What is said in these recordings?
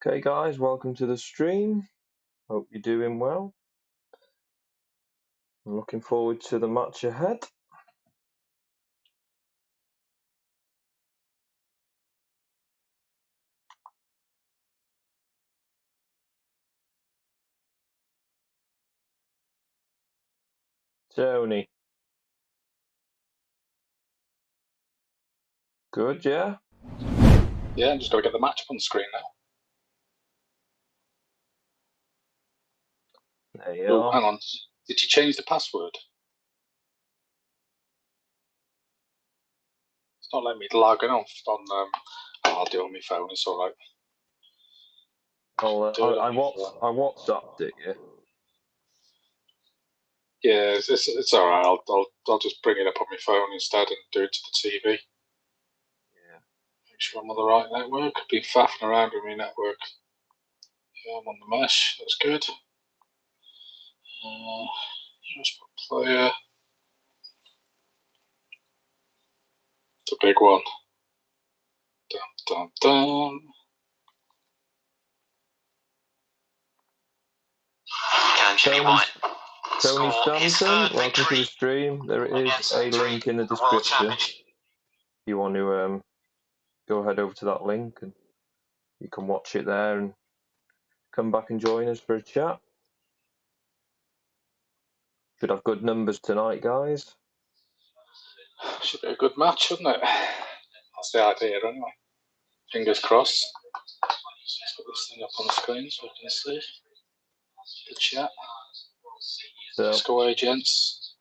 Okay guys, welcome to the stream. Hope you're doing well. I'm looking forward to the match ahead. Tony. Good, yeah? Yeah, I'm just going to get the match up on the screen now. There you Oh, are. hang on. Did you change the password? It's not letting me log in off on. I'll do it on my phone. It's all right. I WhatsApped it, yeah. Yeah, it's all right. I'll just bring it up on my phone instead and do it to the TV. Yeah. Make sure I'm on the right network. I've been faffing around with my network. Yeah, I'm on the mesh. That's good. USB player. It's a big one. Dun, dun, dun. Tony Stanton, welcome to the stream. There is a link in the description. If you want to go ahead over to that link and you can watch it there and come back and join us for a chat. Should have good numbers tonight, guys. Should be a good match, shouldn't it? That's the idea anyway. Fingers crossed. Let's put this thing up on the screen so I can see the chat. So, Just go away, gents.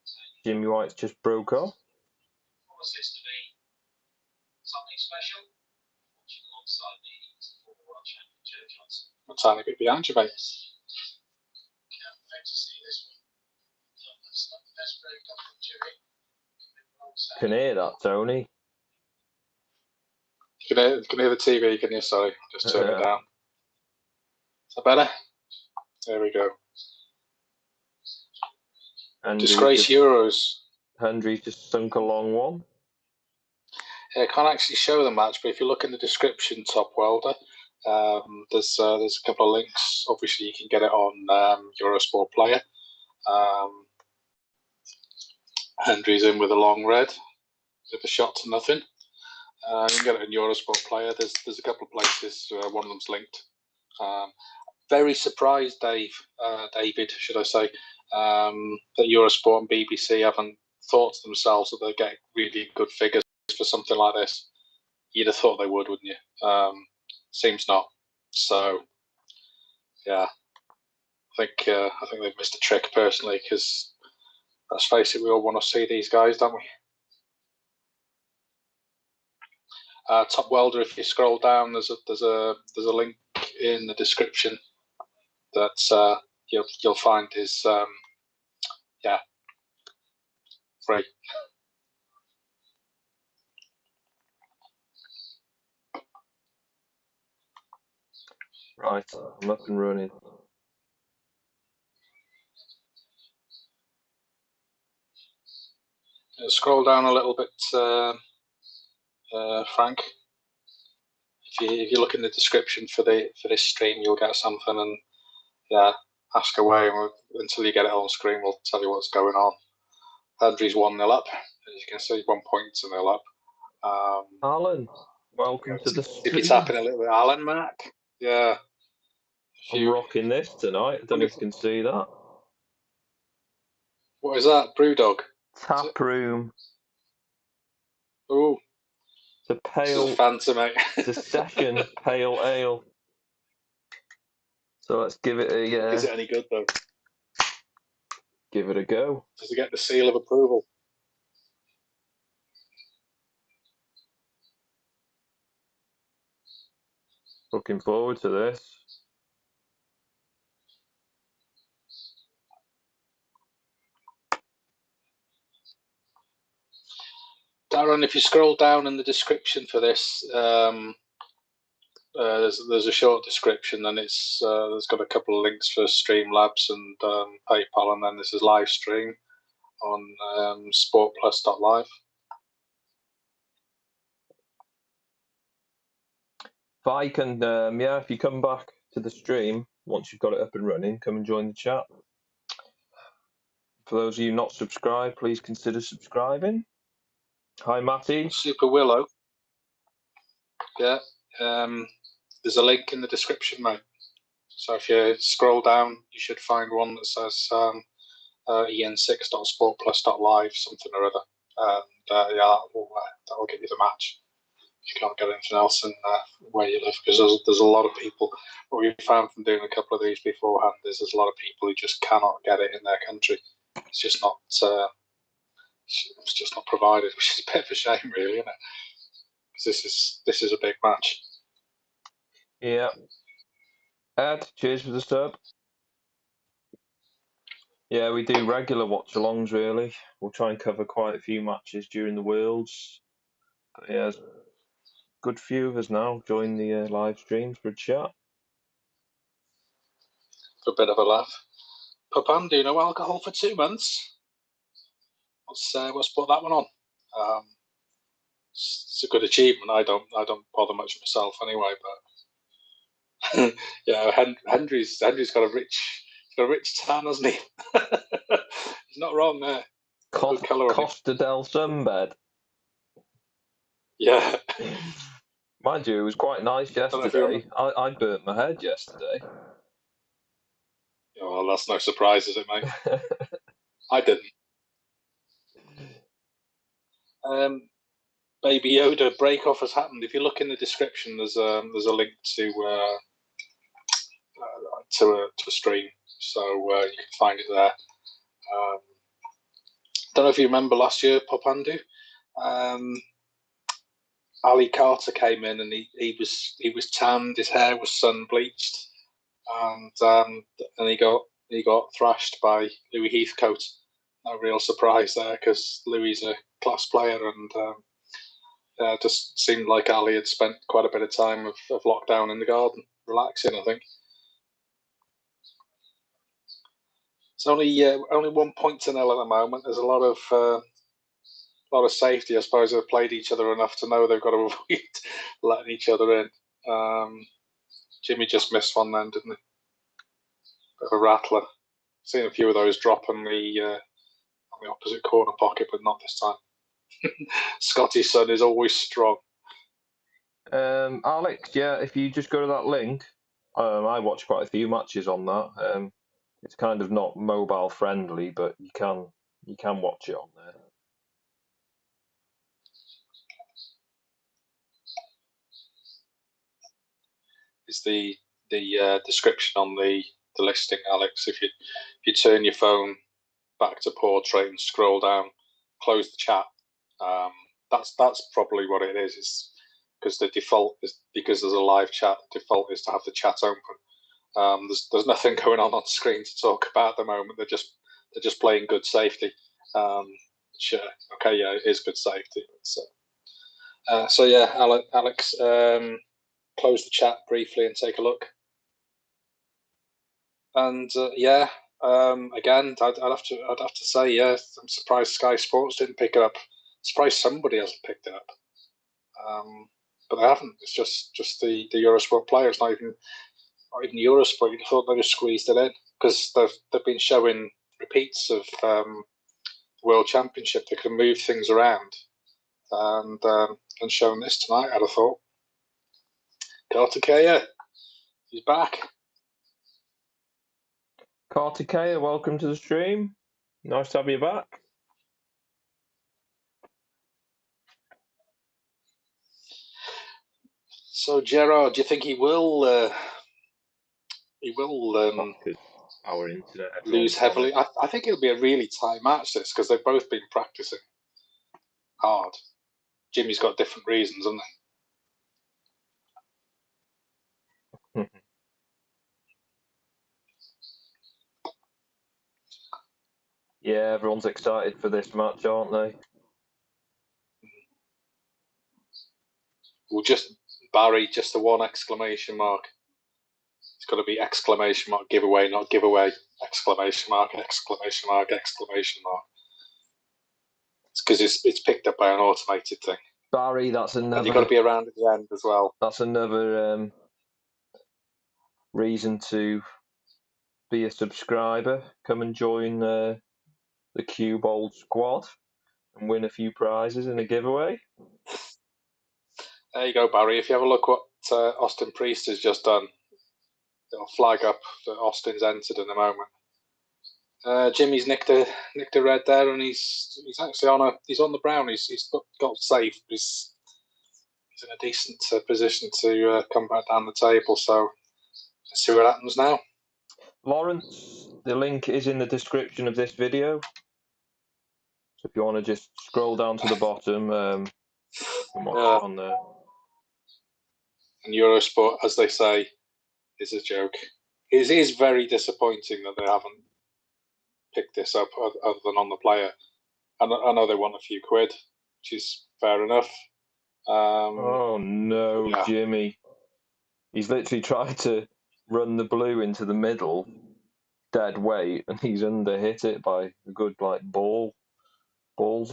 Jimmy White's just broke off. I'm a tiny bit behind you, mate. Can hear that, Tony. You can hear the TV, can you? Sorry, just turn it down. Is that better? There we go. Disgrace Euros. Hendry just sunk a long one. Yeah, I can't actually show the match, but if you look in the description, Top Welder, there's a couple of links. Obviously, you can get it on Eurosport Player. Hendry's in with a long red, with a shot to nothing. You can get it in Eurosport Player. There's a couple of places. One of them's linked. Very surprised, David, should I say, that Eurosport and BBC haven't thought to themselves that they're getting really good figures for something like this. You'd have thought they would, wouldn't you? Seems not. So, yeah, I think they've missed a trick personally, because let's face it, we all want to see these guys, don't we? Top Welder, if you scroll down, there's a link in the description that you'll find is free. Right, I'm up and running. Scroll down a little bit, Frank. If you look in the description for this stream, you'll get something, and yeah, ask away, and until you get it on screen, we'll tell you what's going on. Hendry's 1-0 up, as you can see, 1 point to 0 up. Alan, welcome to the stream. If you're tapping a little bit, Alan, Mac, yeah. I'm rocking this tonight. I don't know if you can see that. What is that? Brewdog? Tap room. Oh. It's a pale. This is fancy, mate. It's a session pale ale. So let's give it a. Is it any good though? Give it a go. Does it get the seal of approval? Looking forward to this. Darren, if you scroll down in the description for this, there's a short description, and it's there's got a couple of links for Streamlabs and PayPal, and then this is live stream on sportplus.live. Vi can, if you come back to the stream once you've got it up and running, come and join the chat. For those of you not subscribed, please consider subscribing. Hi, Matty. Super Willow. Yeah. There's a link in the description, mate. So if you scroll down, you should find one that says en6.sportplus.live, something or other. And that will get you the match. You can't get anything else in where you live, because there's a lot of people. What we found from doing a couple of these beforehand is there's a lot of people who just cannot get it in their country. It's just not provided, which is a bit of a shame, really, isn't it? Because this is a big match. Yeah. Ed, cheers for the sub. Yeah, we do regular watch-alongs, really. We'll try and cover quite a few matches during the Worlds. But yeah, there's a good few of us now join the live streams for a chat. For a bit of a laugh. Papandu, no alcohol for 2 months. Let's put that one on. It's a good achievement. I don't bother much myself anyway, but yeah, Hendry's got a rich tan, hasn't he? He's not wrong there. Good colour on him. Costa del Sunbed. Yeah. Mind you, it was quite nice yesterday. I burnt my head yesterday. Yeah, well, that's no surprise, is it, mate? I didn't. Baby Yoda break-off has happened. If you look in the description, there's a link to a stream, so you can find it there. Don't know if you remember last year, Papandu. Ali Carter came in and he was tanned, his hair was sun bleached, and he got thrashed by Louis Heathcote. No real surprise there, because Louis is a class player, and just seemed like Ali had spent quite a bit of time of lockdown in the garden, relaxing, I think. It's only 1 point to 0 at the moment. There's a lot of safety. I suppose they've played each other enough to know they've got to avoid letting each other in. Jimmy just missed one then, didn't he? Bit of a rattler. Seen a few of those drop on the opposite corner pocket, but not this time. Scotty's son is always strong. Alex, yeah, if you just go to that link, I watch quite a few matches on that. It's kind of not mobile friendly, but you can watch it on there. Is the description on the listing, Alex? If you turn your phone back to portrait and scroll down, close the chat. That's probably what it is. It's because the default is, because there's a live chat. The default is to have the chat open. There's nothing going on screen to talk about at the moment. They're just playing good safety. Sure, okay, yeah, it is good safety. So yeah, Alex, close the chat briefly and take a look. And again, I'd have to say, yeah, I'm surprised Sky Sports didn't pick it up. Surprised somebody hasn't picked it up. But they haven't. It's just the Eurosport players, not even Eurosport. You'd thought they'd have squeezed it in, because they've been showing repeats of World Championship. They could move things around, and showing this tonight, I'd have thought. Kartikeya, he's back. Kartikeya, welcome to the stream. Nice to have you back. So Gerard, do you think he will our internet lose heavily? I think it'll be a really tight match, this, because they've both been practicing hard. Jimmy's got different reasons, hasn't he? Yeah, everyone's excited for this match, aren't they? Well, Barry, just the one exclamation mark. It's got to be exclamation mark, giveaway, not giveaway, exclamation mark, exclamation mark, exclamation mark. It's because it's picked up by an automated thing. Barry, that's And you've got to another be around at the end as well. that's another reason to be a subscriber. Come and join the Cube Old squad and win a few prizes in a giveaway. There you go, Barry. If you have a look what Austin Priest has just done, it'll flag up that Austin's entered in a moment. Jimmy's nicked a red there, and he's actually on the brown. He's got safe. He's in a decent position to come back down the table. So let's see what happens now. Lawrence, the link is in the description of this video. So if you want to just scroll down to the bottom, you can watch it on there. And Eurosport, as they say, is a joke. It is very disappointing that they haven't picked this up other than on the player. I know they want a few quid, which is fair enough. Oh no, yeah. Jimmy. He's literally tried to run the blue into the middle, dead weight, and he's underhit it by a good ball's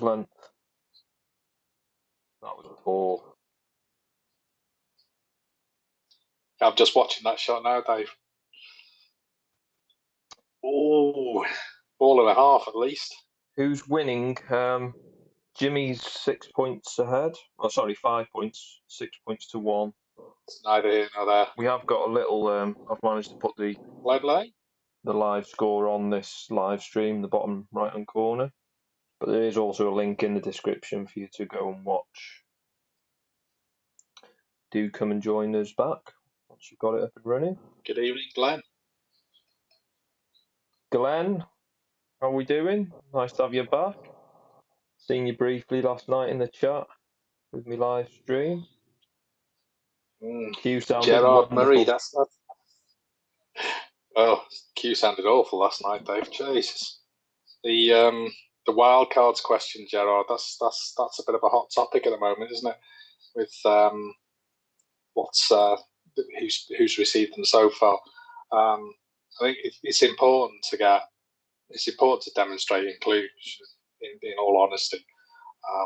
length. That was poor. I'm just watching that shot now, Dave. Oh, ball and a half at least. Who's winning? Jimmy's 6 points ahead. Oh, sorry, 5 points. 6 points to 1. It's neither here nor there. We have got a little. I've managed to put the live score on this live stream, the bottom right-hand corner. But there is also a link in the description for you to go and watch. Do come and join us back once you've got it up and running. Good evening, Glenn. Glenn, how are we doing? Nice to have you back. Seen you briefly last night in the chat with me live stream. Q sounded Gerard wonderful. Murray, that's oh, Q sounded awful last night, Dave. Jesus. The wild cards question, Gerard, that's a bit of a hot topic at the moment, isn't it? With who's received them so far. I think it's important to demonstrate inclusion. In all honesty,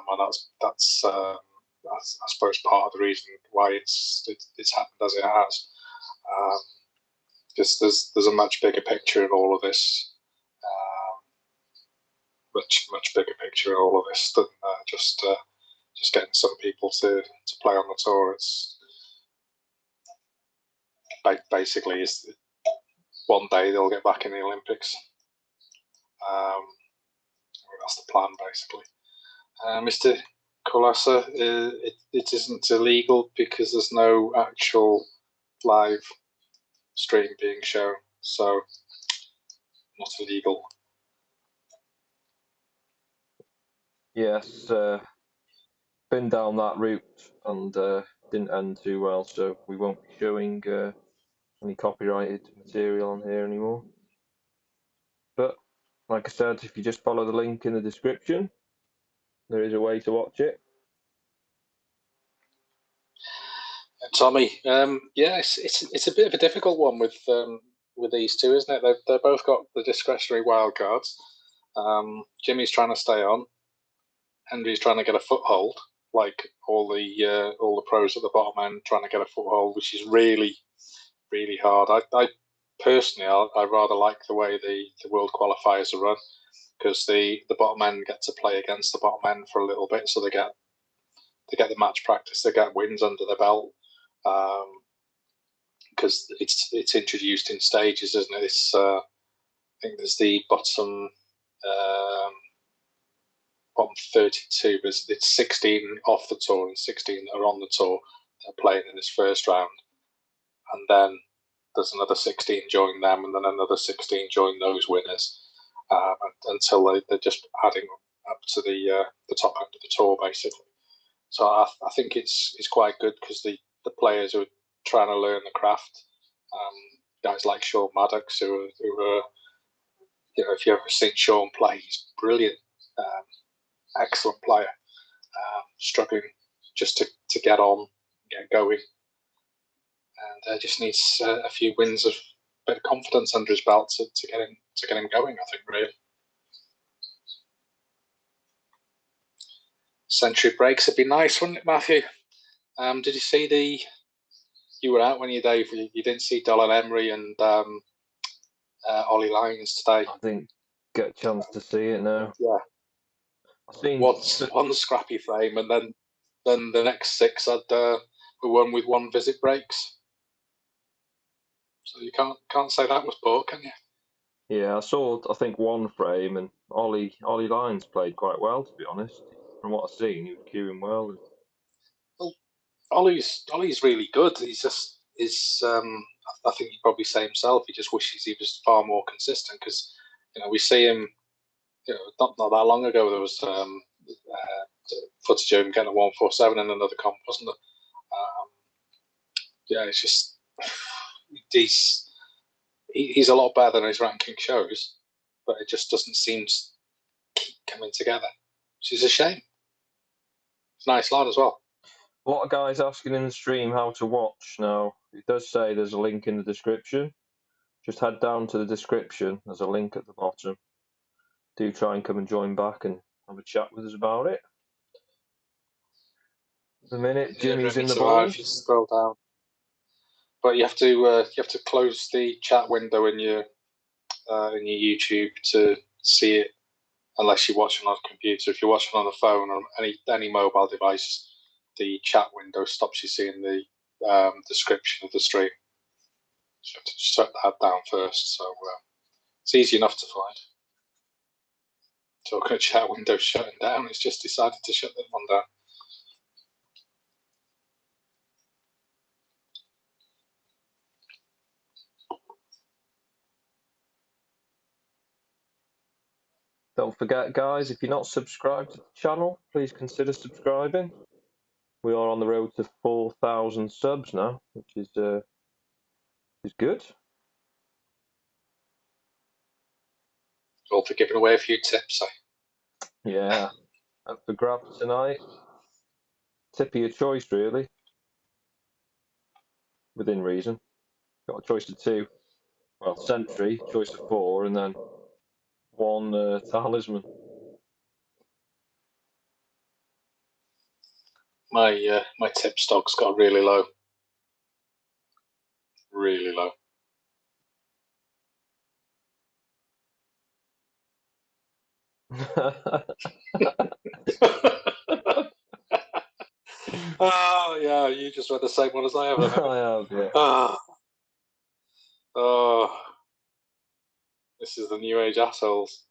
and that's I suppose part of the reason why it's happened as it has. Just there's a much bigger picture in all of this. Much bigger picture in all of this than just getting some people to play on the tour. It's basically is one day they'll get back in the Olympics. That's the plan, basically. Mr. Colassa, it isn't illegal because there's no actual live stream being shown, so not illegal. Yes, been down that route and didn't end too well, so we won't be showing any copyrighted material on here anymore. But like I said, if you just follow the link in the description, there is a way to watch it. Tommy, it's a bit of a difficult one with these two, isn't it? They've both got the discretionary wild cards. Jimmy's trying to stay on. Hendry's trying to get a foothold, like all the pros at the bottom end trying to get a foothold, which is really, really hard. I personally, I rather like the way the world qualifiers are run, because the bottom end get to play against the bottom end for a little bit, so they get the match practice, they get wins under their belt, because it's introduced in stages, isn't it? It's I think there's the bottom 32, but it's 16 off the tour and 16 that are on the tour. They're playing in this first round, and then there's another 16 join them, and then another 16 join those winners, until they're just adding up to the top end of the tour, basically. So I think it's quite good, because the players who are trying to learn the craft, guys like Sean Maddox, who are if you've ever seen Sean play, he's brilliant, excellent player, struggling just to get on, get going, and just needs a few wins of a bit of confidence under his belt to get him going, I think, really. century breaks would be nice, wouldn't it, Matthew? Did you see you were out when you, Dave, you didn't see Dolan Emery and Ollie Lyons today? I didn't get a chance to see it, no. Yeah. I seen one scrappy frame, and then the next 6 were won with 1 visit breaks. So you can't say that was poor, can you? Yeah, I saw, I think, 1 frame, and Ollie Lyons played quite well, to be honest. From what I've seen, he was queuing well. Well, Ollie's really good. He's just I think he'd probably say himself. He just wishes he was far more consistent, because we see him. Not that long ago there was footage of him getting a 147 in another comp, wasn't there? It's just he's a lot better than his ranking shows, but it just doesn't seem to keep coming together, which is a shame. It's a nice lad as well. A lot of guys asking in the stream how to watch. Now, it does say there's a link in the description. Just head down to the description. There's a link at the bottom. Do try and come and join back and have a chat with us about it. The minute Jimmy's in the ball. If you scroll down, but you have to close the chat window in your YouTube to see it, unless you're watching on a computer. If you're watching on a phone or any mobile device, the chat window stops you seeing the description of the stream. So you have to shut that down first. So it's easy enough to find. Talking of chat window shutting down, it's just decided to shut that one down. Don't forget, guys, if you're not subscribed to the channel, please consider subscribing. We are on the road to 4,000 subs now, which is good. All for giving away a few tips, Yeah, up for grabs tonight. Tip of your choice, really. Within reason. Got a choice of 2. Well, Sentry, choice of 4, and then 1 talisman. My tip stock's got really low. Really low. Oh yeah, you just read the same one as I have. I have, yeah. Oh, this is the new age assholes.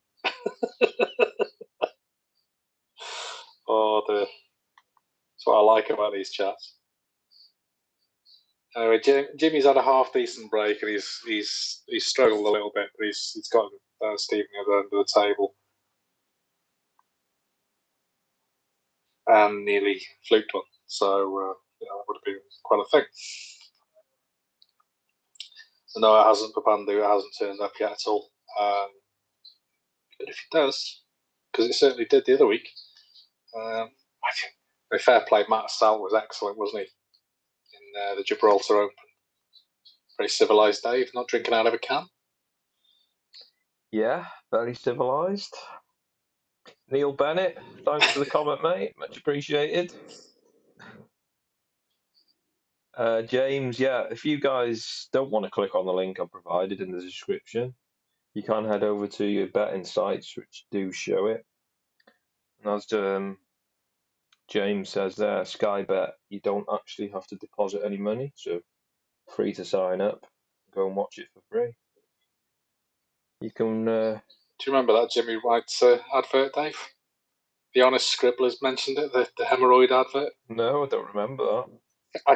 Oh dear. That's what I like about these chats. Anyway, Jimmy's had a half decent break, and he's struggled a little bit, but he's got Stephen at the end of the table, and nearly fluked one. So that would have been quite a thing. So no, it hasn't. Papandu, it hasn't turned up yet at all. But if it does, because it certainly did the other week, I think fair play. Matt Salt was excellent, wasn't he? In the Gibraltar Open. Very civilised, Dave, not drinking out of a can. Yeah, very civilised. Neil Bennett, thanks for the comment, mate. Much appreciated. James, yeah, if you guys don't want to click on the link I've provided in the description, you can head over to your betting sites, which do show it. And as James says there, Sky Bet, you don't actually have to deposit any money, so free to sign up. Go and watch it for free. You can. Do you remember that Jimmy White advert, Dave? The Honest Scribblers mentioned it, the hemorrhoid advert. No, I don't remember that. I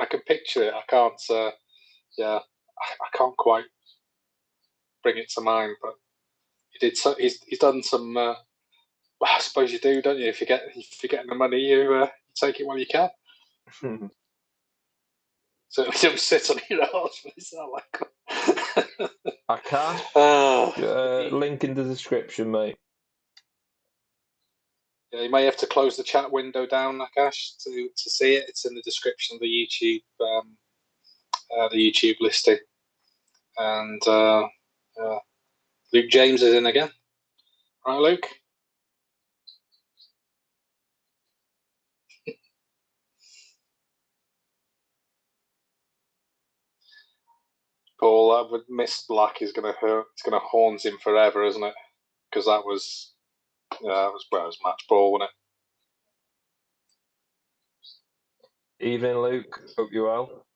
can picture it. I can't. I can't quite bring it to mind. But he did. He's done some. I suppose you do, don't you? If you're getting the money, you take it while you can. Certainly don't sit on your arse. It's not like. Akash, link in the description, mate. Yeah, you may have to close the chat window down, Akash, to see it. It's in the description of the YouTube listing. And Luke James is in again. Right, Luke? ball that would miss black is going to hurt. It's going to haunt him forever, isn't it? Because that was, it was match ball, wasn't it? Evening, Luke. Hope you're well.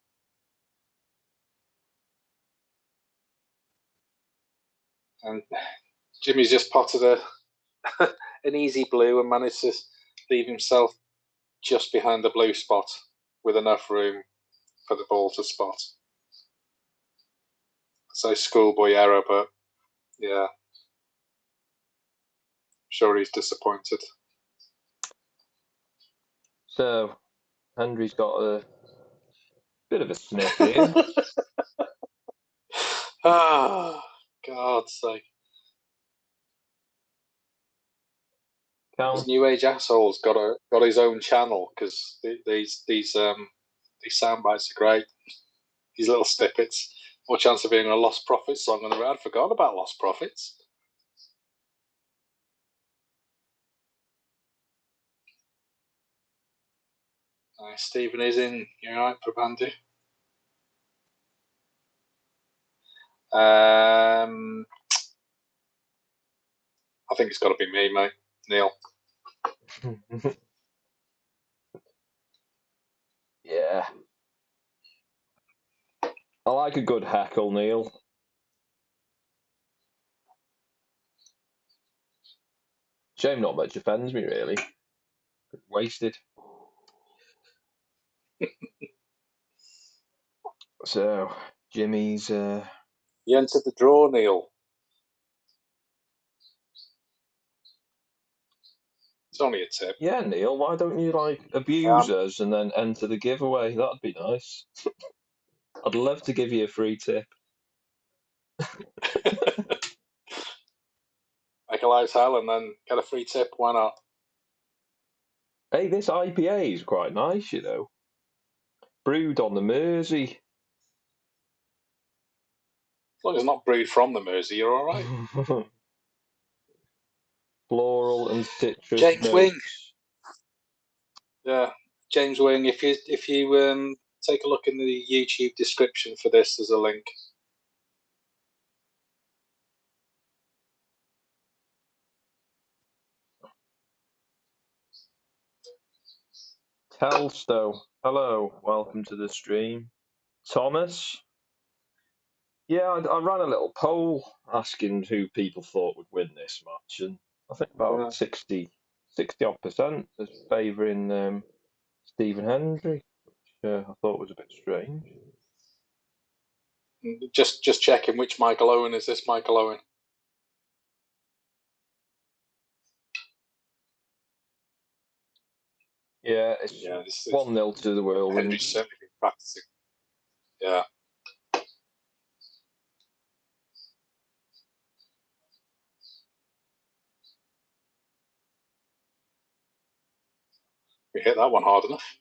And Jimmy's just potted an easy blue and managed to leave himself just behind the blue spot with enough room for the ball to spot. So schoolboy error, but yeah, I'm sure he's disappointed. So, Hendry's got a bit of a sniff here. Ah, God's sake. This new age asshole's got his own channel because these sound bites are great. These little snippets. More chance of being a Lost Profits song on the road. I forgot about Lost Profits. Stephen is in. You all right, Prabandhu? I think it's got to be me, mate. Neil. Yeah. I like a good heckle, Neil. Shame not much offends me, really. Wasted. So, Jimmy's... You entered the draw, Neil. It's only a tip. Yeah, Neil, why don't you, abuse us and then enter the giveaway? That'd be nice. I'd love to give you a free tip. Make a live tell and then get a free tip. Why not? Hey, this IPA is quite nice, you know. Brewed on the Mersey. As long as it's not brewed from the Mersey, you're all right. Floral and citrus James notes. Wing. Yeah, James Wing. If you take a look in the YouTube description for this, there's a link. Telsto, hello, welcome to the stream. Thomas, yeah, I ran a little poll asking who people thought would win this match, and I think about 60 odd% is favouring Stephen Hendry, which I thought was a bit strange. Just checking which Michael Owen is this Michael Owen? Yeah, it's 1-0 to the Whirlwind. Hendry's certainly been practicing. Yeah. We hit that one hard enough.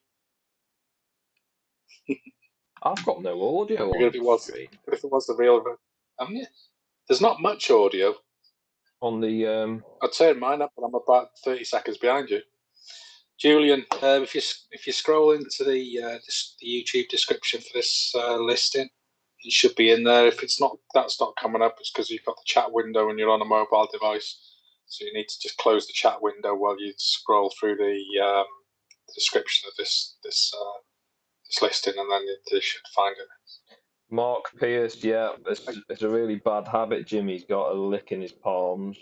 I've got no audio on if it was the real, haven't you? There's not much audio on the. I turned mine up, and I'm about 30 seconds behind you. Julian, if you scroll into the YouTube description for this listing, it should be in there. If it's not, that's not coming up. It's because you've got the chat window and you're on a mobile device, so you need to just close the chat window while you scroll through the description of this listing, and then you should find it. Mark Pierce, yeah, it's a really bad habit Jimmy's got, a lick in his palms.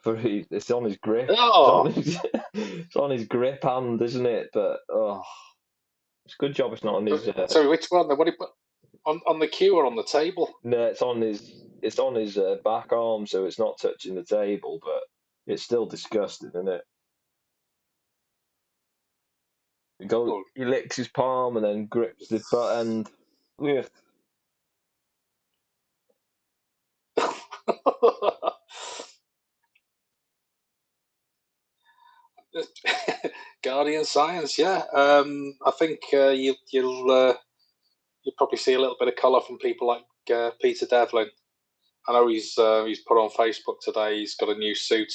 It's on his grip. Oh! It's on his grip hand, isn't it? But it's a good job it's not on his. Sorry, which one? What do you put on the cue or on the table? No, it's on his back arm, so it's not touching the table, but it's still disgusting, isn't it? He licks his palm and then grips the butt end. Yeah. Guardian Science, yeah. I think you'll probably see a little bit of colour from people like Peter Devlin. I know he's put on Facebook today. He's got a new suit.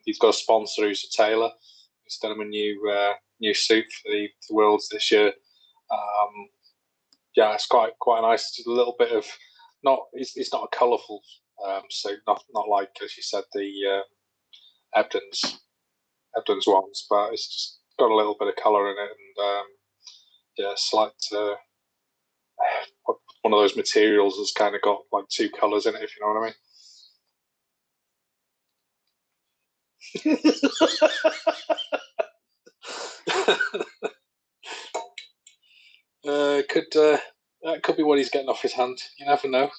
He's got a sponsor who's a tailor. He's done him a new suit for the Worlds this year. yeah, it's quite nice. Just a little bit of it's not a colourful suit, not like, as you said, the Ebden's ones, but it's just got a little bit of colour in it, and yeah, slight one of those materials that's kind of got like two colours in it, if you know what I mean. That could be what he's getting off his hand. You never know.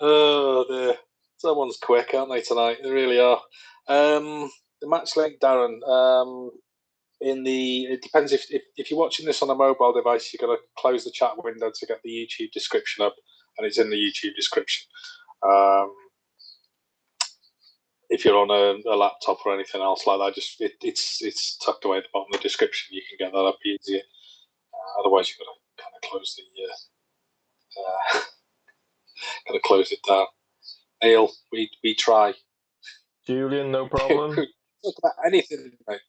Oh dear, someone's quick, aren't they tonight? They really are. The match link, Darren. It depends if you're watching this on a mobile device, you've got to close the chat window to get the YouTube description up, and it's in the YouTube description. If you're on a laptop or anything else like that, just it's tucked away at the bottom of the description. You can get that up easier. Otherwise, you've got to kind of close close it down. Neil, we try. Julian, no problem. Talk about anything, mate.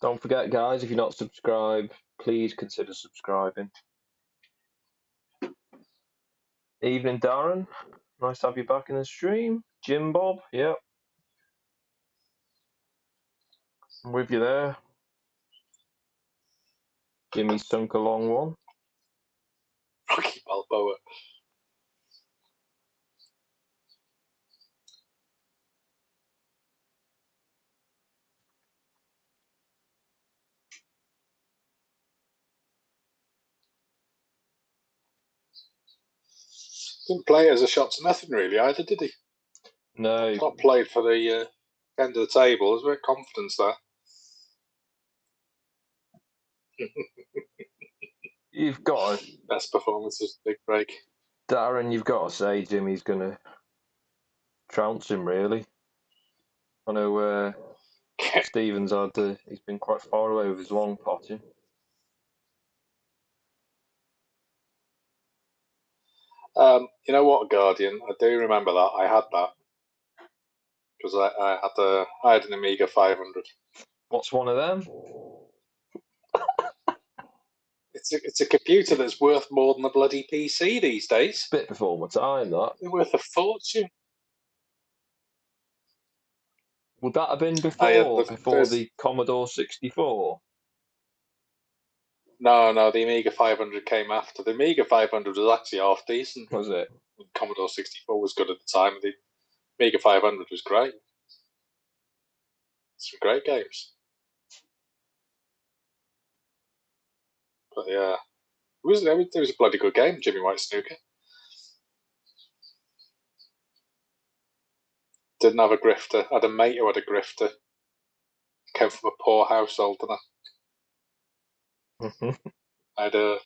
Don't forget, guys, if you're not subscribed, please consider subscribing. Evening, Darren. Nice to have you back in the stream. Jim Bob, yep. I'm with you there. Jimmy sunk a long one. Rocky Balboa. Didn't play as a shot to nothing really either, did he? No. He's not played for the end of the table. There's a bit of confidence there. You've got to, best performances, big break. Darren, you've got to say Jimmy's going to trounce him, really. I know Stevens he's been quite far away with his long potting. You know what, Guardian? I do remember that. I had that because I had an Amiga 500. What's one of them? It's a computer that's worth more than a bloody PC these days. Bit before my time, that. They're worth a fortune. Would that have been before the Commodore 64? No, the Amiga 500 came after. The Amiga 500 was actually half decent. Was it? Commodore 64 was good at the time. The Amiga 500 was great. Some great games. But yeah, it was a bloody good game, Jimmy White Snooker. Didn't have a grifter. I had a mate who had a grifter. Came from a poor household, didn't I? I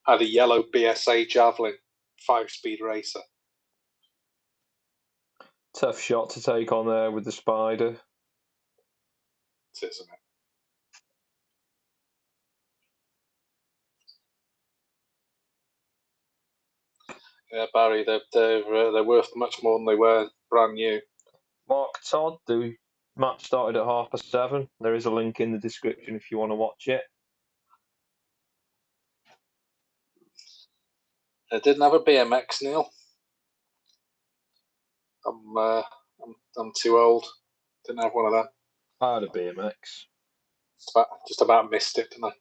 had a yellow BSA Javelin 5-speed racer. Tough shot to take on there with the Spider. It is, isn't it? Yeah, Barry, they're worth much more than they were brand new. Mark Todd, the match started at 7:30. There is a link in the description if you want to watch it. I didn't have a BMX, Neil. I'm too old. Didn't have one of them. I had a BMX. Just about missed it, didn't I?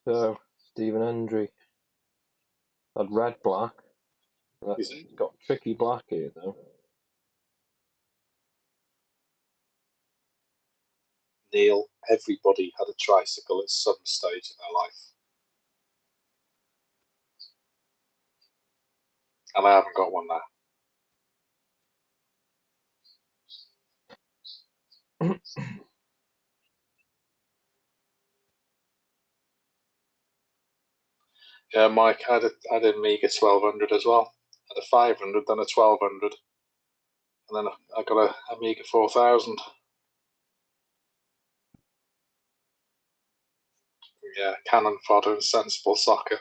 So, Stephen Hendry had red black. It's got tricky black here though. Neil, everybody had a tricycle at some stage in their life. And I haven't got one now. Yeah, Mike, I had an Amiga 1200 as well. I had a 500, then a 1200. And then I got an Amiga 4000. Yeah, Cannon Fodder and Sensible Soccer.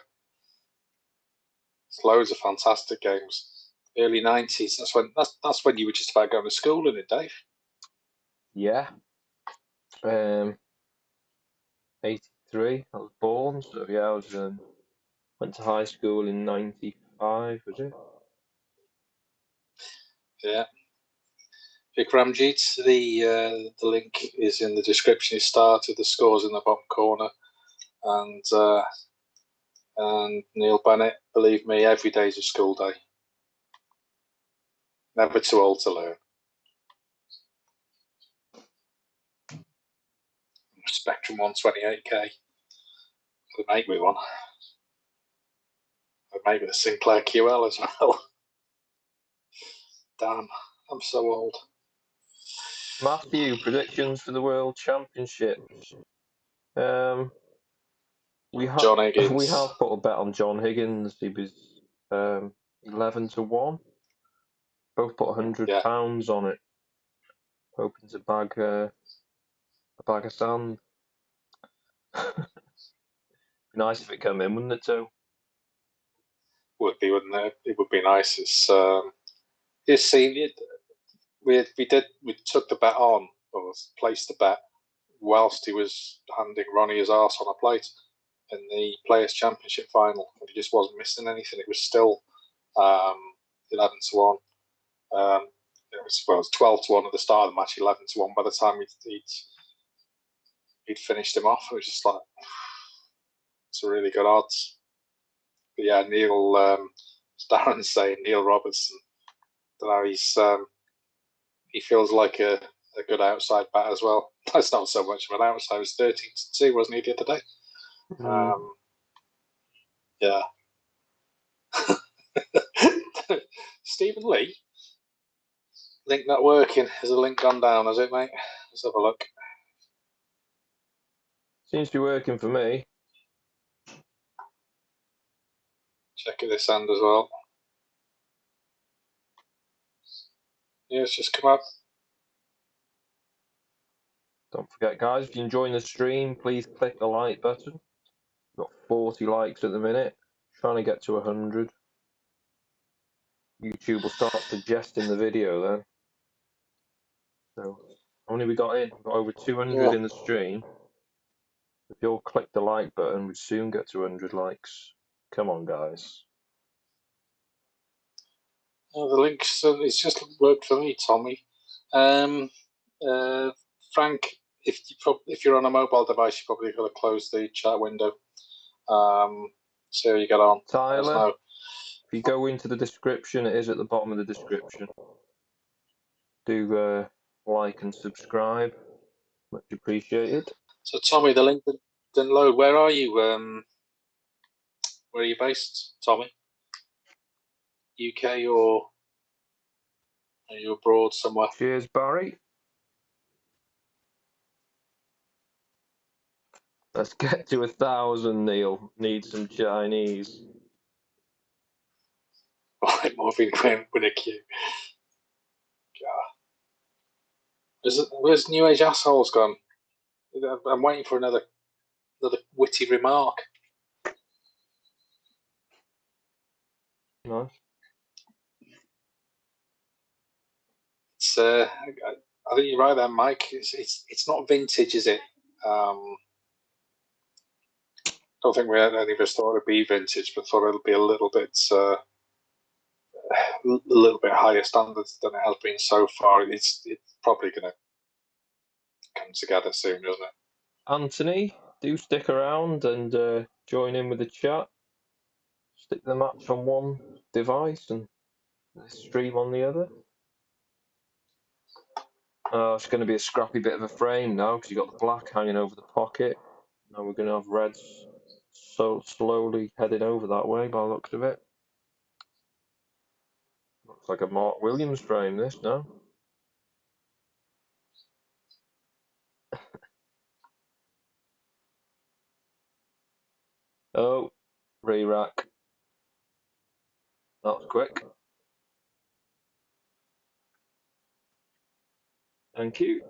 It's loads of fantastic games. early 90s. That's when you were just about going to school, isn't it, Dave? Yeah. 83. I was born, so yeah, I was went to high school in 95. Was it? Yeah. Vikramjit, the link is in the description. He started, the scores in the bottom corner, and Neil Bennett, believe me, every day's a school day. Never too old to learn. Spectrum 128K. Would make me one. Would make me the Sinclair QL as well. Damn, I'm so old. Matthew, predictions for the World Championships. John Higgins. We have put a bet on John Higgins. He was 11-1. Both put £100 on it, hoping to bag a bag of sand. Nice if it came in, wouldn't it, too? Would be, wouldn't it? It would be nice. It's seen it. We took the bet on, or placed the bet whilst he was handing Ronnie his arse on a plate in the Players' Championship final, and he just wasn't missing anything. It was still 11-1. It was 12-1 at the start of the match, 11-1 by the time he'd finished him off. It was just like, it's a really good odds. But yeah, Darren's saying Neil Robertson. I don't know, he feels like a good outside bat as well. That's not so much of an outside. It was 13-2, wasn't he, the other day? Yeah. Stephen Lee, link not working. Has the link gone down? Has it, mate? Let's have a look. Seems to be working for me. Check at this end as well. Yeah, it's just come up. Don't forget, guys, if you're enjoying the stream, please click the like button. We've got 40 likes at the minute. Trying to get to 100. YouTube will start suggesting the video then. So, how many we got in? We've got over 200 in the stream. If you'll click the like button, we'd soon get to 100 likes. Come on, guys. The links, it's just worked for me, Tommy. Frank, if you're on a mobile device, you probably got to close the chat window. See how you get on. Tyler, if you go into the description, it is at the bottom of the description. Do like and subscribe. Much appreciated. So, Tommy, the link didn't load. Where are you? Where are you based, Tommy? UK, or are you abroad somewhere? Cheers, Barry. Let's get to 1,000, Neil. Need some Chinese. Right, Marvin Graham with a Q. Where's New Age Assholes gone? I'm waiting for another witty remark. Nice. It's I think you're right there, Mike. It's not vintage, is it? Don't think any of us thought it'd be vintage, but thought it'll be a little bit higher standards than it has been so far. It's probably going to come together soon, doesn't it? Anthony, do stick around and join in with the chat. Stick the match on one device and stream on the other. It's going to be a scrappy bit of a frame now because you've got the black hanging over the pocket. Now we're going to have reds so slowly heading over that way by the looks of it. Looks like a Mark Williams frame, this, no? Oh, re-rack. That was quick. Thank you.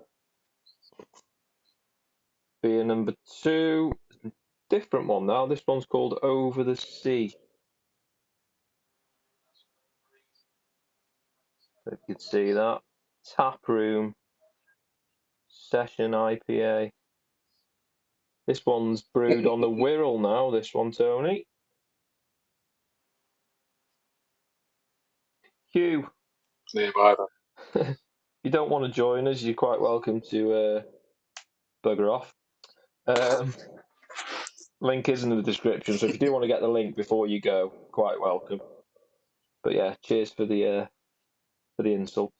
Beer number 2. Different one now. This one's called Over the Sea. If you could see that. Tap Room Session IPA. This one's brewed on the Wirral now, this one, Tony. Hugh. Nearby then. If you don't want to join us, you're quite welcome to bugger off. Link is in the description, so if you do want to get the link before you go, quite welcome. But yeah, cheers for the insult.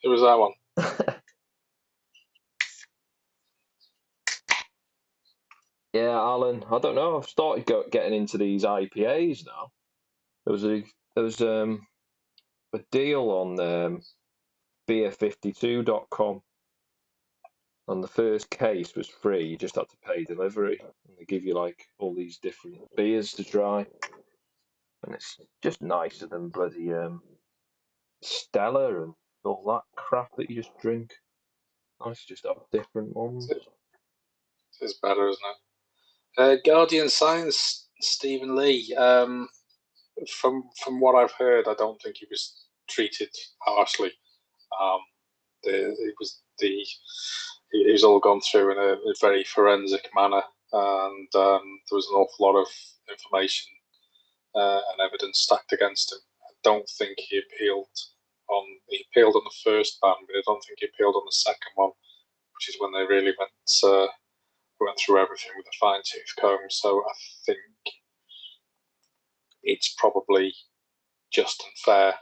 Who was that one? Yeah, Alan. I don't know. I've started getting into these IPAs now. There was a deal on beer52.com, and the first case was free. You just had to pay delivery, and they give you like all these different beers to try, and it's just nicer than bloody Stella and all that crap that you just drink. Nice just have different ones. It's better, isn't it? Guardian Science, Stephen Lee. From what I've heard, I don't think he was treated harshly. It was all gone through in a very forensic manner, and there was an awful lot of information and evidence stacked against him. I don't think he appealed on the first ban, but I don't think he appealed on the second one, which is when they really went through everything with a fine-tooth comb. So I think it's probably just and fair.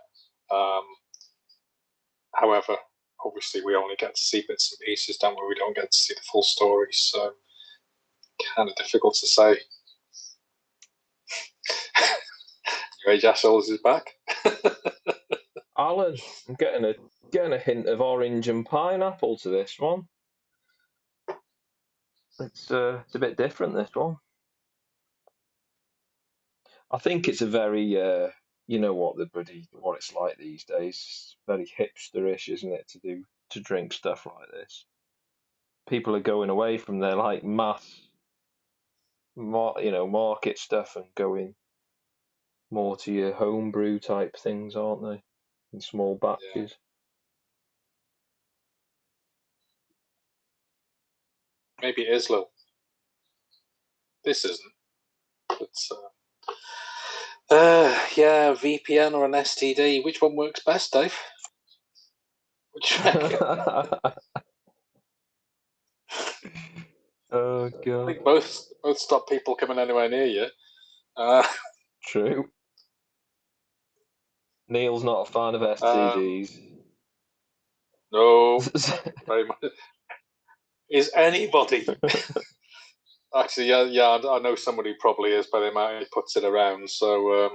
However, obviously we only get to see bits and pieces, don't we? We don't get to see the full story, so kind of difficult to say. Your age assholes is back. Alan, I'm getting a hint of orange and pineapple to this one. It's a bit different, this one. I think it's a very you know what it's like these days. It's very hipsterish, isn't it, to drink stuff like this? People are going away from their like market stuff and going more to your homebrew type things, aren't they? In small batches. Yeah. Maybe it is low. This isn't. It's VPN or an STD. Which one works best, Dave? Which Oh god. I think both stop people coming anywhere near you. True. Neil's not a fan of STDs. No, very much. Is anybody? Actually, yeah, I know somebody probably is by the amount he puts it around. So,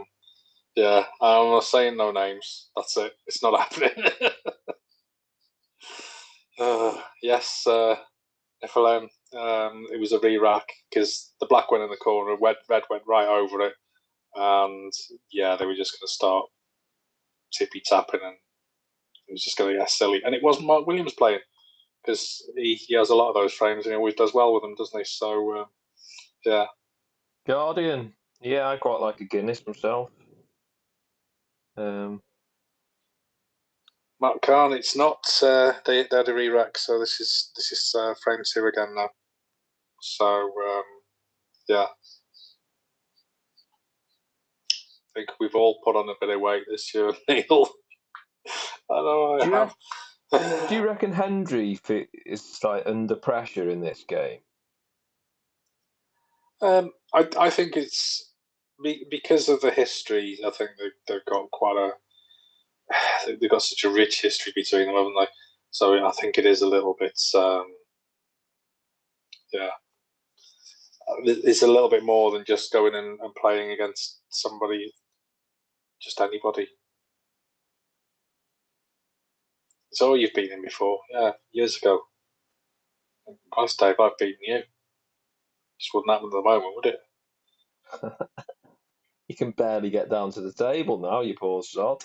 yeah, I'm not saying no names. That's it. It's not happening. Yes, FLM. It was a re-rack because the black went in the corner, red went right over it, and yeah, they were just going to start tippy tapping, and it was just going to get silly. And it wasn't Mark Williams playing because he has a lot of those frames and he always does well with them, doesn't he? So yeah. Guardian. Yeah, I quite like a Guinness myself. Mark Khan, it's not they had a re-rack, so this is frame 2 again now. So yeah, I think we've all put on a bit of weight this year, Neil. I know I have. Do you reckon Hendry is like under pressure in this game? I think it's because of the history. I think they've got they've got such a rich history between them, haven't they? So I think it is a little bit, yeah. It's a little bit more than just going and playing against somebody, just anybody. So you've beaten him before, yeah, years ago. Christ, Dave, I've beaten you. Just wouldn't happen at the moment, would it? You can barely get down to the table now, you poor sod.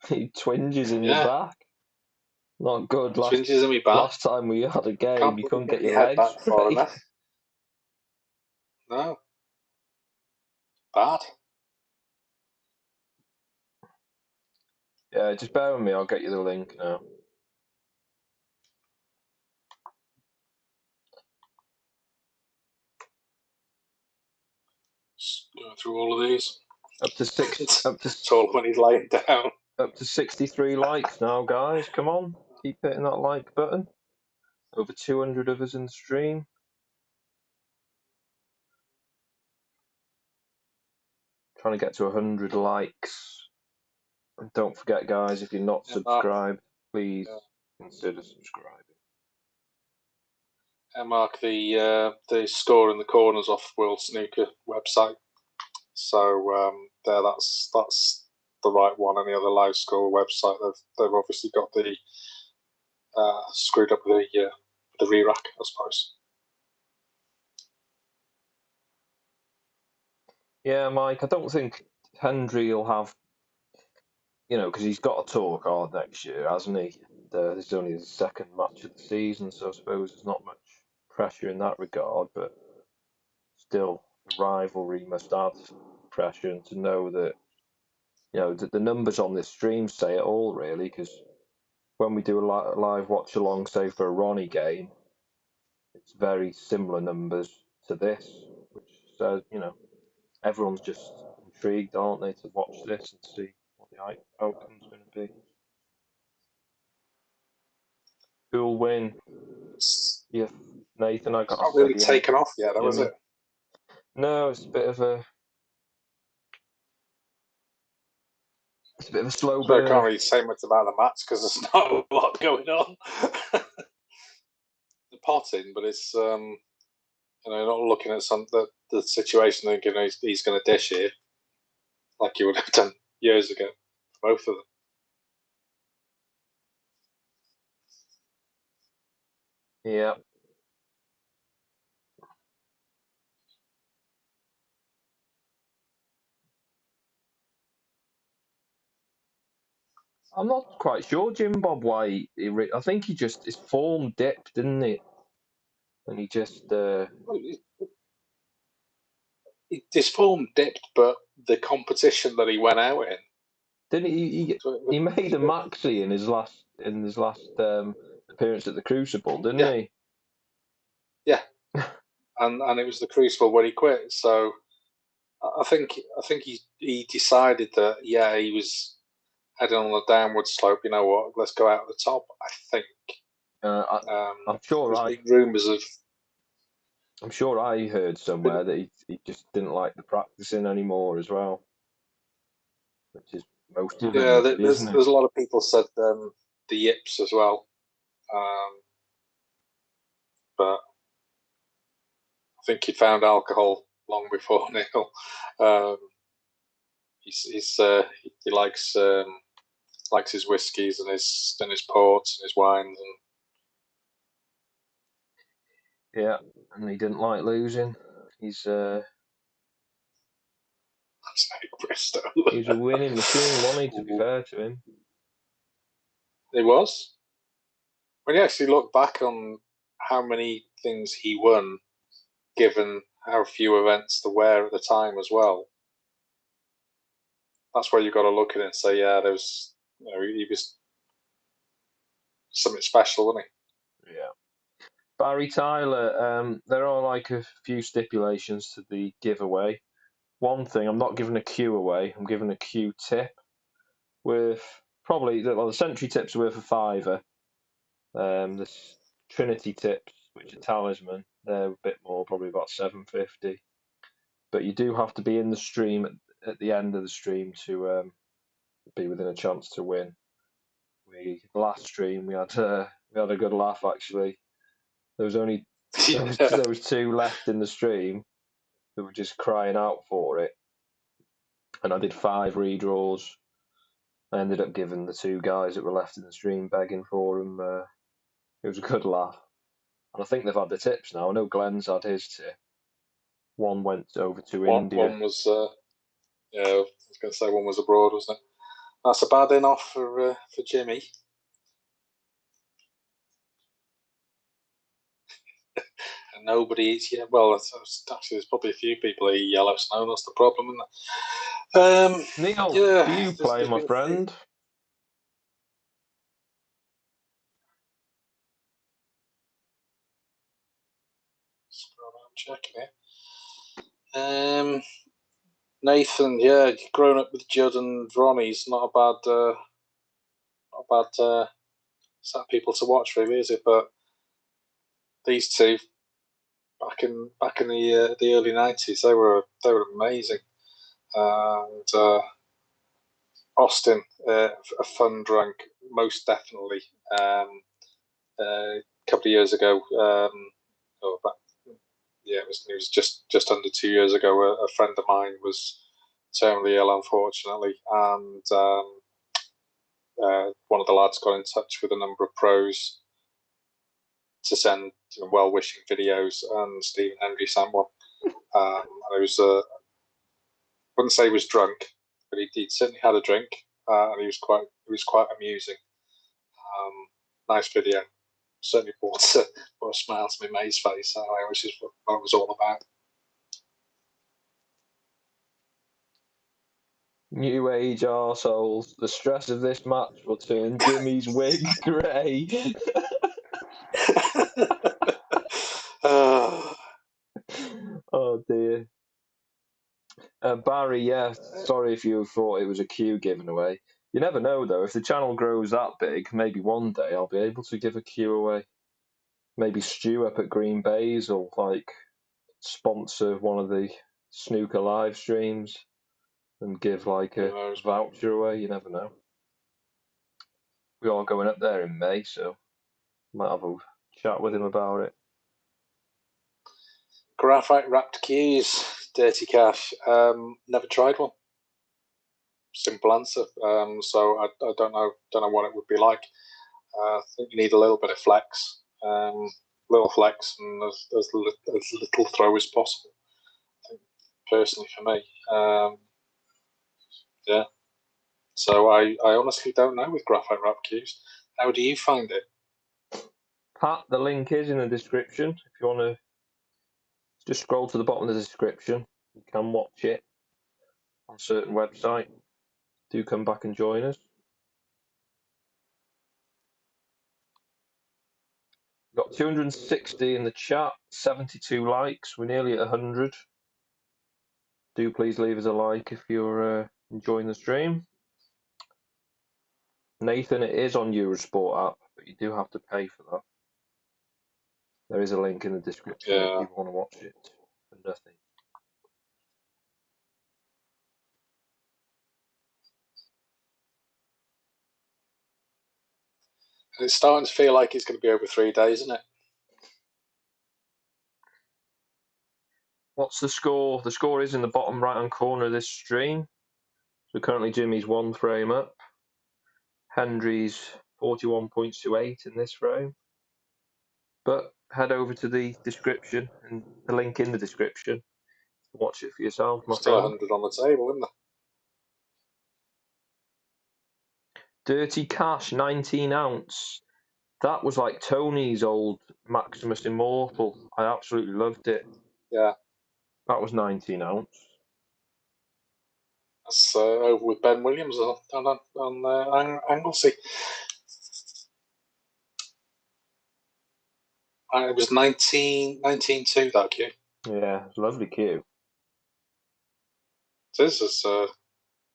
He twinges in your back. Not good. Twinges in my back. Last time we had a game, you couldn't get your head legs back straight. far enough. No. Bad. Yeah, just bear with me. I'll get you the link now. Just going through all of these. Up to six. It's all when he's laying down. Up to 63 likes now, guys. Come on, keep hitting that like button. Over 200 of us in the stream. Trying to get to 100 likes. And don't forget, guys, if you're not subscribed, please consider subscribing. And Mark, the score in the corners off World Snooker website. So that's the right one. Any other live score website, they've obviously got the screwed up the re-rack, I suppose. Yeah, Mike, I don't think Hendry will have, because he's got a tour card next year, hasn't he? This is only the second match of the season, so I suppose there's not much pressure in that regard, but still, the rivalry must add pressure, and to know that, the numbers on this stream say it all, really, because when we do a live watch along, say, for a Ronnie game, it's very similar numbers to this, which says, everyone's just intrigued, aren't they, to watch this and see what the outcome's going to be. Who'll win? Yeah, Nathan, I got It's not really taken off yet, though, is it? No, it's a bit of a slow burn. I can't really say much about the match because there's not a lot going on. The potting, but it's not looking at the situation thinking he's going to dish here like you would have done years ago, both of them. Yeah. I'm not quite sure, Jim Bob, why I think he just, his form dipped, didn't it? And he just... His form dipped, but the competition that he went out in... Didn't he made a maxi in his last appearance at the Crucible, didn't he? Yeah. and it was the Crucible where he quit, so I think he decided that, he was heading on a downward slope. You know what? Let's go out at the top. I think. I'm sure there's been rumours of. I'm sure I heard somewhere that he just didn't like the practicing anymore as well, which is most of it. Yeah, there's a lot of people said the yips as well, but I think he found alcohol long before Neil. He likes his whiskies and his ports and his wines and. Yeah, and he didn't like losing. He's he's a winning machine, wasn't he, to be fair to him? He was. When you actually look back on how many things he won, given how few events there were at the time as well, that's where you've got to look at it and say, yeah, there was, he was something special, wasn't he? Yeah. Barry Tyler, there are like a few stipulations to the giveaway. One thing, I'm not giving a Q away, I'm giving a Q tip with probably, the Century tips are worth a £5. The Trinity tips, which are talisman, they're a bit more, probably about £7.50. But you do have to be in the stream at the end of the stream to be within a chance to win. Last stream we had a good laugh actually. There was only there was two left in the stream who were just crying out for it, and I did 5 redraws. I ended up giving the 2 guys that were left in the stream begging for them. It was a good laugh, and I think they've had the tips now. I know Glenn's had his tip. One went over to India. One was, I was going to say one was abroad, wasn't it? That's a bad enough for Jimmy. And nobody eats yet. Well, actually, there's probably a few people who eat yellow snow. That's the problem, isn't it? Neil, do you play, my friend? I'm checking it. Nathan, yeah, growing up with Judd and Ronnie's not a bad set of people to watch, really, is it? But these two, back in the early '90s, they were amazing. And Austin, a fun drunk, most definitely. A couple of years ago, it was just under 2 years ago. A friend of mine was terminally ill, unfortunately, and one of the lads got in touch with a number of pros to send well-wishing videos, and Stephen Hendry sent one. And I wouldn't say he was drunk, but he certainly had a drink, and he was quite amusing. Nice video. Certainly brought a smile to my mate's face, which is what it was all about. New age arseholes. The stress of this match will turn Jimmy's wig grey. Oh dear. Barry, yeah, sorry if you thought it was a Q given away. You never know though, if the channel grows that big, maybe one day I'll be able to give a Q away. Maybe Stu up at Green Bay's or like sponsor one of the snooker live streams and give like a voucher away. You never know. We are going up there in May, so might have a chat with him about it. Graphite wrapped keys, dirty cash. Never tried one. Simple answer. So I don't know what it would be like. I think you need a little bit of flex, little flex, and as little throw as possible. I think personally for me, yeah. So I honestly don't know with graphite wrap keys. How do you find it? Pat, the link is in the description. If you want to just scroll to the bottom of the description, you can watch it on a certain website. Do come back and join us. We've got 260 in the chat, 72 likes. We're nearly at 100. Do please leave us a like if you're enjoying the stream. Nathan, it is on Eurosport app, but you do have to pay for that. There is a link in the description if you want to watch it for nothing. It's starting to feel like it's going to be over 3 days, isn't it? What's the score? The score is in the bottom right-hand corner of this stream. So currently Jimmy's 1 frame up. Hendry's 41.28 in this frame. But head over to the description and the link in the description. Watch it for yourself, my Still friend. 100 on the table, isn't there? Dirty Cash, 19 ounce. That was like Tony's old Maximus Immortal. I absolutely loved it. Yeah. That was 19 ounce. That's over with Ben Williams on Anglesey. It was 19.2, that cue. Yeah, it's a lovely cue. This is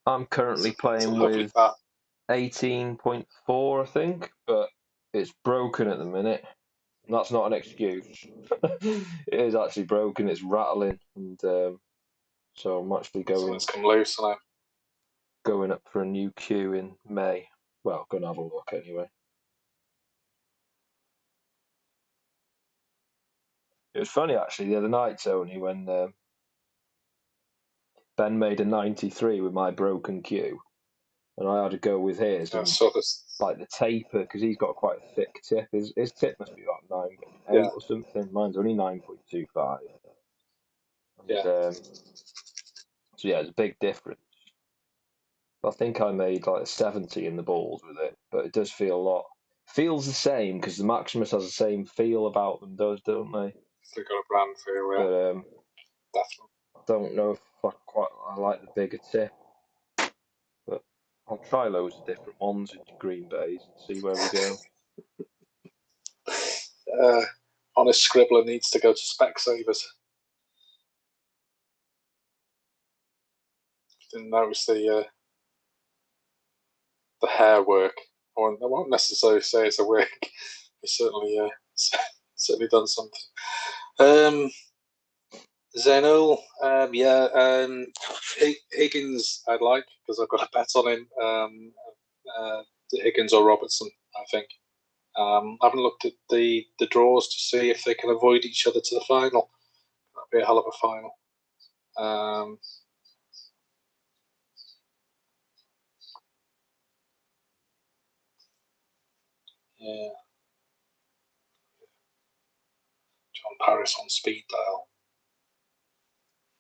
I'm currently playing with 18.4, I think, but it's broken at the minute. And that's not an excuse. It is actually broken. It's rattling, and so I'm actually something's come loose, and going up for a new queue in May. Well, gonna have a look anyway. It was funny actually the other night, Tony, when Ben made a 93 with my broken cue, and I had to go with his. And like the taper, because he's got quite a thick tip. His tip must be about 9.8 or something. Mine's only 9.25. So yeah, it's a big difference. I think I made like 70 in the balls with it, but it does feel a lot. Feels the same because the Maximus has the same feel about them, don't they? They've got a brand feel, yeah. But definitely. I don't know if I like the bigger tip, but I'll try loads of different ones in Green Bay's and see where we go. honest scribbler needs to go to Specsavers. Didn't notice the hair work. I won't necessarily say it's a wig. It's certainly done something. Zenil, Higgins I'd like, because I've got a bet on him. Higgins or Robertson, I think. I haven't looked at the draws to see if they can avoid each other to the final. That'd be a hell of a final. Yeah. John Paris on speed dial.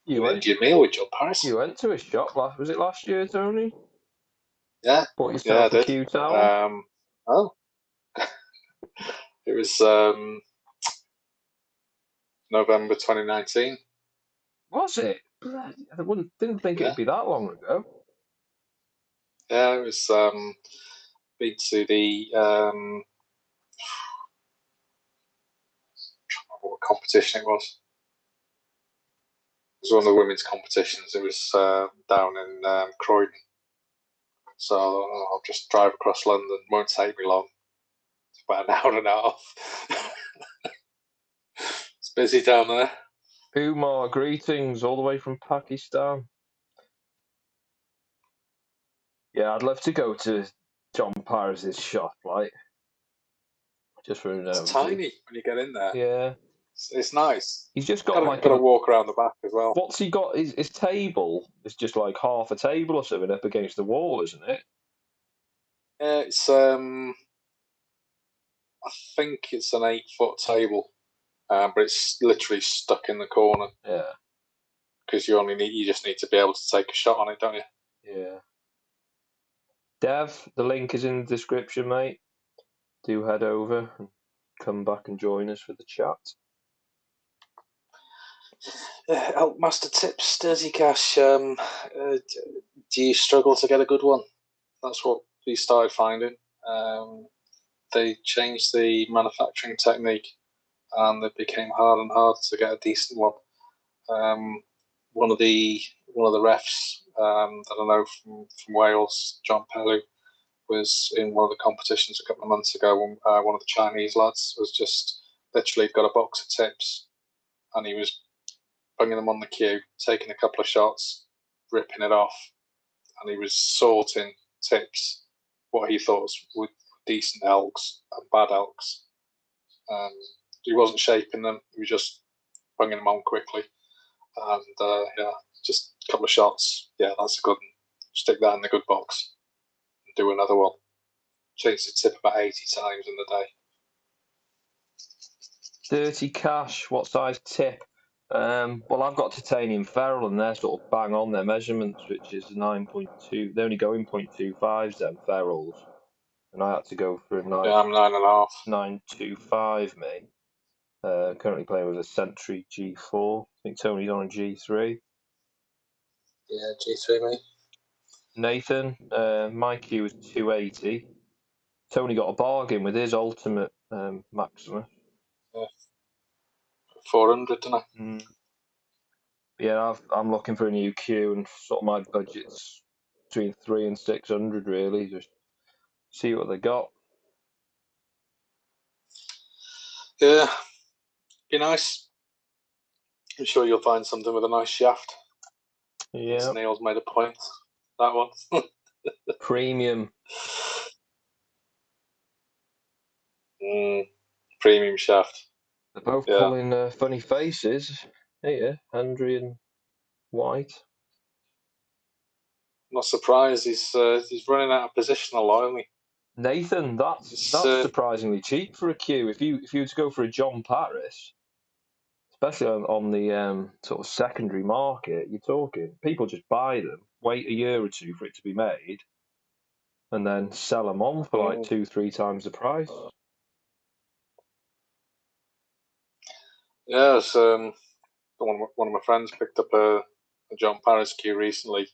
You went your meal with John Paris? You went to a shop was it last year, Tony? Yeah. Bought yourself a Q towel? Oh. It was November 2019. Was it? I didn't think it'd be that long ago. Yeah, it was been to the I can't remember what competition it was. It was one of the women's competitions. It was down in Croydon. So I'll just drive across London. Won't take me long. It's about an hour and a half. It's busy down there. Umar, greetings all the way from Pakistan. Yeah, I'd love to go to John Paris's shop, like, just for It's tiny when you get in there. Yeah, it's nice. He's just got got to walk around the back as well. What's he got? His table is just like half a table or something up against the wall, isn't it? Yeah, it's I think it's an 8-foot table, but it's literally stuck in the corner. Yeah. Because you just need to be able to take a shot on it, don't you? Yeah. Dev, the link is in the description, mate. Do head over and come back and join us for the chat. Master Tips, Dirty Cash. Do you struggle to get a good one? That's what we started finding. They changed the manufacturing technique, and it became harder and harder to get a decent one. One of the refs that I know from Wales, John Pellew, was in one of the competitions a couple of months ago. When, one of the Chinese lads was just literally got a box of tips, and he was bringing them on the cue, taking a couple of shots, ripping it off, and he was sorting tips, what he thought was decent elks and bad elks. He wasn't shaping them; he was just bringing them on quickly, and just a couple of shots. Yeah, that's a good one. Stick that in the good box and do another one. Change the tip about 80 times in the day. Dirty Cash, what size tip? Well, I've got titanium ferrule, and they're sort of bang on their measurements, which is 9.2. They only go in 0.25s, them ferrules, and I had to go for a 9.5. 9.25, me. Currently playing with a Sentry G4. I think Tony's on a G3. Yeah, G3, mate. Nathan, my Q is 280. Tony got a bargain with his ultimate Maximus. Yeah. 400, didn't I? Yeah, I'm looking for a new Q, and sort of my budget's between 300 and 600, really. Just see what they got. Yeah, be nice. I'm sure you'll find something with a nice shaft. Yeah. Neil's made a point. That one. Premium. Premium shaft. They're both pulling funny faces. Here, Hendry and White. Not surprised. He's running out of positional only. Nathan, that's surprisingly cheap for a Q. If you were to go for a John Paris, especially on the sort of secondary market, you're talking people just buy them, wait a year or two for it to be made, and then sell them on for like 2-3 times the price. Yeah, one of my friends picked up a John Paris Q recently,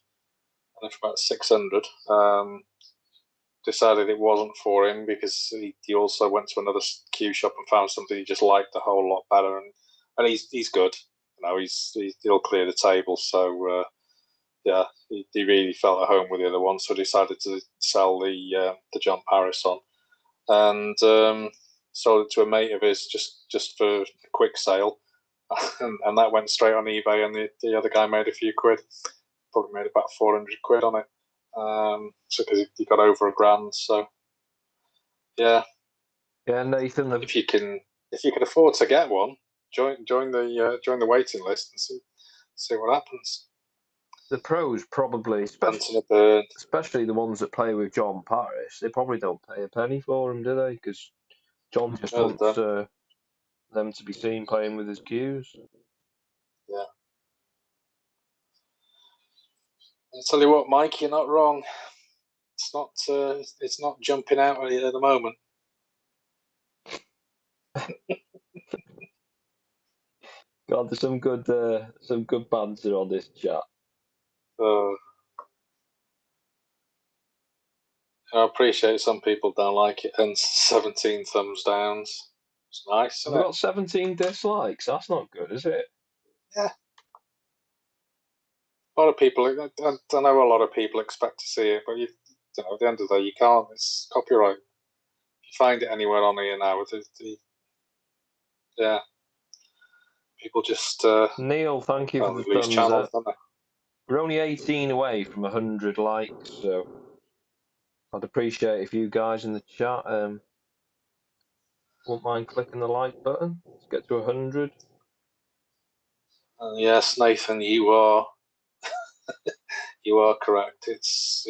and for about 600. decided it wasn't for him because he also went to another cue shop and found something he just liked a whole lot better. And he's good. You know, he'll clear the table. So yeah, he really felt at home with the other one. So decided to sell the John Paris on, and sold it to a mate of his just for a quick sale. And that went straight on eBay, and the other guy made a few quid. Probably made about 400 quid on it. So because he got over $1,000, so yeah. Yeah, Nathan. If you can afford to get one, join the waiting list and see what happens. The pros probably, especially the ones that play with John Paris, they probably don't pay a penny for him, do they? Because John just wants them to be seen playing with his cues. Yeah. I'll tell you what, Mike, you're not wrong. It's not jumping out at you at the moment. God, there's some good banter on this chat. I appreciate some people don't like it, and 17 thumbs downs. It's nice. We've got 17 dislikes. That's not good, is it? Yeah. A lot of people, I know a lot of people expect to see it, but at the end of the day, you can't. It's copyright. If you find it anywhere on here now, yeah, people just Neil, thank you for the thumbs channels, up. We're only 18 away from 100 likes, so I'd appreciate if you guys in the chat won't mind clicking the like button. Let's get to 100. Yes, Nathan, you are correct. It's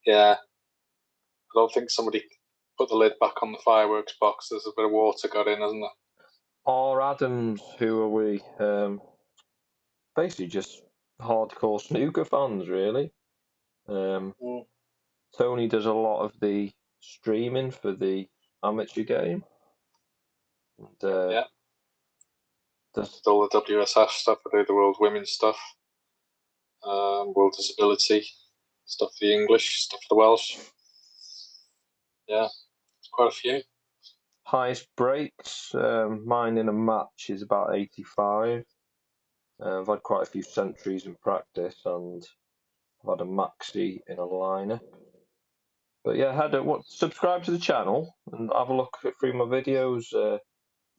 yeah. I don't think somebody put the lid back on the fireworks box. There's a bit of water got in, hasn't there? Or Adams, who are we? Basically just hardcore snooker fans, really. Tony does a lot of the streaming for the amateur game. And, yeah. Does all the WSF stuff. I do the World Women's stuff, World Disability stuff, the English stuff, the Welsh. Yeah, quite a few. Highest breaks, mine in a match is about 85. I've had quite a few centuries in practice, and I've had a maxi in a lineup. But yeah, subscribe to the channel and have a look through my videos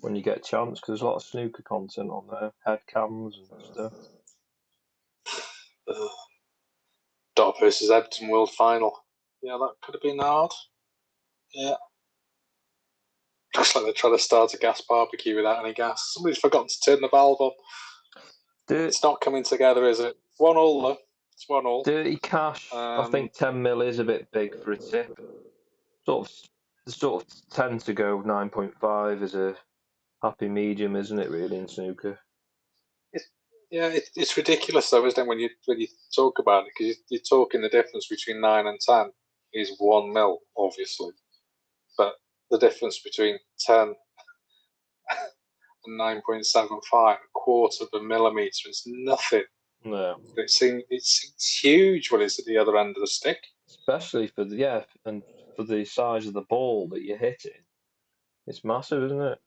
when you get a chance, because there's a lot of snooker content on there, head cams and stuff. Dot versus Everton World Final. Yeah, that could have been hard. Yeah. Looks like they're trying to start a gas barbecue without any gas. Somebody's forgotten to turn the valve on. It's not coming together, is it? 1-1 though. It's 1-1. Dirty cash. I think 10 mil is a bit big for a tip. They sort of tend to go 9.5 as a happy medium, isn't it? Really, in snooker. It's ridiculous though, isn't it? When you talk about it, because you're talking the difference between 9 and 10 is 1 mil, obviously, but the difference between 10 and 9.75, a quarter of a millimetre, is nothing. No. It seems huge when it's at the other end of the stick. Especially for the size of the ball that you're hitting. It's massive, isn't it?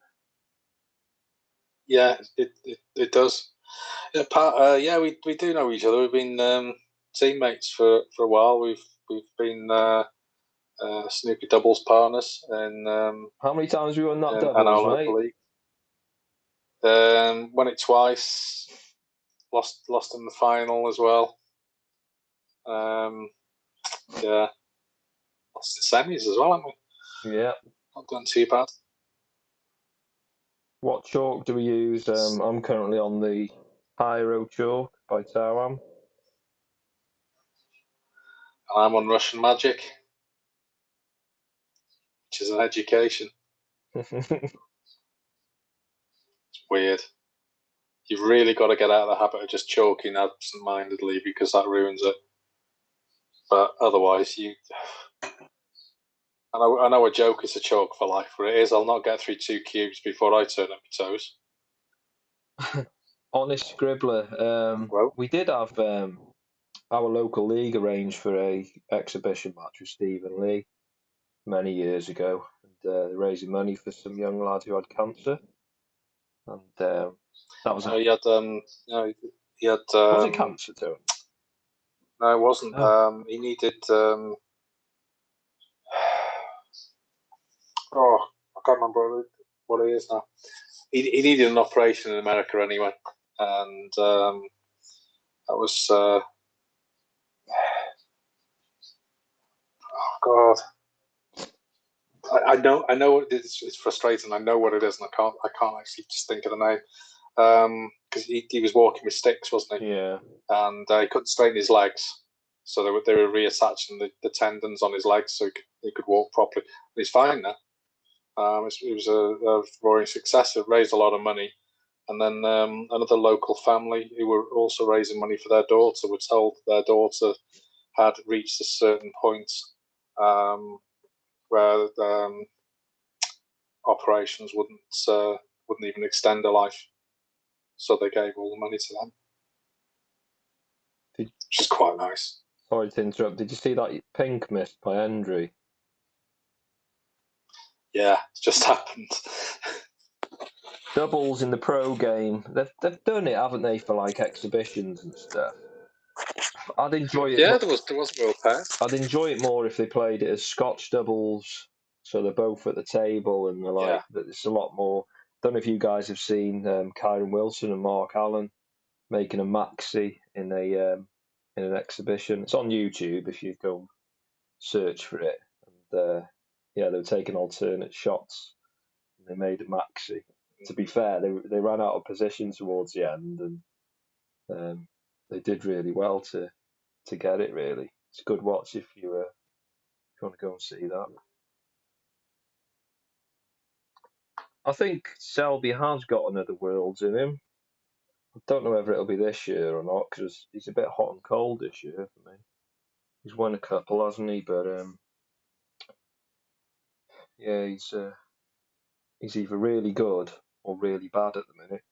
Yeah, it does. Yeah, we do know each other. We've been teammates for a while. We've been snooker doubles partners, and how many times have you won that doubles, mate? Won it twice. Lost in the final as well. Yeah, lost in semis as well, haven't we? Yeah. Not done too bad. What chalk do we use? I'm currently on the Pyro chalk by Tawam. I'm on Russian Magic, which is an education. It's weird. You've really got to get out of the habit of just chalking absent-mindedly, because that ruins it. But otherwise, I know a joke is a chalk for life, but it is. I'll not get through 2 cubes before I turn up my toes. Honest Scribbler. We did have our local league arranged for a exhibition match with Stephen Lee many years ago, and raising money for some young lad who had cancer. And that was he had he had was it cancer to him? No, it wasn't. Oh. He needed. Oh, I can't remember what it is now. He needed an operation in America anyway, and that was. Oh God. I know it's frustrating. I know what it is, and I can't actually just think of the name. Because he was walking with sticks, wasn't he? Yeah. And he couldn't straighten his legs, so they were reattaching the tendons on his legs so he could walk properly. And he's fine now. It was a roaring success. It raised a lot of money, and then another local family who were also raising money for their daughter were told their daughter had reached a certain point where operations wouldn't even extend her life, so they gave all the money to them, which is quite nice. Sorry to interrupt. Did you see that pink missed by Hendry? Yeah, it just happened. Doubles in the pro game. They've done it, haven't they, for like exhibitions and stuff. I'd enjoy it. Yeah, there was a world pair. I'd enjoy it more if they played it as Scotch doubles, so they're both at the table and they're like. Yeah. It's a lot more. Don't know if you guys have seen Kyron Wilson and Mark Allen making a maxi in an exhibition. It's on YouTube if you go search for it. And yeah, they were taking alternate shots. And they made a maxi. To be fair, they ran out of position towards the end, and they did really well to get it. Really, it's a good watch if you want to go and see that. I think Selby has got another Worlds in him. I don't know whether it'll be this year or not because he's a bit hot and cold this year for me. He's won a couple, hasn't he? But yeah, he's either really good or really bad at the minute.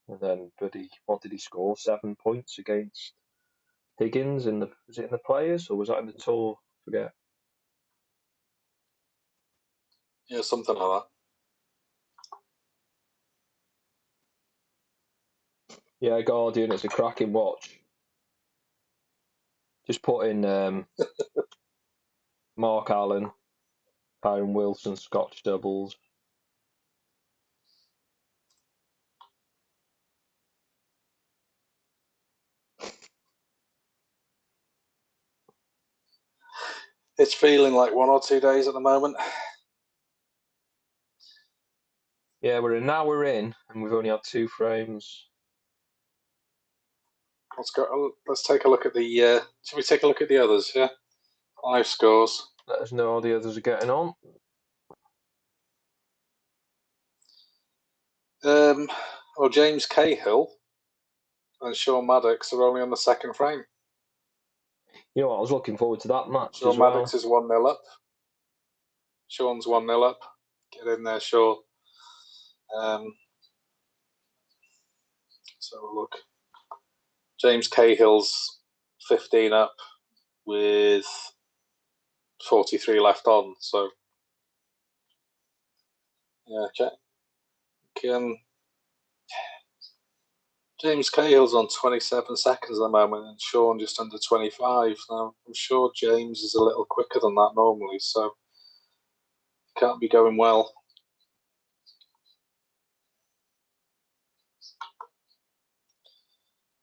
And then, what did he score? 7 points against Higgins was it in the Players or was that in the Tour? I forget. Yeah, something like that. Yeah, Guardian, it's a cracking watch. Just put in Mark Allen, Kyron Wilson, Scotch doubles. It's feeling like 1 or 2 days at the moment. Yeah, we're in, and we've only had 2 frames. Let's take a look at the. Should we take a look at the others? Yeah, live scores. Let us know how the others are getting on. Well, James Cahill and Sean Maddox are only on the 2nd frame. You know what? I was looking forward to that match Sean as well. Maddox is 1-0 up. Sean's 1-0 up. Get in there, Sean. Let's have a look. James Cahill's 15 up with 43 left on. So, yeah, James Cahill's on 27 seconds at the moment and Sean just under 25. Now, I'm sure James is a little quicker than that normally, so it can't be going well.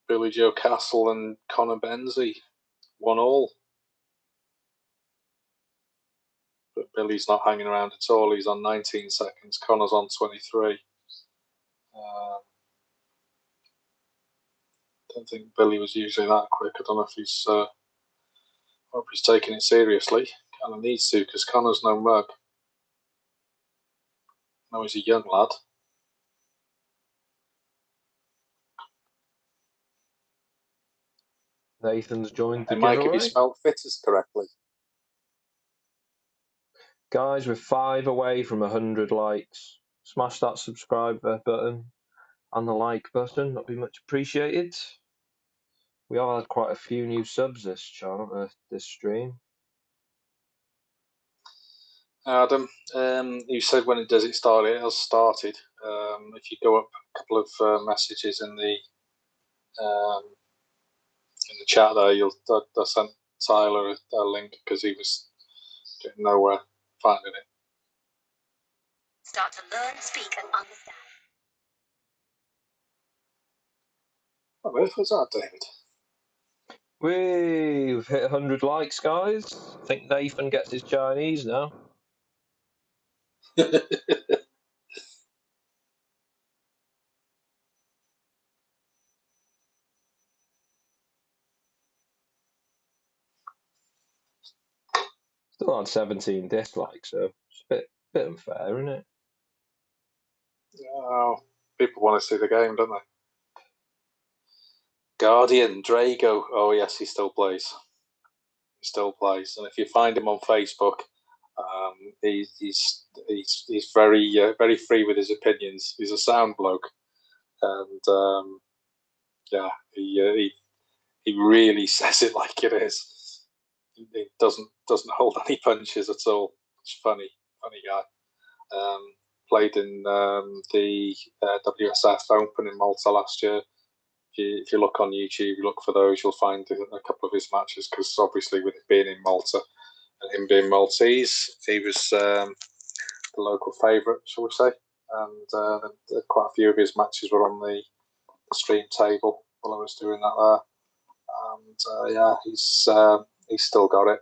Billy Joe Castle and Connor Benzie, 1-1. But Billy's not hanging around at all. He's on 19 seconds. Connor's on 23. I don't think Billy was usually that quick. I don't know if he's taking it seriously. Kind of needs to because Connor's no mug. No, he's a young lad. Nathan's joined the Mike, giveaway. have you spelled fittest correctly? Guys, we're 5 away from 100 likes. Smash that subscribe button. and the like button. That'd be much appreciated. We have had quite a few new subs this channel, this stream. Adam, you said when it started, it has started. If you go up a couple of messages in the chat there, I sent Tyler a link because he was getting nowhere finding it. Start to learn, speak, and understand. What on earth was that, David? We've hit 100 likes, guys. I think Nathan gets his Chinese now. Still on 17 dislikes, so it's a bit unfair, isn't it? Oh, people want to see the game, don't they? Guardian, Drago. Oh, yes, he still plays. He still plays. And if you find him on Facebook, he's very free with his opinions. He's a sound bloke. And, yeah, he really says it like it is. He doesn't hold any punches at all. It's funny guy. Played in the WSF Open in Malta last year. If you look on YouTube, you look for those, you'll find a couple of his matches because obviously with it being in Malta and him being Maltese, he was the local favourite, shall we say. And quite a few of his matches were on the stream table while I was doing that there. And yeah, he's still got it.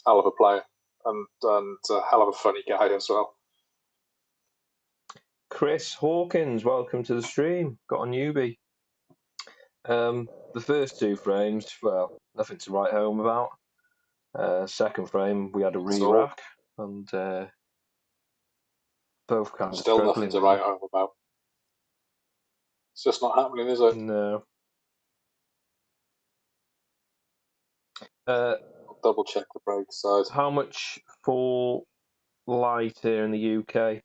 Hell of a player and a hell of a funny guy as well. Chris Hawkins, welcome to the stream. Got a newbie. The first two frames, well, nothing to write home about. Second frame, we had a re-rack, and both kind of still struggling. Nothing to write home about. It's just not happening, is it? No. I'll double check the break side. How much for light here in the UK?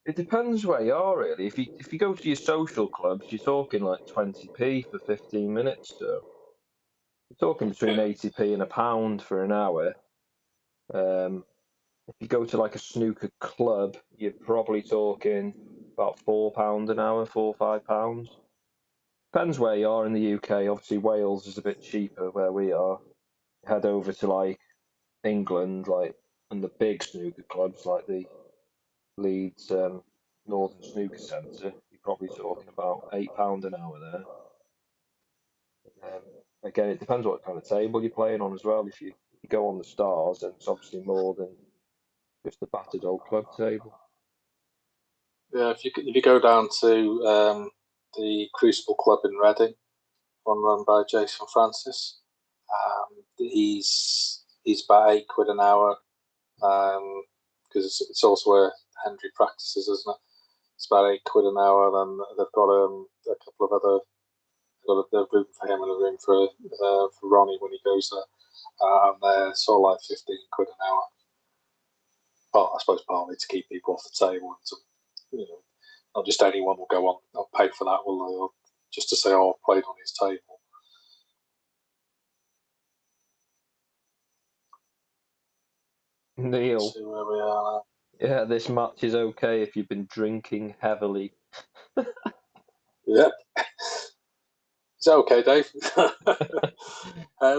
It depends where you are, really. If you go to your social clubs, you're talking like 20p for 15 minutes. So you're talking between 80p and £1 for an hour. If you go to like a snooker club, you're probably talking about £4 an hour, £4 or £5. Depends where you are in the UK. Obviously, Wales is a bit cheaper where we are. Head over to like England, and the big snooker clubs like the Leeds Northern Snooker Centre, you're probably talking about £8 an hour there. Again, it depends what kind of table you're playing on as well. If you go on the stars, then it's obviously more than just the battered old club table. Yeah, if you go down to the Crucible Club in Reading, one run by Jason Francis, he's about £8 an hour, because it's also where Hendry practices, isn't it? It's about £8 an hour. Then they've got a couple of other. Got a room for him and a room for Ronnie when he goes there, and they're sort of like £15 an hour. But I suppose partly to keep people off the table, and to, not just anyone will go on. I'll pay for that, will they? Or just to say, oh, I've played on his table. Neil. See where we are now. Yeah, this match is okay if you've been drinking heavily. Yeah. Is that okay, Dave?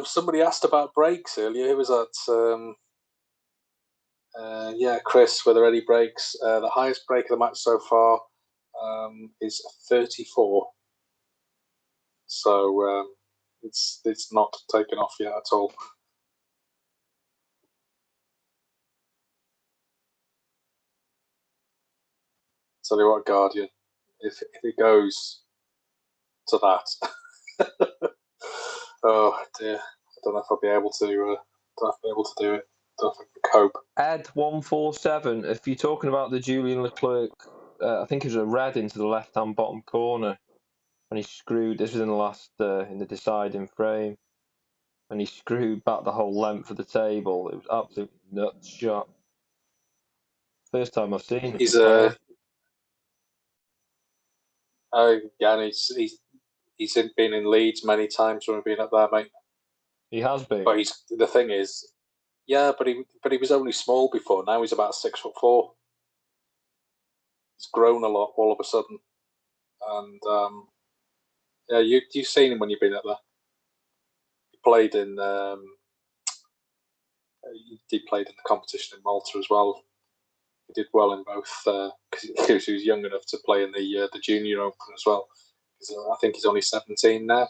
Somebody asked about breaks earlier. Who was that? Yeah, Chris, were there any breaks? The highest break of the match so far is 34. So it's not taken off yet at all. Tell you what, Guardian, if it goes to that, oh dear, I don't know if I'll be able to. Do it. I don't know if I can cope. Ed147, if you're talking about the Julian Leclerc, I think it was a red into the left-hand bottom corner, and he screwed. This was in the last, in the deciding frame, and he screwed back the whole length of the table. It was absolutely nuts shot. First time I've seen it. Again, he's been in Leeds many times when we've been up there, mate. He has been. But the thing is, yeah, but he was only small before. Now he's about 6'4". He's grown a lot all of a sudden, and yeah, you've seen him when you've been up there. He played in he played in the competition in Malta as well. He did well in both because he was young enough to play in the Junior Open as well. I think he's only 17 now.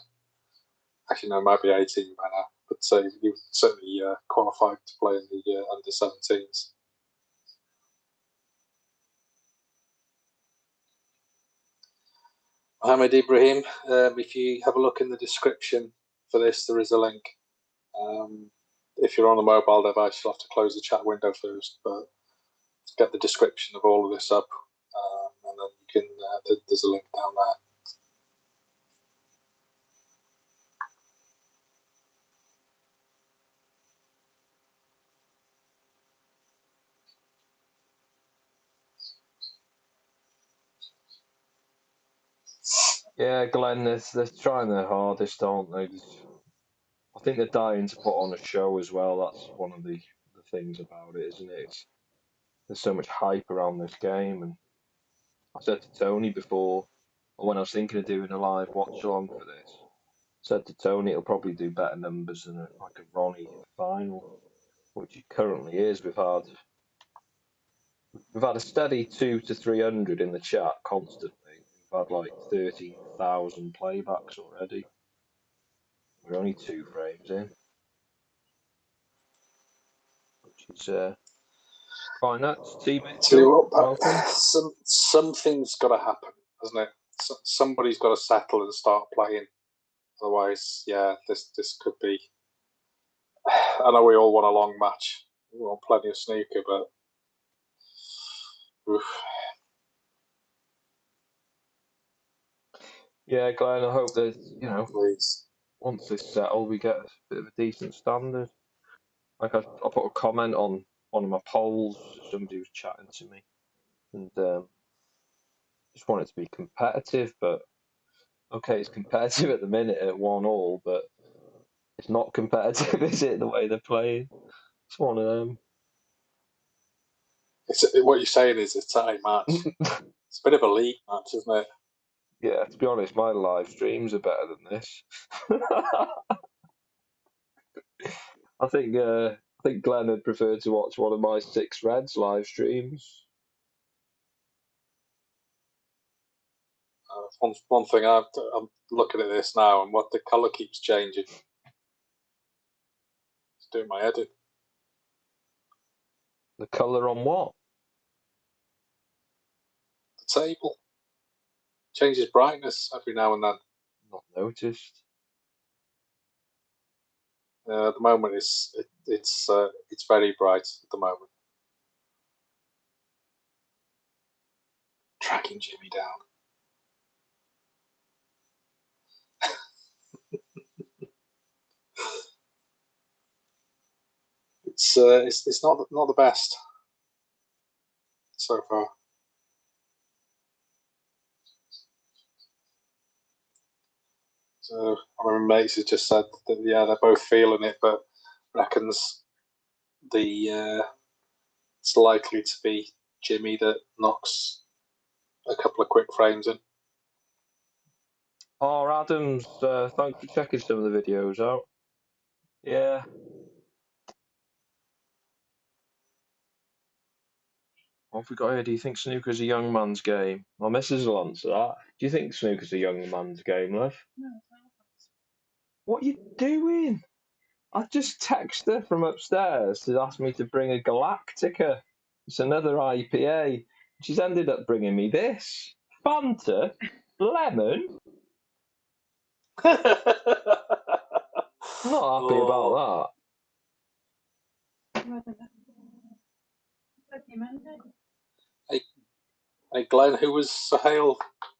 Actually, no, might be 18 by now. But he was certainly qualified to play in the under 17s. Mohamed Ibrahim, if you have a look in the description for this, there is a link. If you're on a mobile device, you'll have to close the chat window first, but get the description of all of this up, and then you can. There's a link down there. Yeah, Glenn, they're trying their hardest, aren't they? I think they're dying to put on a show as well. That's one of the things about it, isn't it? There's so much hype around this game, and I said to Tony before, or when I was thinking of doing a live watch along for this, said to Tony it'll probably do better numbers than a Ronnie final, which it currently is. We've had a steady 200 to 300 in the chat constantly. We've had like 30,000 playbacks already. We're only 2 frames in, which is fine. That's T Mitchell. Welcome. Something's got to happen, hasn't it? Somebody's got to settle and start playing. Otherwise, yeah, this could be. I know we all want a long match. We want plenty of snooker, but. Oof. Yeah, Glenn, I hope that, Please. Once this settled, we get a bit of a decent standard. Like, I put a comment on one of my polls, somebody was chatting to me, and just wanted to be competitive, but okay, it's competitive at the minute at 1-1, but it's not competitive, is it, the way they're playing? It's one of them. What you're saying is it's a match. It's a bit of a league match, isn't it? Yeah, to be honest, my live streams are better than this. I think Glenn would prefer to watch one of my 6 Reds live streams. One thing I'm looking at this now, and what the colour keeps changing. It's doing my head in. The colour on what? The table changes brightness every now and then. Not noticed. At the moment, it's very bright at the moment. Tracking Jimmy down. It's not the best so far. So one of my mates has just said that yeah, they're both feeling it, but reckons it's likely to be Jimmy that knocks a couple of quick frames in. Oh, Adams, thanks for checking some of the videos out. Yeah. What have we got here? Do you think snooker's a young man's game? My missus will answer that. Do you think snooker's a young man's game, love? No, it's not. What are you doing? I just texted her from upstairs to ask me to bring a Galactica. It's another IPA. She's ended up bringing me this. Fanta? Lemon? Not happy about that. Hey Glenn, who was Sahel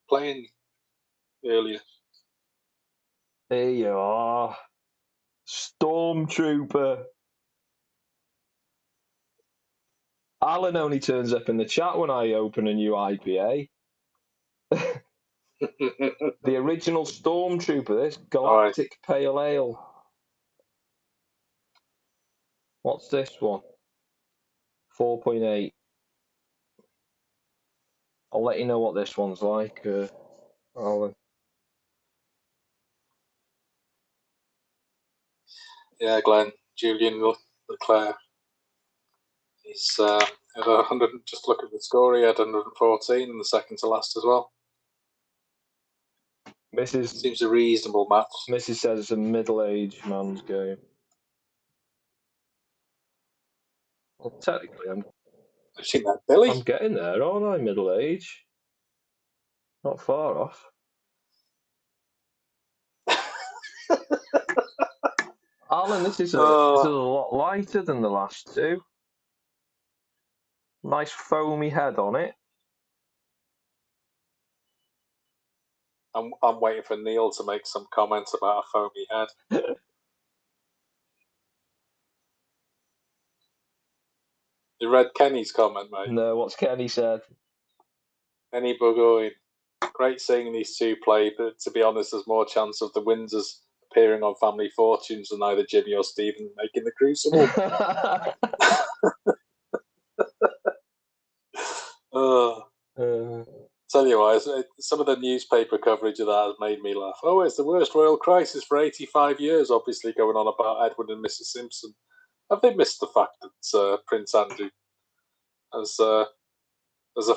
playing earlier? Here you are. Stormtrooper. Alan only turns up in the chat when I open a new IPA. The original Stormtrooper, this Galactic Pale Ale. What's this one? 4.8. I'll let you know what this one's like, Alan. Yeah, Glenn, Julian Leclerc. He's had 100. Just look at the score. He had 114 in the second to last as well. Seems a reasonable match. Mrs. says it's a middle-aged man's game. Well, technically, I've seen that, Billy. I'm getting there, aren't I? Middle age. Not far off. Alan, this is a lot lighter than the last two. Nice foamy head on it. I'm waiting for Neil to make some comments about a foamy head. You read Kenny's comment, mate? No, what's Kenny said? Kenny Burgoyne. Great seeing these two play, but to be honest, there's more chance of the Windsors appearing on Family Fortunes than either Jimmy or Stephen making the Crucible. Tell you what, some of the newspaper coverage of that has made me laugh. Oh, it's the worst royal crisis for 85 years, obviously going on about Edward and Mrs. Simpson. Have they missed the fact that Prince Andrew has a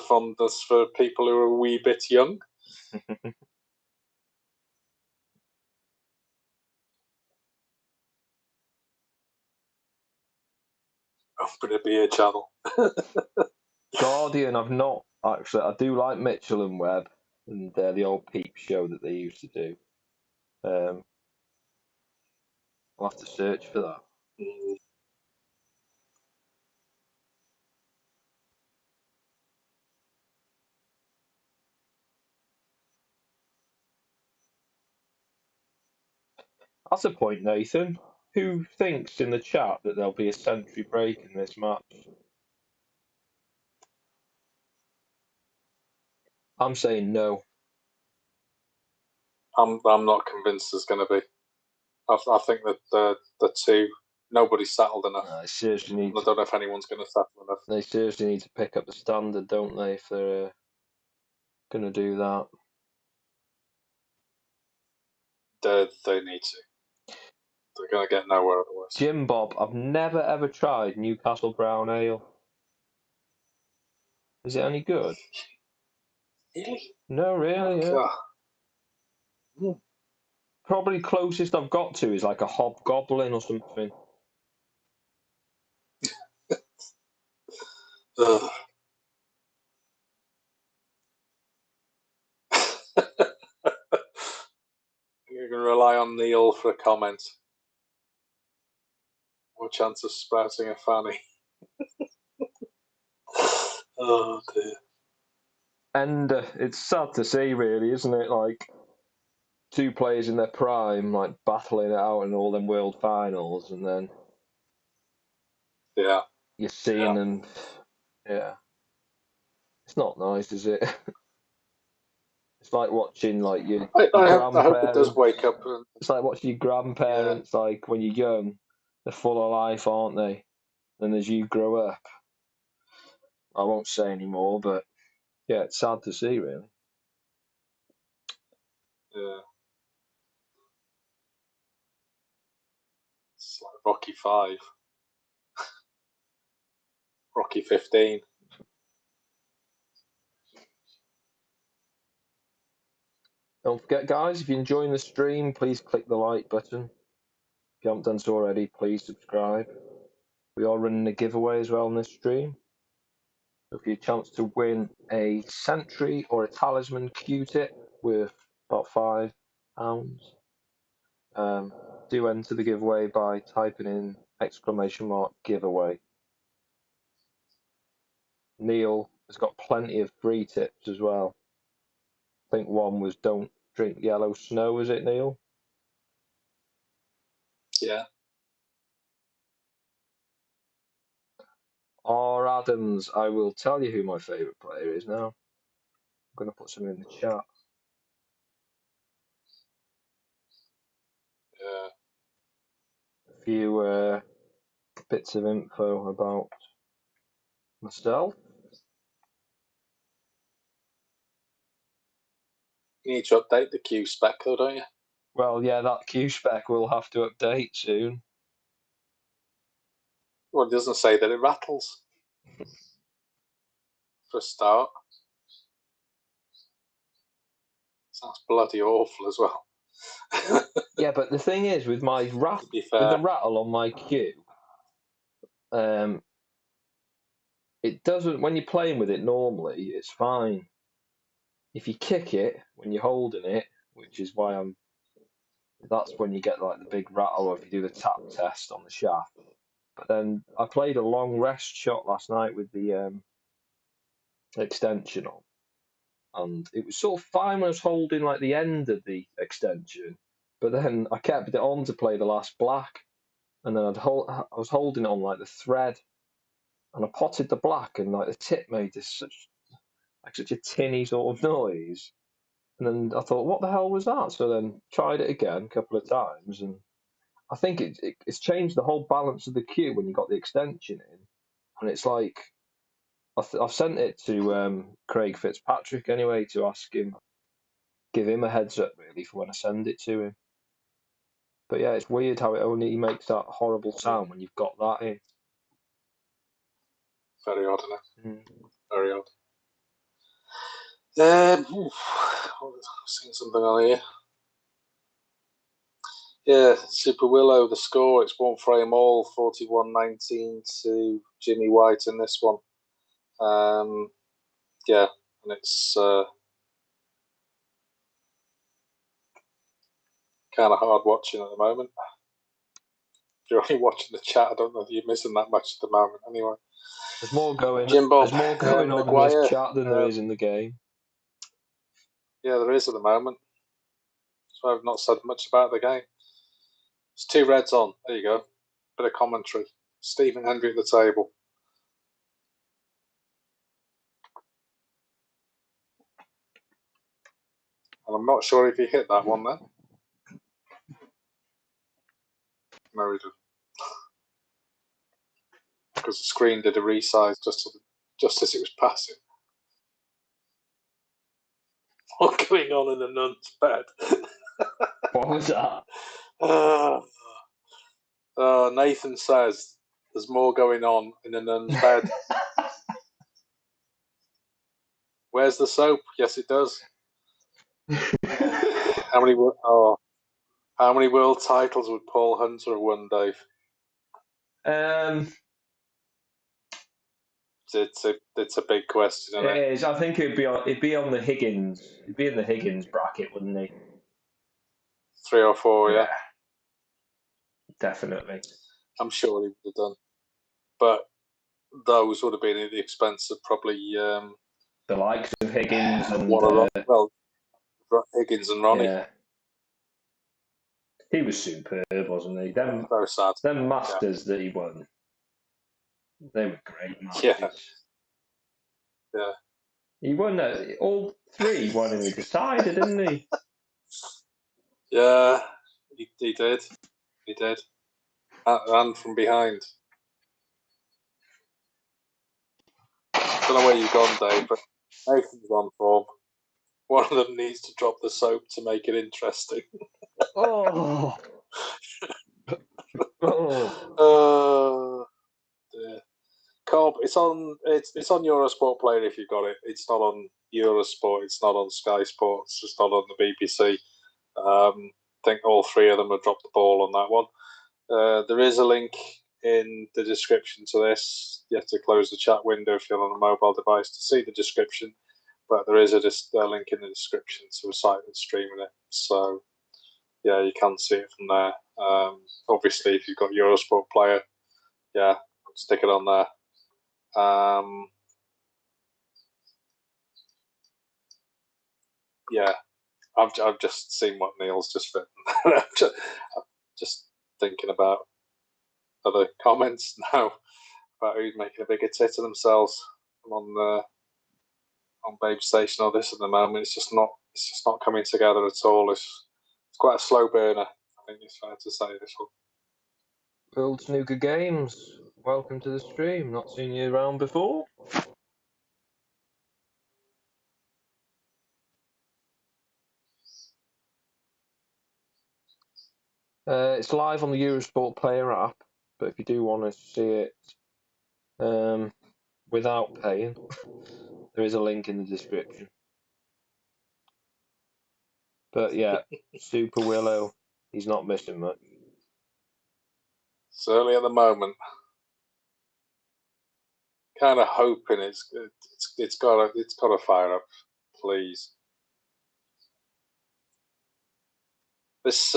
fondness for people who are a wee bit young? Open a beer channel. Guardian, I've not actually. I do like Mitchell and Webb and the old Peep show that they used to do. I'll have to search for that. That's a point, Nathan. Who thinks in the chat that there'll be a century break in this match? I'm saying no. I'm not convinced there's going to be. I think that the two, nobody's settled enough. They seriously need. I don't know if anyone's going to settle enough. They seriously need to pick up the standard, don't they? If they're going to do that. They need to. They're going to get nowhere otherwise. Jim Bob, I've never ever tried Newcastle Brown Ale. Is it any good? Really? No, really. Yeah. Mm. Probably closest I've got to is like a hobgoblin or something. You're going to rely on Neil for a comment. More chance of sprouting a fanny. Oh dear. And it's sad to see, really, isn't it? Like two players in their prime, like battling it out in all them world finals, and then you're seeing them. Yeah, it's not nice, is it? It's like watching like your grandparents. I hope it does wake up. It's like watching your grandparents, like when you're young, they're full of life, aren't they? And as you grow up, I won't say any more, but yeah, it's sad to see, really. Yeah. It's like Rocky 5. Rocky 15. Don't forget, guys, if you're enjoying the stream, please click the like button. If you haven't done so already, please subscribe. We are running a giveaway as well on this stream. So if you have a chance to win a Sentry or a Talisman Q-tip worth about £5, do enter the giveaway by typing in !giveaway. Neil has got plenty of free tips as well. I think one was don't drink yellow snow, is it, Neil? Yeah. R. Adams, I will tell you who my favourite player is now. I'm going to put some in the chat. Yeah. A few bits of info about myself. You need to update the Q spec, though, don't you? Well, yeah, that Q spec will have to update soon. Well, it doesn't say that it rattles. For a start. Sounds bloody awful as well. Yeah, but the thing is, with my To be fair. with the rattle on my Q, it doesn't. When you're playing with it normally, it's fine. If you kick it when you're holding it, which is why that's when you get like the big rattle, or if you do the tap test on the shaft. But then I played a long rest shot last night with the extension on, and it was sort of fine when I was holding like the end of the extension, but then I kept it on to play the last black, and then I was holding it on like the thread, and I potted the black, and like the tip made such a tinny sort of noise, and then I thought, what the hell was that? So then tried it again a couple of times, and I think it's changed the whole balance of the cue when you got the extension in, and it's like I've sent it to Craig Fitzpatrick anyway to ask him, give him a heads up really for when I send it to him. But yeah, it's weird how it only makes that horrible sound when you've got that in. Very odd, isn't it? Mm. Very odd. I'm seeing something on here. Yeah, Super Willow, the score, it's one frame all, 41-19 to Jimmy White in this one. Yeah, and it's kind of hard watching at the moment. If you're only watching the chat, I don't know if you're missing that much at the moment anyway. There's more going Jimbo, on in Maguire, this chat than there is in the game. Yeah, there is at the moment. So I've not said much about the game. It's 2 reds on. There you go. Bit of commentary. Stephen Hendry at the table. And I'm not sure if he hit that one then. No, he didn't. Because the screen did a resize just as it was passing. What's going on in the nun's bed? What was that? Nathan says there's more going on in the nun's bed. Where's the soap? Yes, it does. How many world titles would Paul Hunter have won, Dave? It's a big question, isn't it? It is. I think it'd be on the Higgins. It'd be in the Higgins bracket, wouldn't he? 3 or 4, yeah. Definitely. I'm sure he would have done. But those would have been at the expense of probably the likes of Higgins and Higgins and Ronnie. Yeah. He was superb, wasn't he? Them sad. Them Masters that he won, they were great matches. Yeah. He won all 3 won in the decider, didn't he? Yeah, he did. He did. And from behind. I don't know where you've gone, Dave, but Nathan's on form. One of them needs to drop the soap to make it interesting. Oh. Dear. Cobb, it's on Eurosport Player if you've got it. It's not on Eurosport. It's not on Sky Sports. It's not on the BBC. I think all 3 of them have dropped the ball on that one. There is a link in the description to this. You have to close the chat window if you're on a mobile device to see the description, but there is a link in the description to a site that's streaming it. So, yeah, you can see it from there. Obviously, if you've got Eurosport Player, yeah, stick it on there. Yeah, I've just seen what Neil's just written. I'm just thinking about other comments now about who's making a bigger tit of themselves on Babe Station or this at the moment. It's just not coming together at all. It's quite a slow burner, I think it's fair to say this one. World Snooker Games, welcome to the stream. Not seen you around before. It's live on the Eurosport Player app, but if you do want to see it without paying, there is a link in the description. But yeah, Super Willow, he's not missing much. Certainly at the moment. Kind of hoping it's got to fire up, please. This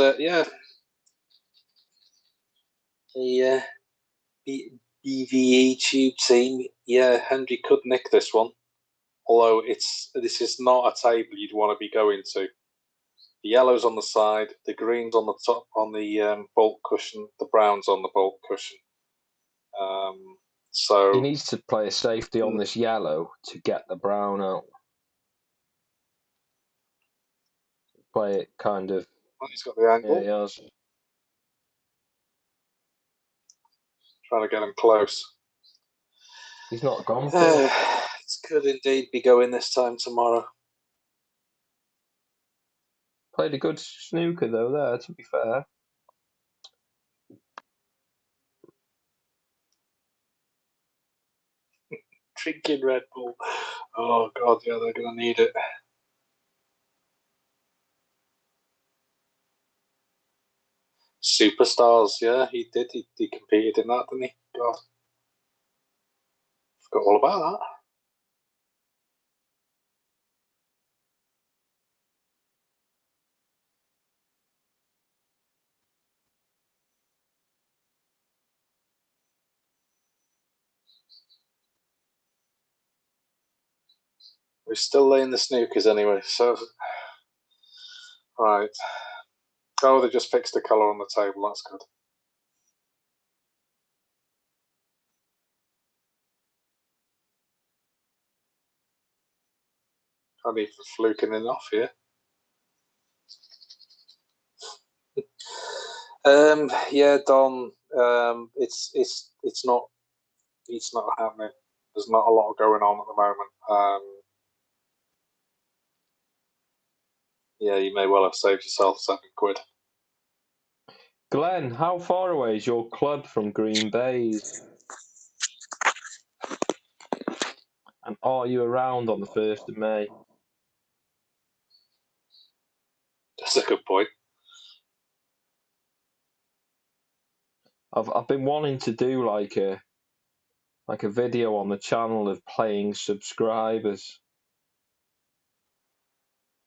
the BVE Tube team, Hendry could nick this one. Although this is not a table you'd want to be going to. The yellow's on the side, the green's on the top on the bulk cushion, the brown's on the bulk cushion. So he needs to play a safety on this yellow to get the brown out. Play it kind of. He's got the angle. Yeah, he has. Trying to get him close. He's not gone for it. It could indeed be going this time tomorrow. Played a good snooker though there, to be fair. Drinking Red Bull. Oh God, yeah, they're going to need it. Superstars, yeah, he did. He competed in that, didn't he? God, forgot all about that. We're still laying the snookers anyway, so right. Oh, they just fixed the colour on the table. That's good. Can't even fluking enough here. Yeah, Don. It's not happening. There's not a lot going on at the moment. Yeah, you may well have saved yourself £7. Glenn, how far away is your club from Green Bay's? And are you around on the 1st of May? That's a good point. I've been wanting to do like a video on the channel of playing subscribers,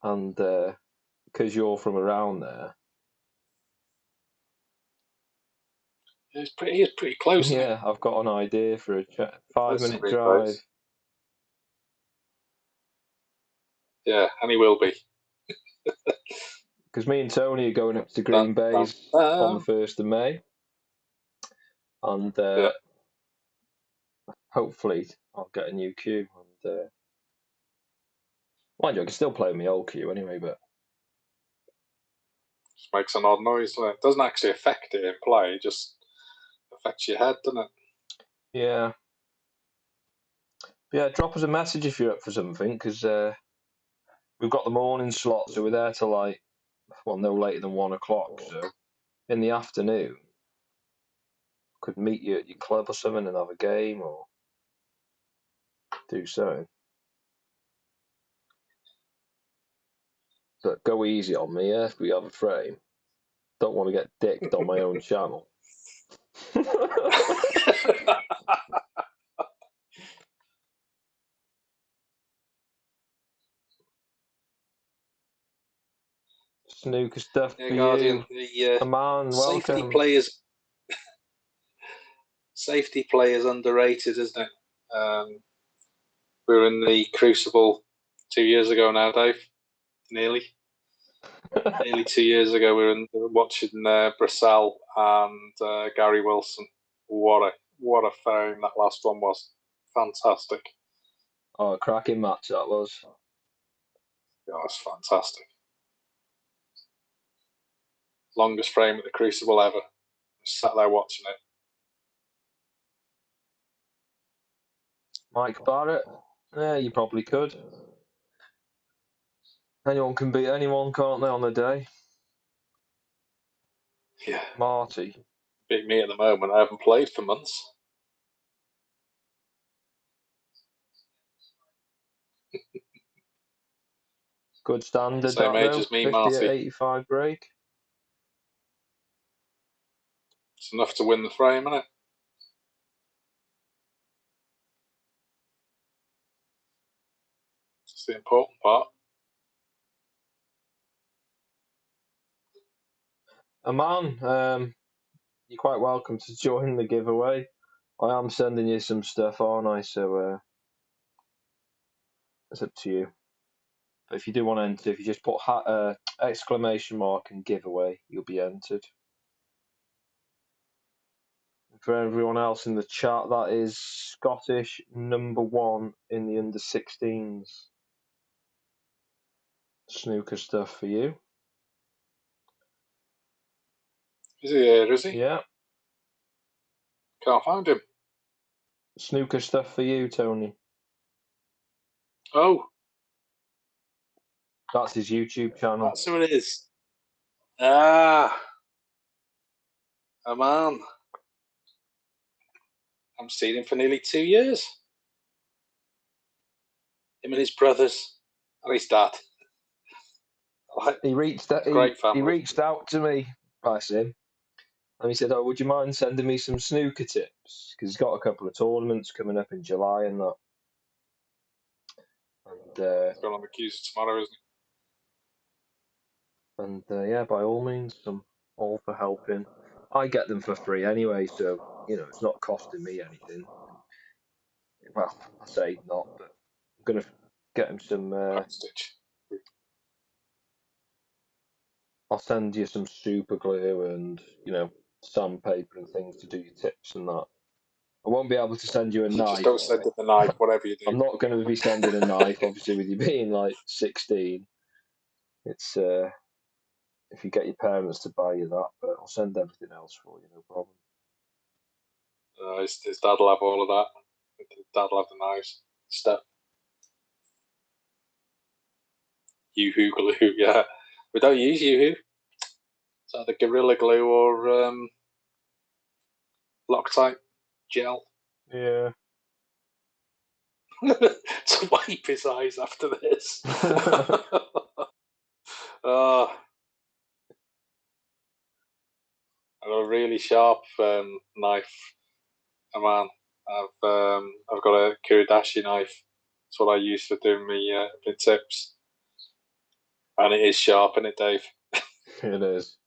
and because you're from around there. It's pretty close. Yeah, I've got an idea for a 5-minute drive. Close. Yeah, and he will be. Because me and Tony are going up to Green Bay's on the 1st of May. And hopefully I'll get a new cue. And mind you, I can still play with my old cue anyway, but just makes an odd noise, doesn't it? Doesn't actually affect it in play, it just affects your head, doesn't it? yeah. Yeah, drop us a message if you're up for something, because we've got the morning slot, so we're there till no later than 1 o'clock. So in the afternoon, could meet you at your club or something and have a game or do something. But go easy on me, yeah, if we have a frame. Don't want to get dicked on my own channel. Snooker stuff for Guardian, you. Aman, welcome. Safety players underrated, isn't it? We were in the Crucible 2 years ago now, Dave. Nearly 2 years ago. We were watching Brissell and Gary Wilson. What a frame that last one was. Fantastic. Oh, a cracking match that was. Yeah, it was fantastic. Longest frame at the Crucible ever. Sat there watching it. Mike Barrett? Yeah, you probably could. Anyone can beat anyone, can't they, on the day? Yeah. Marty. Beat me at the moment. I haven't played for months. Good standard, Same that, age though. as me, 50 Marty. at 85 break. It's enough to win the frame, isn't it? That's the important part. Aman, you're quite welcome to join the giveaway. I am sending you some stuff, aren't I? So it's up to you. But if you do want to enter, if you just put exclamation mark and giveaway, you'll be entered. For everyone else in the chat, that is Scottish #1 in the under-16s. Snooker stuff for you. Is he here, is he? Yeah. Can't find him. Snooker stuff for you, Tony. Oh. That's his YouTube channel. That's who it is. Ah. Aman. I'm seeing him for nearly 2 years. Him and his brothers. And his dad. He reached out to me, bless him, and he said, "Oh, would you mind sending me some snooker tips? Because he's got a couple of tournaments coming up in July and that." And he's going on the queues tomorrow, isn't he? And yeah, by all means, I'm all for helping. I get them for free anyway, so it's not costing me anything. Well, I say not, but I'm gonna get him some. Stitch. I'll send you some super glue and sandpaper and things to do your tips and that. I won't be able to send you a knife. Just don't send him the knife, whatever you do. I'm not going to be sending a knife, obviously, with you being like 16. It's if you get your parents to buy you that, but I'll send everything else for you, no problem. His dad will have all of that. His dad will have the knives stuff. Yoo-hoo glue, yeah. We don't use Yoo-hoo. It's either Gorilla Glue or Loctite gel. Yeah. To wipe his eyes after this. I have a really sharp knife. Man, I've got a Kiridashi knife. That's what I use for doing my tips. And it is sharp, isn't it, Dave? It is.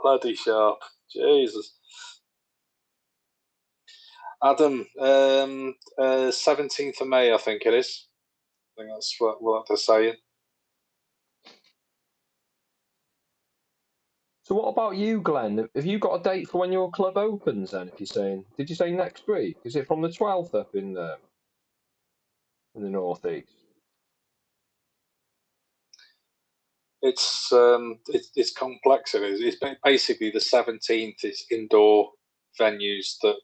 Bloody sharp. Jesus. Adam, 17th of May, I think it is. I think that's what they're saying. So what about you, Glenn? Have you got a date for when your club opens then, if you're saying? Did you say next week? Is it from the 12th up in the northeast? It's complex. It is. It's basically the 17th is indoor venues that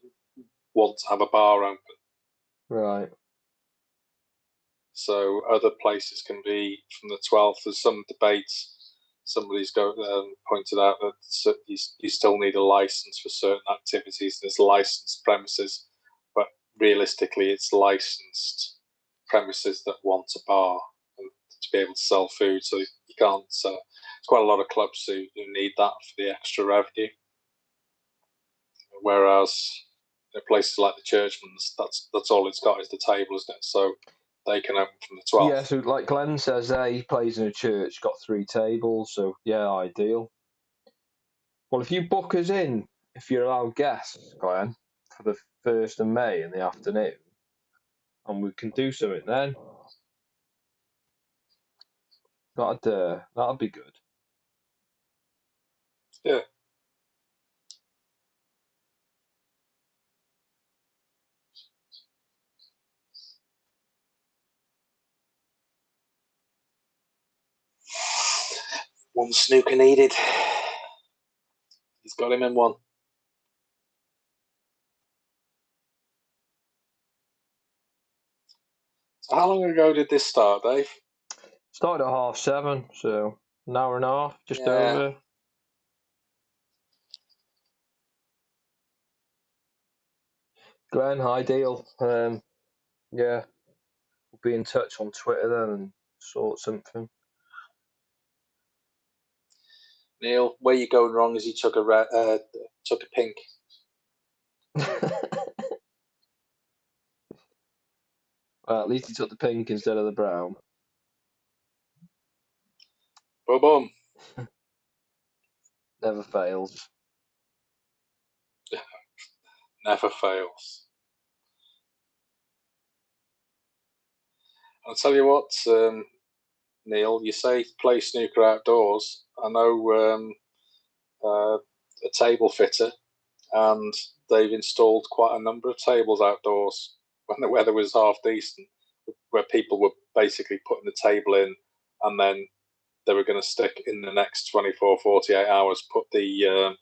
want to have a bar open. Right. So other places can be from the 12th. There's some debates. Somebody's pointed out that you still need a license for certain activities. There's licensed premises, but realistically, it's licensed premises that want a bar and to be able to sell food. So you can't. There's quite a lot of clubs who need that for the extra revenue. Whereas places like the Churchman's, that's all it's got is the table, isn't it? So they can open from the 12th. Yeah, so like Glenn says, he plays in a church, got 3 tables, so yeah, ideal. Well, if you book us in, if you're allowed guests, Glenn, for the 1st of May in the afternoon, and we can do something then. That'd be good. Yeah. One snooker needed. He's got him in one. So how long ago did this start, Dave? Started at 7:30, so an hour and a half, just Yeah. over. Glenn, ideal. Yeah, we'll be in touch on Twitter then and sort something. Neil, where you going wrong is you took a pink. Well, at least he took the pink instead of the brown. Boom, boom. Never fails. Never fails. I'll tell you what, Neil, you say play snooker outdoors. I know a table fitter, and they've installed quite a number of tables outdoors when the weather was half decent, where people were basically putting the table in, and then they were going to stick in the next 24, 48 hours, put the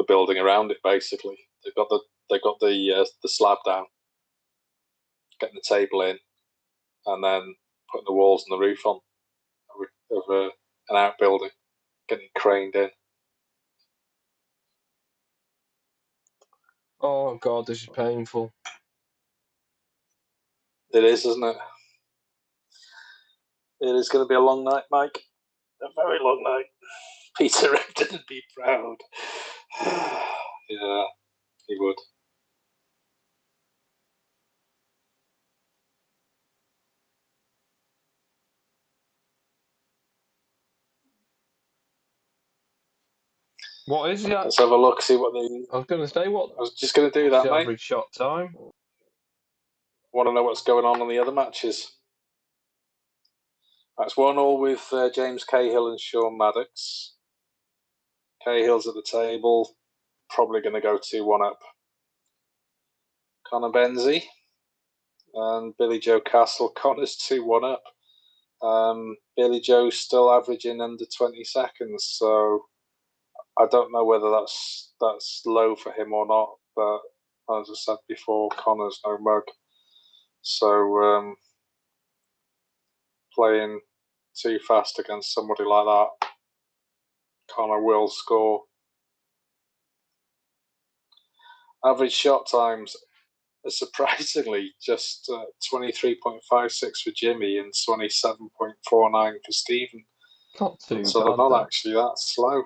building around it. Basically, they've got the slab down, getting the table in, and then putting the walls and the roof on of an outbuilding, getting it craned in. Oh God, this is painful. It is, isn't it? It is going to be a long night, Mike. A very long night. Peter Repton would be proud. Yeah, he would. What is that? Let's have a look, see what the... I was going to say, what? I was just going to do that, the mate. Average shot time. Want to know what's going on the other matches? That's 1-1 with James Cahill and Sean Maddox. Cahill's at the table, probably going to go 2-1 up. Connor Benzie and Billy Joe Castle. Connor's 2-1 up. Billy Joe's still averaging under 20 seconds, so I don't know whether that's low for him or not. But as I said before, Connor's no mug, so playing too fast against somebody like that, Connor will score. Average shot times are surprisingly just 23.56 for Jimmy and 27.49 for Stephen. Not too So bad. they're not actually that slow.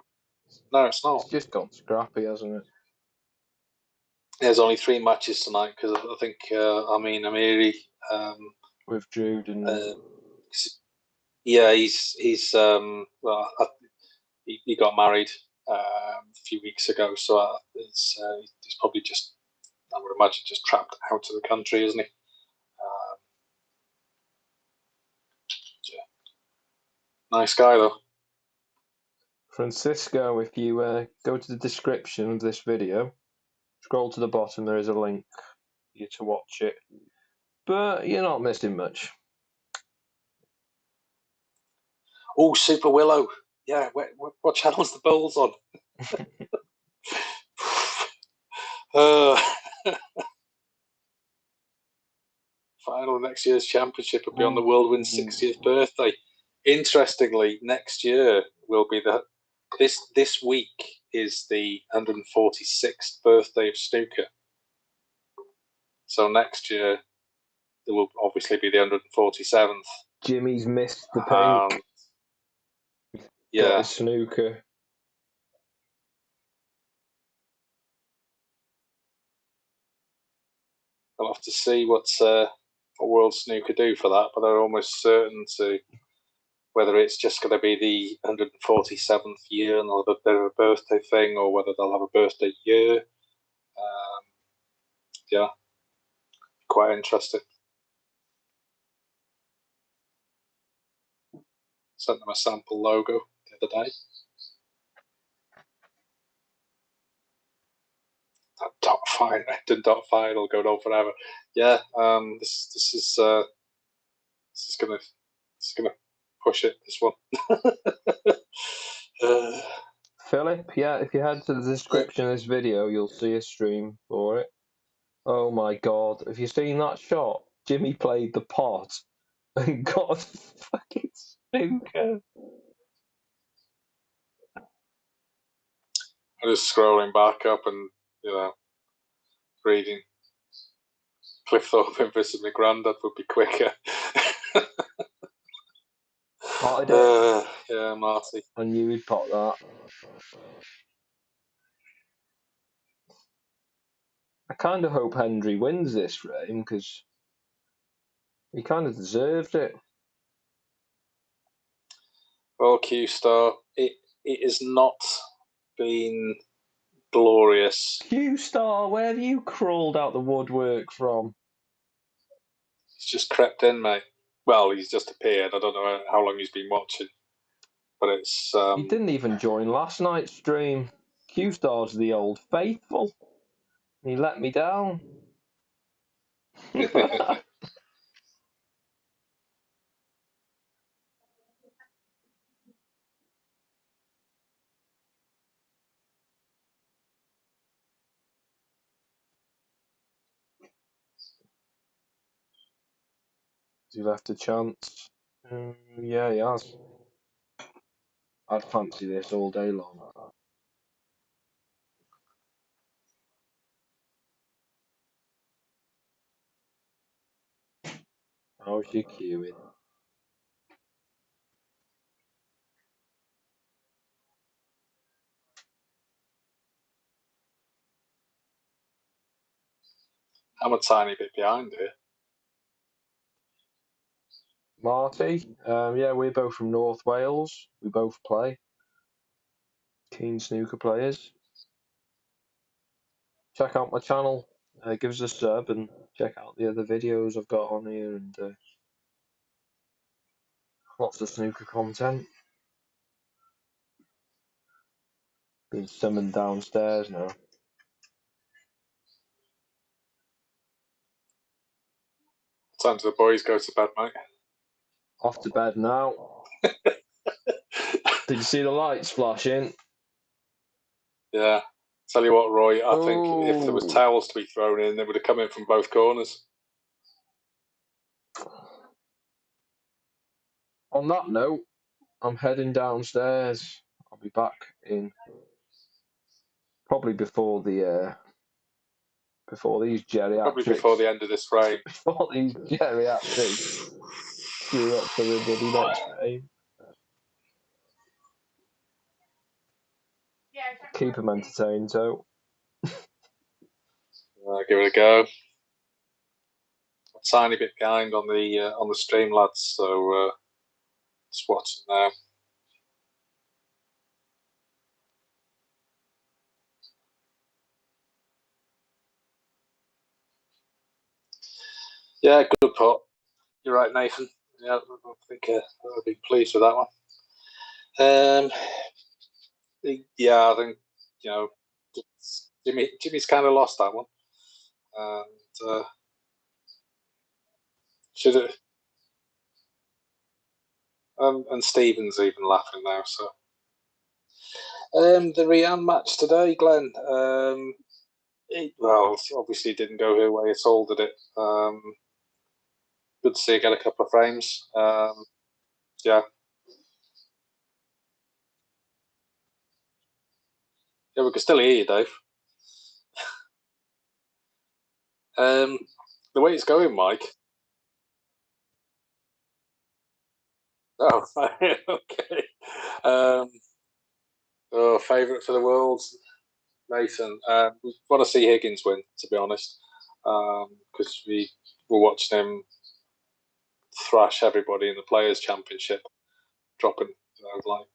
No, it's not. It's just gone scrappy, hasn't it? There's only 3 matches tonight because I think Amiri withdrew, didn't he? Yeah, he's well, he got married a few weeks ago, so he's probably just, I would imagine, just trapped out of the country, isn't he? Yeah. Nice guy though. Francisco, if you go to the description of this video, scroll to the bottom, there is a link for you to watch it. But you're not missing much. Oh, Super Willow. Yeah, what channel's the bowls on? Final of next year's championship will be on the Whirlwind's 60th birthday. Interestingly, next year will be this week is the 146th birthday of snooker. So next year there will obviously be the 147th. Jimmy's missed the pink. Yeah. Got his snooker. I'll have to see what World Snooker do for that, but they're almost certain to, whether it's just going to be the 147th year and they'll have a bit of a birthday thing, or whether they'll have a birthday year. Yeah, quite interesting. Sent them a sample logo the other day. That dot fine, dot fine will go on forever. Yeah, this is gonna push it, this one. Philip, yeah, if you head to the description of this video, you'll see a stream for it. Oh my god, have you seen that shot? Jimmy played the pot and got a fucking snooker. I'm just scrolling back up and, reading Cliff Thorpe and visit my granddad would be quicker. Potted it. Yeah, Marty. I knew he'd pot that. I kind of hope Hendry wins this frame because he kind of deserved it. Well, Q-Star, it has not been glorious. Q-Star, where have you crawled out the woodwork from? He's just crept in, mate. Well, he's just appeared. I don't know how long he's been watching, but it's. He didn't even join last night's stream. Q-Star's the old faithful. He let me down. Has he left a chance? Yeah, he has. I'd fancy this all day long. How's your queuing? I'm a tiny bit behind here. Marty? Yeah, we're both from North Wales. We both play. Keen snooker players. Check out my channel. Give us a sub and check out the other videos I've got on here and lots of snooker content. Been summoned downstairs now. Time to the boys go to bed, mate. Off to bed now. Did you see the lights flashing? Yeah. Tell you what, Roy, I think if there was Ooh. towels to be thrown in, they would have come in from both corners. On that note, I'm heading downstairs. I'll be back in probably before these geriatrics. Probably before the end of this frame. Before these geriatrics queue up for the bloody next frame. Keep them entertained, so. Give it a go. A tiny bit behind on the stream, lads. So just watching now. Yeah, good pot. You're right, Nathan. Yeah, I think I'll be pleased with that one. Yeah, I think Jimmy's kind of lost that one, and should have. And Stephen's even laughing now. So, the Rianne match today, Glenn. Well, obviously didn't go her way at all, did it? Good to see her get a couple of frames. Yeah. Yeah, we can still hear you, Dave. The way it's going, Mike. Oh, okay. Favourite for the world, Nathan. We want to see Higgins win, to be honest, because we were watching him thrash everybody in the Players' Championship, dropping like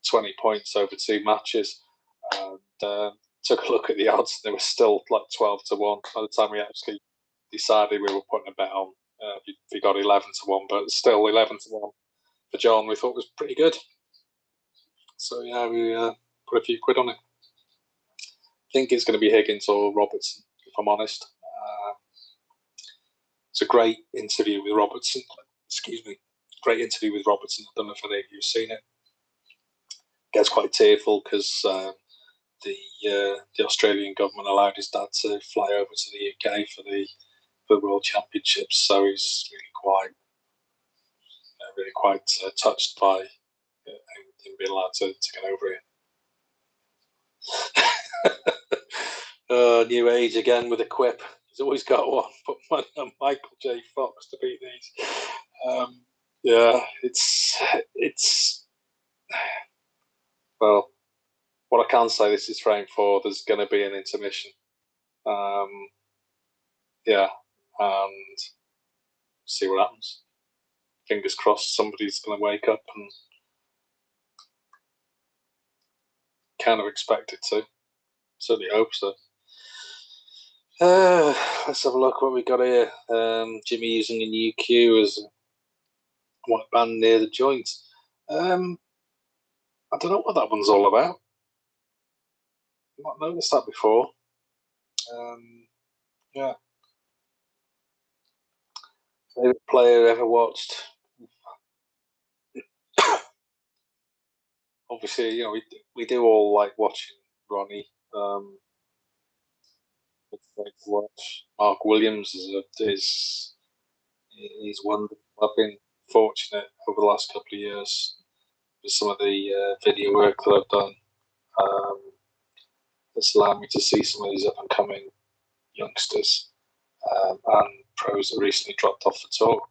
20 points over 2 matches. And took a look at the odds, and they were still like 12 to 1 by the time we actually decided we were putting a bet on. We got 11 to 1, but still 11 to 1 for John, we thought was pretty good. So yeah, we put a few quid on it. I think it's going to be Higgins or Robertson, if I'm honest. It's a great interview with Robertson. Excuse me. great interview with Robertson. I don't know if any of you've seen it. Gets quite tearful because the Australian government allowed his dad to fly over to the UK for the World Championships, so he's really quite touched by him being allowed to get over here. New age again with a quip. He's always got one. Put money on Michael J. Fox to beat these. It's well. What I can say, this is frame 4. There's going to be an intermission. And see what happens. Fingers crossed somebody's going to wake up and kind of expect it to. Certainly hope so. Let's have a look what we got here. Jimmy using a new cue as a white band near the joint. I don't know what that one's all about. I've not noticed that before. Favorite player ever watched? Obviously, we do all like watching Ronnie. Watch Mark Williams is wonderful. I've been fortunate over the last couple of years with some of the video work that I've done. It's allowed me to see some of these up and coming youngsters and pros that recently dropped off the tour.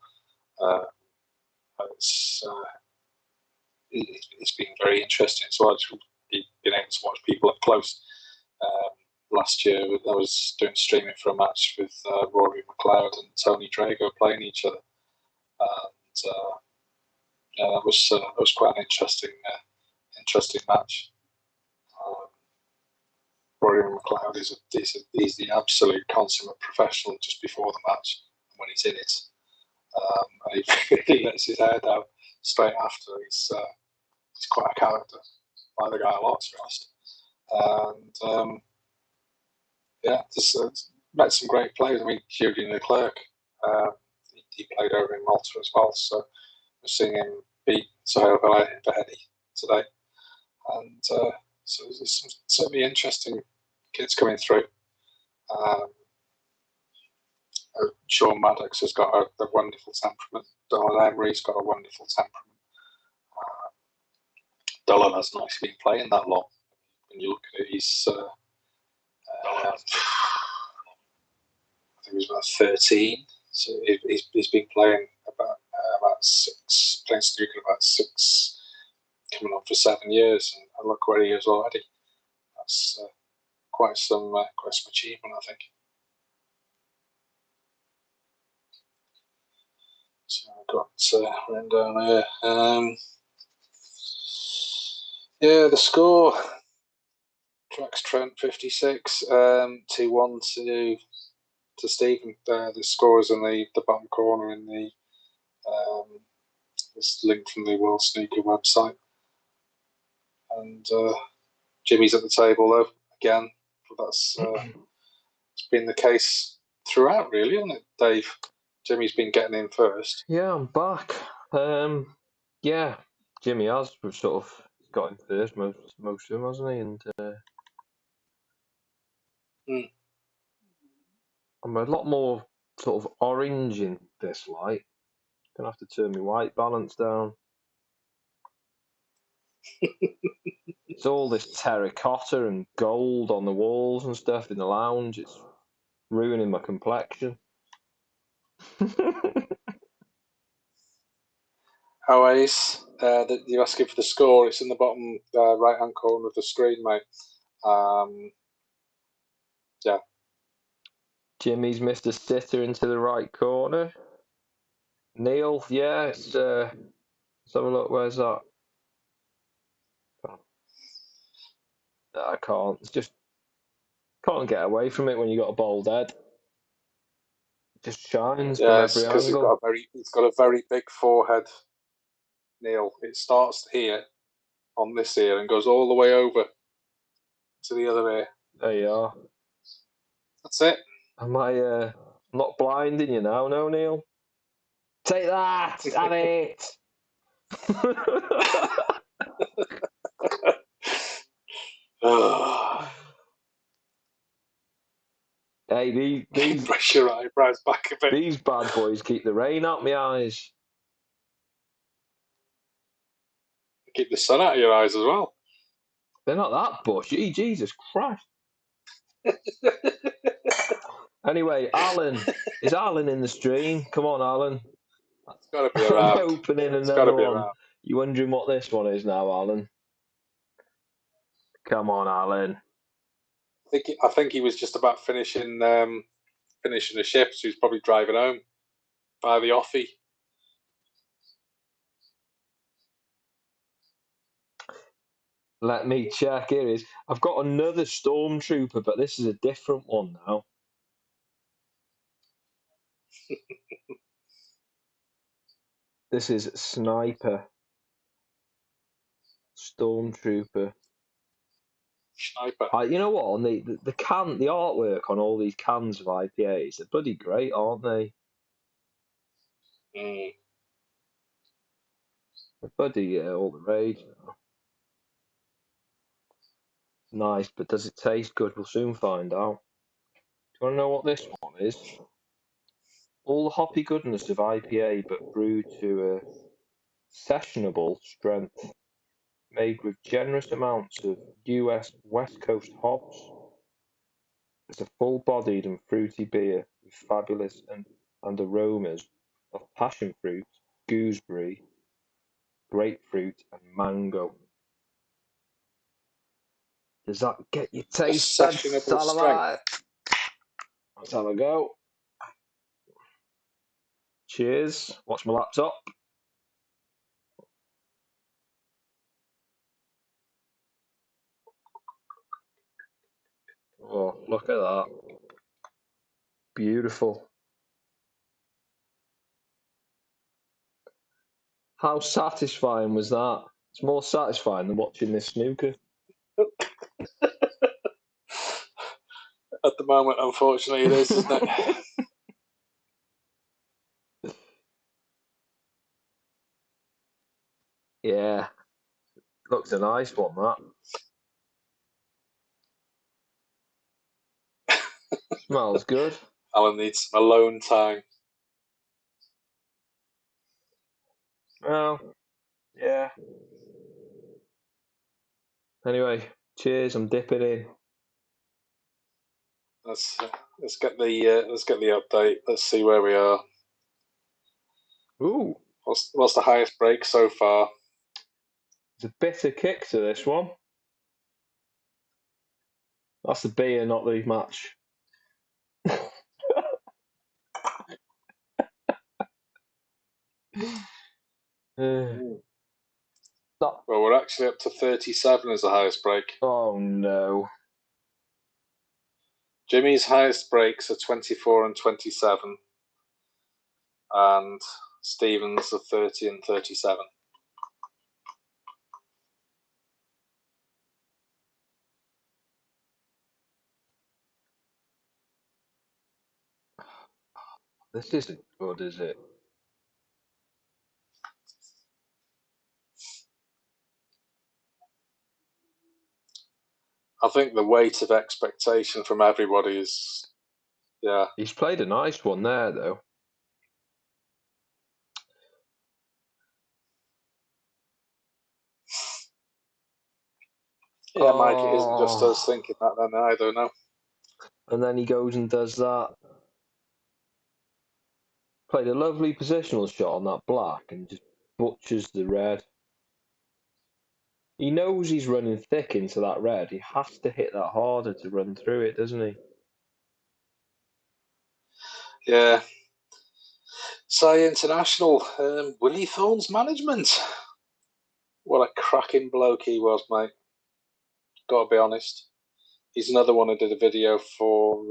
It's been very interesting to watch. Being able to watch people up close. Last year, I was doing streaming for a match with Rory McLeod and Tony Drago playing each other, and that was quite an interesting match. Rory McLeod is the absolute consummate professional just before the match. When he's in it, and he really lets his hair down straight after. He's quite a character. I like the guy a lot, to be honest. And just met some great players. I mean, Julian Leclerc, he played over in Malta as well. So we're seeing him beat Sohail Bahedi today. And so there's some certainly interesting kids coming through. Sean Maddox has got a wonderful temperament. Donald Emery's got a wonderful temperament. Dolan has not actually been playing that long. When you look at it, he's I think he was about 13. So he's been playing about 6, playing snooker about 6, coming on for 7 years, and look where he is already. That's quite some achievement, I think. So I've got written down here. The score. Trax Trent 56, 2-1 to Stephen. The scores in the bottom corner in the this link from the World Snooker website. And Jimmy's at the table though again. But that's it's been the case throughout, really, hasn't it, Dave? Jimmy's been getting in first. Yeah, I'm back. Jimmy has sort of got in first most of them, hasn't he? And I'm a lot more sort of orange in this light. Gonna have to turn my white balance down. It's all this terracotta and gold on the walls and stuff in the lounge. It's ruining my complexion. How Ace? You're asking for the score. It's in the bottom right-hand corner of the screen, mate. Yeah. Jimmy's missed a sitter into the right corner. Neil, yeah, it's let's have a look. Where's that? I can't. It's just can't get away from it when you got a bald head. It just shines from every because angle. he's got a very big forehead, Neil. It starts here on this ear and goes all the way over to the other ear. There you are. That's it. Am I not blinding you now, no, Neil? Take that! Have it! Hey, Brush your eyebrows back a bit. these bad boys keep the rain out my eyes. Keep the sun out of your eyes as well. They're not that bushy. Jesus Christ. Anyway, Alan. Is Alan in the stream? Come on, Alan. It's got to be I'm around. opening It's another got to be one. around. You wondering what this one is now, Alan? Come on, Alan. I think he was just about finishing a shift, so he's probably driving home by the offie. Let me check. Here it is. I've got another Stormtrooper, but this is a different one now. This is Sniper. Stormtrooper. Sniper. You know what? On the artwork on all these cans of IPAs, they're bloody great, aren't they? Mm. They're bloody all the rage now. Nice, but does it taste good? We'll soon find out. Do you want to know what this one is? All the hoppy goodness of IPA, but brewed to a sessionable strength, made with generous amounts of US West Coast hops. It's a full-bodied and fruity beer with fabulous and aromas of passion fruit, gooseberry, grapefruit, and mango. Does that get your taste buds Sessionable salivated? strength. Let's have a go. Cheers. Watch my laptop. Oh, look at that. Beautiful. How satisfying was that? It's more satisfying than watching this snooker. At the moment, unfortunately, it is, isn't it? Yeah. Looks a nice one, that. Smells good. Alan needs some alone time. Well, yeah. Anyway, cheers. I'm dipping in. Let's get the update. Let's see where we are. Ooh, What's the highest break so far? there's a bitter kick to this one. That's the beer, not the match. Well, we're actually up to 37 as the highest break. Oh no. Jimmy's highest breaks are 24 and 27, and Stephen's are 30 and 37. This isn't good, is it? I think the weight of expectation from everybody is, yeah. He's played a nice one there, though. Yeah, Mike, it isn't just us thinking that then either, no. And then he goes and does that. Played a lovely positional shot on that black and just butchers the red. He knows he's running thick into that red. He has to hit that harder to run through it, doesn't he? Yeah. Say International, Willie Thorne's management. What a cracking bloke he was, mate. Gotta be honest. He's another one who did a video for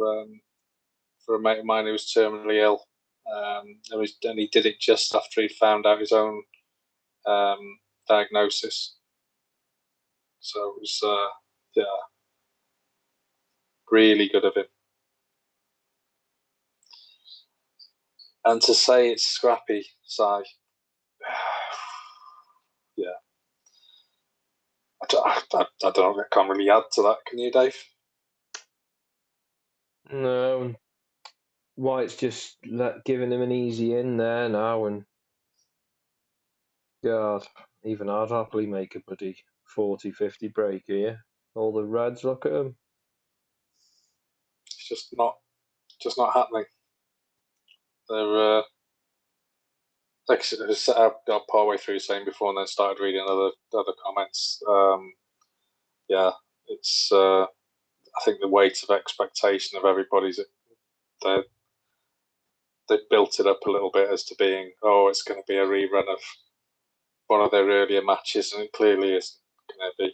a mate of mine who was terminally ill. And he did it just after he found out his own diagnosis. So it was, really good of him. And to say it's scrappy, Si, I don't know. I can't really add to that. Can you, Dave? No. White's just giving him an easy in there now, and God, even I'd happily make a bloody 40-50 break here. All the reds, look at them. It's just not happening. They're like I said, I got partway through saying before, and then started reading other comments. Yeah, it's. I think the weight of expectation of everybody's they've built it up a little bit as to being, it's going to be a rerun of one of their earlier matches, and it clearly isn't going to be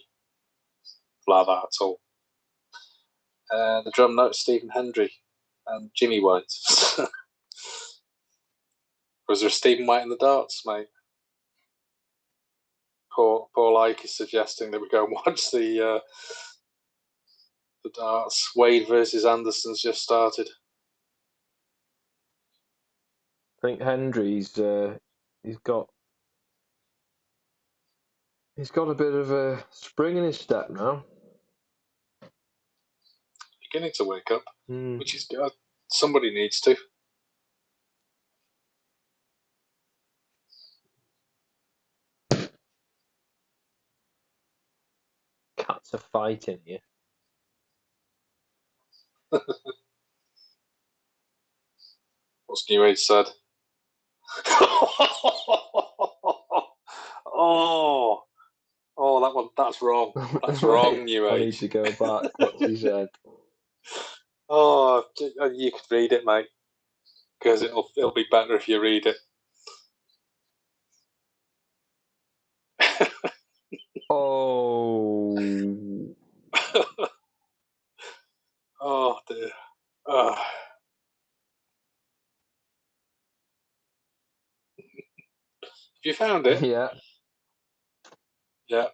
like that at all. The drum note, Stephen Hendry and Jimmy White. Was there a Stephen White in the darts, mate? Paul Ike is suggesting that we go and watch the darts. Wade versus Anderson's just started. I think Hendry's he's got a bit of a spring in his step now. Beginning to wake up, which is good. Somebody needs to. Cats are fighting you. What's New Age said? That one. That's wrong. That's wrong, New Age. I need to go back. What's he said? You could read it, mate, because it'll be better if you read it. Oh. Oh dear. Have you found it? Yeah. Yeah.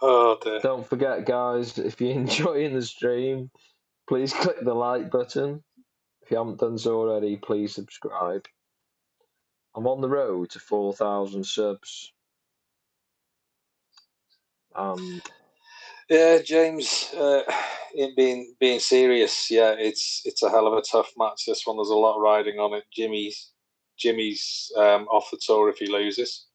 Oh dear. Don't forget, guys, if you're enjoying the stream, please click the like button. If you haven't done so already, please subscribe. I'm on the road to 4,000 subs. Yeah, James. In being serious, yeah, it's a hell of a tough match. This one, there's a lot riding on it. Jimmy's off the tour if he loses.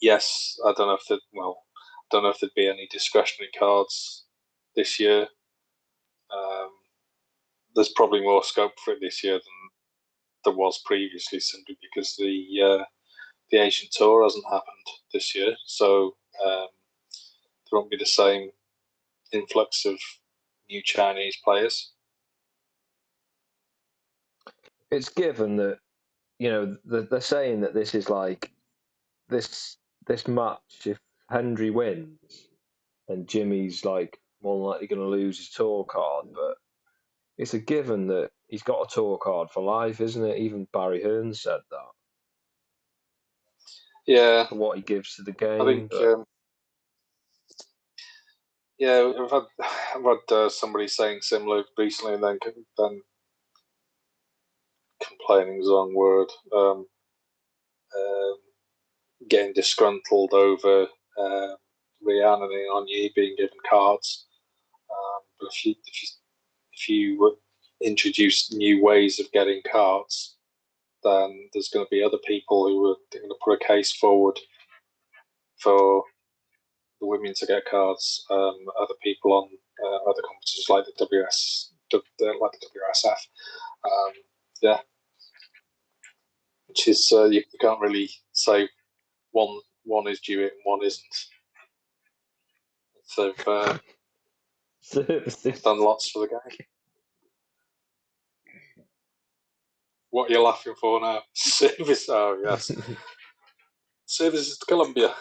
Yes, I don't know if there'd be any discretionary cards this year. There's probably more scope for it this year than there was previously, simply because the Asian Tour hasn't happened this year, so there won't be the same influx of new Chinese players. It's given that, they're saying that this is like this match. If Hendry wins, and Jimmy's like more than likely going to lose his tour card, but it's a given that he's got a tour card for life, isn't it? Even Barry Hearn said that. Yeah, For what he gives to the game. I think. I've had somebody saying similar recently, and then complaining is the wrong word. Getting disgruntled over Rhiannon and Onyee being given cards. But if you introduce new ways of getting cards, then there's going to be other people who are going to put a case forward for the women to get cards. Other people on other competitions like the WSF. Yeah, which is you can't really say one is due it and one isn't. So they've done lots for the game. What are you laughing for now? Service. Oh yes, services to Colombia.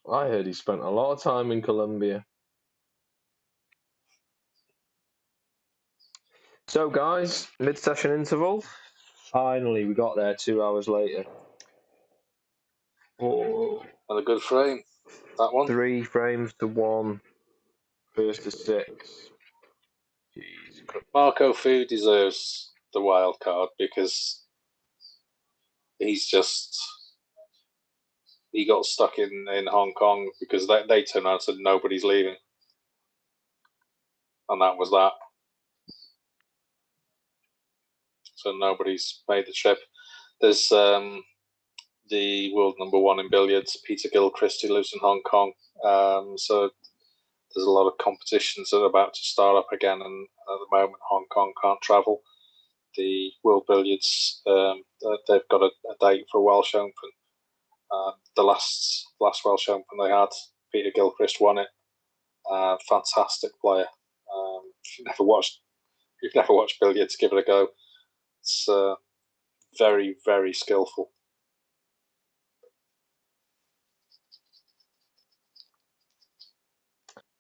I heard he spent a lot of time in Colombia. So, guys, mid-session interval. Finally, we got there 2 hours later. And a good frame, that one. 3 frames to 1, first to 6. Jeez. Marco Fu deserves the wild card because he got stuck in Hong Kong because they turned around and said nobody's leaving, and that was that. So nobody's made the trip. There's the world number one in billiards, Peter Gilchrist, who lives in Hong Kong. So there's a lot of competitions that are about to start up again, and at the moment Hong Kong can't travel. The World Billiards, they've got a date for a Welsh Open. The last Welsh Open they had, Peter Gilchrist won it. Fantastic player. If you've never watched billiards, give it a go. It's very, very skillful.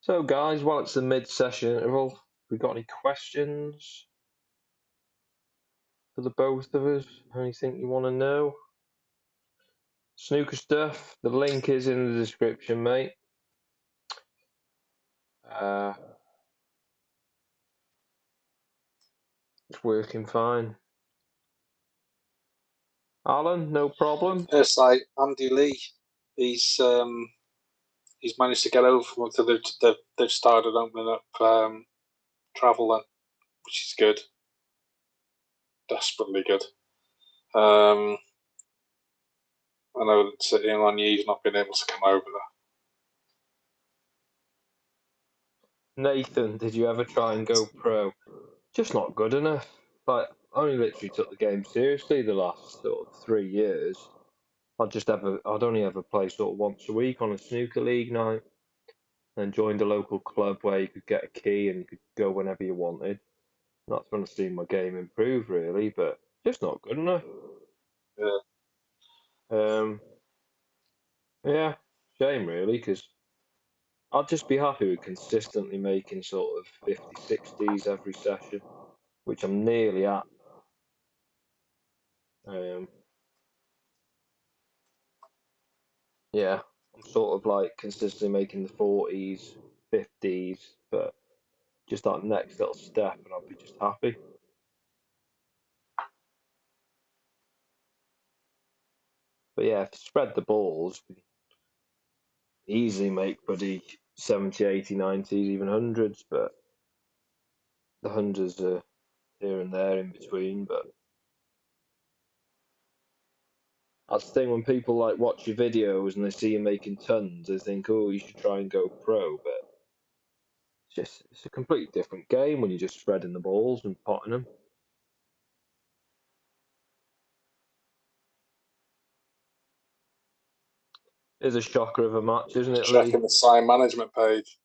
So, guys, while it's the mid-session interval, we got any questions for the both of us? Anything you want to know? Snooker stuff, the link is in the description, mate. It's working fine. Alan, no problem. Yes, Andy Lee, he's managed to get over from they've started opening up travel then, which is good. Desperately good. I know that Ian Yee's not been able to come over there. Nathan, did you ever try and go pro? Just not good enough. Like, I only literally took the game seriously the last sort of 3 years. I'd only ever play sort of once a week on a snooker league night, and joined a local club where you could get a key and you could go whenever you wanted. That's when I seen my game improve, really, but just not good enough. Yeah, shame really, because I'd just be happy with consistently making sort of 50, 60s every session, which I'm nearly at. Yeah, I'm sort of like consistently making the 40s, 50s, but just that next little step and I'll be just happy. But yeah, if you spread the balls, easily make bloody 70, 80, 90s, even 100s, but the 100s are here and there in between. But that's the thing, when people like watch your videos and they see you making tons, they think, oh, you should try and go pro, but it's a completely different game when you're just spreading the balls and potting them. It's a shocker of a match, isn't it, Lee? Checking the sign management page.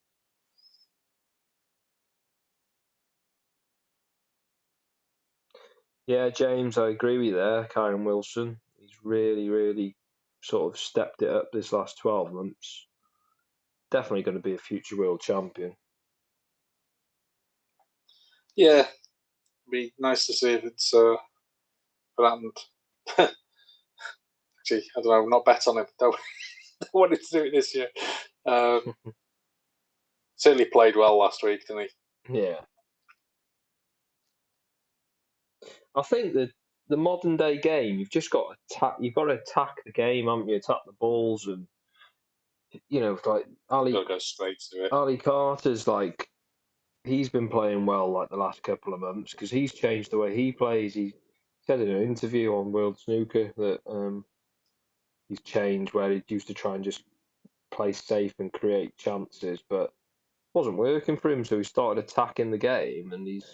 Yeah, James, I agree with you there. Kyron Wilson, he's really, really sort of stepped it up this last 12 months. Definitely going to be a future world champion. Yeah, it'd be nice to see if it's happened. Actually, I don't know, not bet on him. Don't wanted to do it this year. Certainly played well last week, didn't he? Yeah. I think that the modern day game, you've just got to attack the game, haven't you? Attack the balls, and like Got to go straight to it. Ali Carter's like, he's been playing well like the last couple of months because he's changed the way he plays. He said in an interview on World Snooker that he's changed, where he used to try and just play safe and create chances, but wasn't working for him. So he started attacking the game, and he's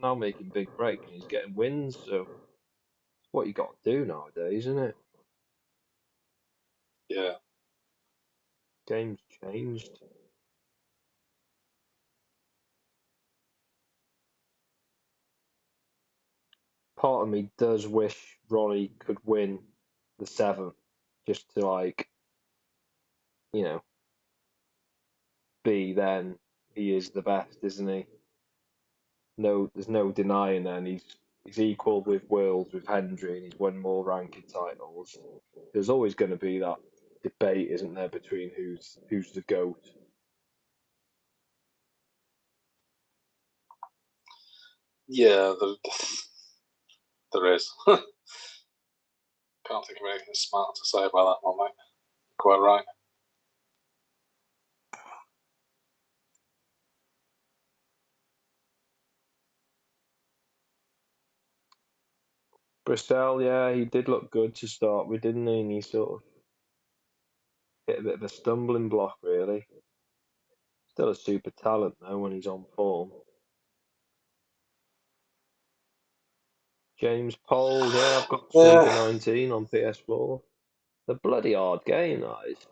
now making big breaks and he's getting wins. So it's what you got to do nowadays, isn't it? Yeah. Game's changed. Part of me does wish Ronnie could win the 7th, just to be then he is the best, isn't he? No, there's no denying then he's equal with Worlds with Hendry and he's won more ranking titles. There's always going to be that debate, isn't there, between who's the GOAT. Yeah, there is. Can't think of anything smart to say about that one, mate. Quite right. Bristol, yeah, he did look good to start with, didn't he? And he sort of hit a bit of a stumbling block, really. Still a super talent, though, when he's on form. James Pole, yeah, I've got Snooker 19 on PS4. The bloody hard game, that is.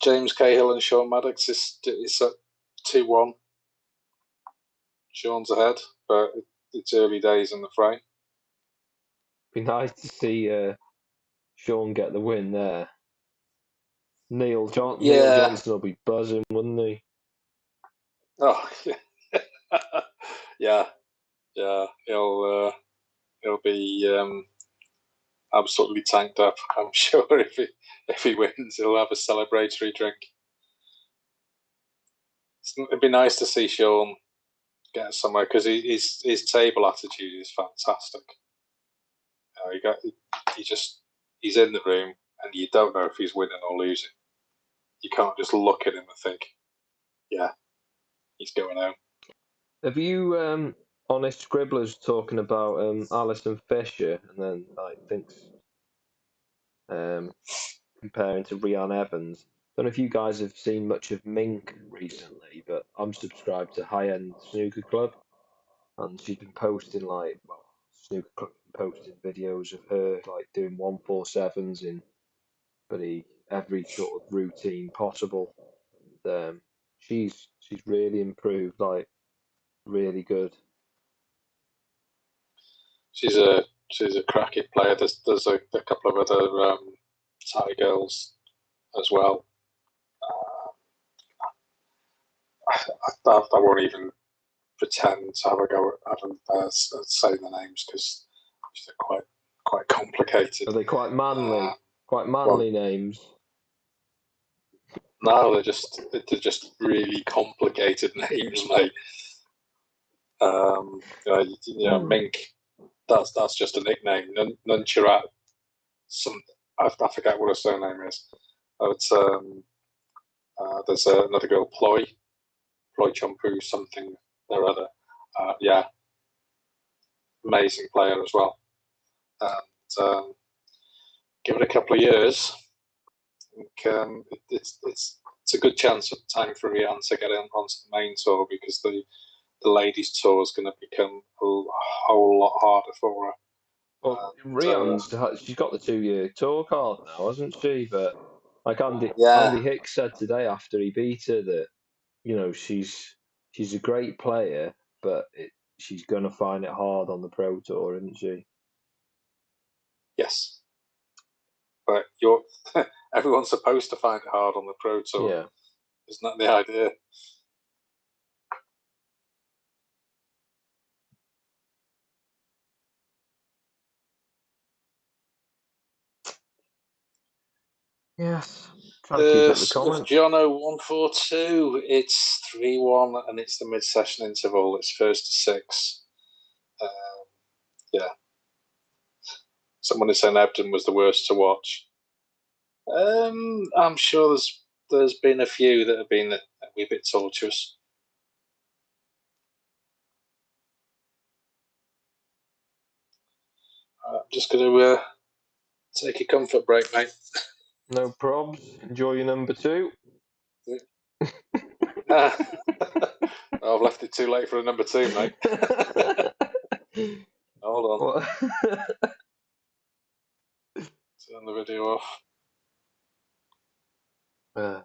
James Cahill and Sean Maddox is at 2-1. Sean's ahead, but it's early days in the fray. Be nice to see Sean get the win there. Neil Johnson will be buzzing, wouldn't he? Oh, yeah. He'll be absolutely tanked up. I'm sure if he wins, he'll have a celebratory drink. It'd be nice to see Sean get somewhere because his table attitude is fantastic. He's in the room and you don't know if he's winning or losing. You can't just look at him and think, yeah, he's going home. Have you Honest Scribblers talking about Alison Fisher and then thinks comparing to Rhian Evans? Don't know if you guys have seen much of Mink recently, but I'm subscribed to High End Snooker Club, and she's been posting Snooker Club posting videos of her doing 147s in every sort of routine possible. She's really improved, really good. She's a cracking player. There's a couple of other Thai girls as well. I won't even pretend to have a go at saying the names because they're quite complicated. Are they quite manly? Quite manly names? No, they're just really complicated names, mate. Mink. That's just a nickname. Nuncharat. I forget what her surname is. There's another girl, Ploy Chompu, something or other. Amazing player as well. And give it a couple of years, I think it's a good chance of time for Rhian to get onto the main tour because the ladies tour is going to become a whole lot harder for her. Well, Rhian's she's got the 2-year tour card now, hasn't she? But Andy Hicks said today after he beat her that she's a great player, but she's going to find it hard on the pro tour, isn't she? Yes, but everyone's supposed to find it hard on the pro tour. Yeah, isn't that the idea? Yes. Trying to keep up the comments. Jono 142. It's 3-1 and it's the mid-session interval. It's first to 6. Someone is saying Ebden was the worst to watch. I'm sure there's been a few that have been a wee bit tortuous. I'm just going to take a comfort break, mate. No probs. Enjoy your number 2. I've left it too late for a number 2, mate. Hold on. Turn the video off.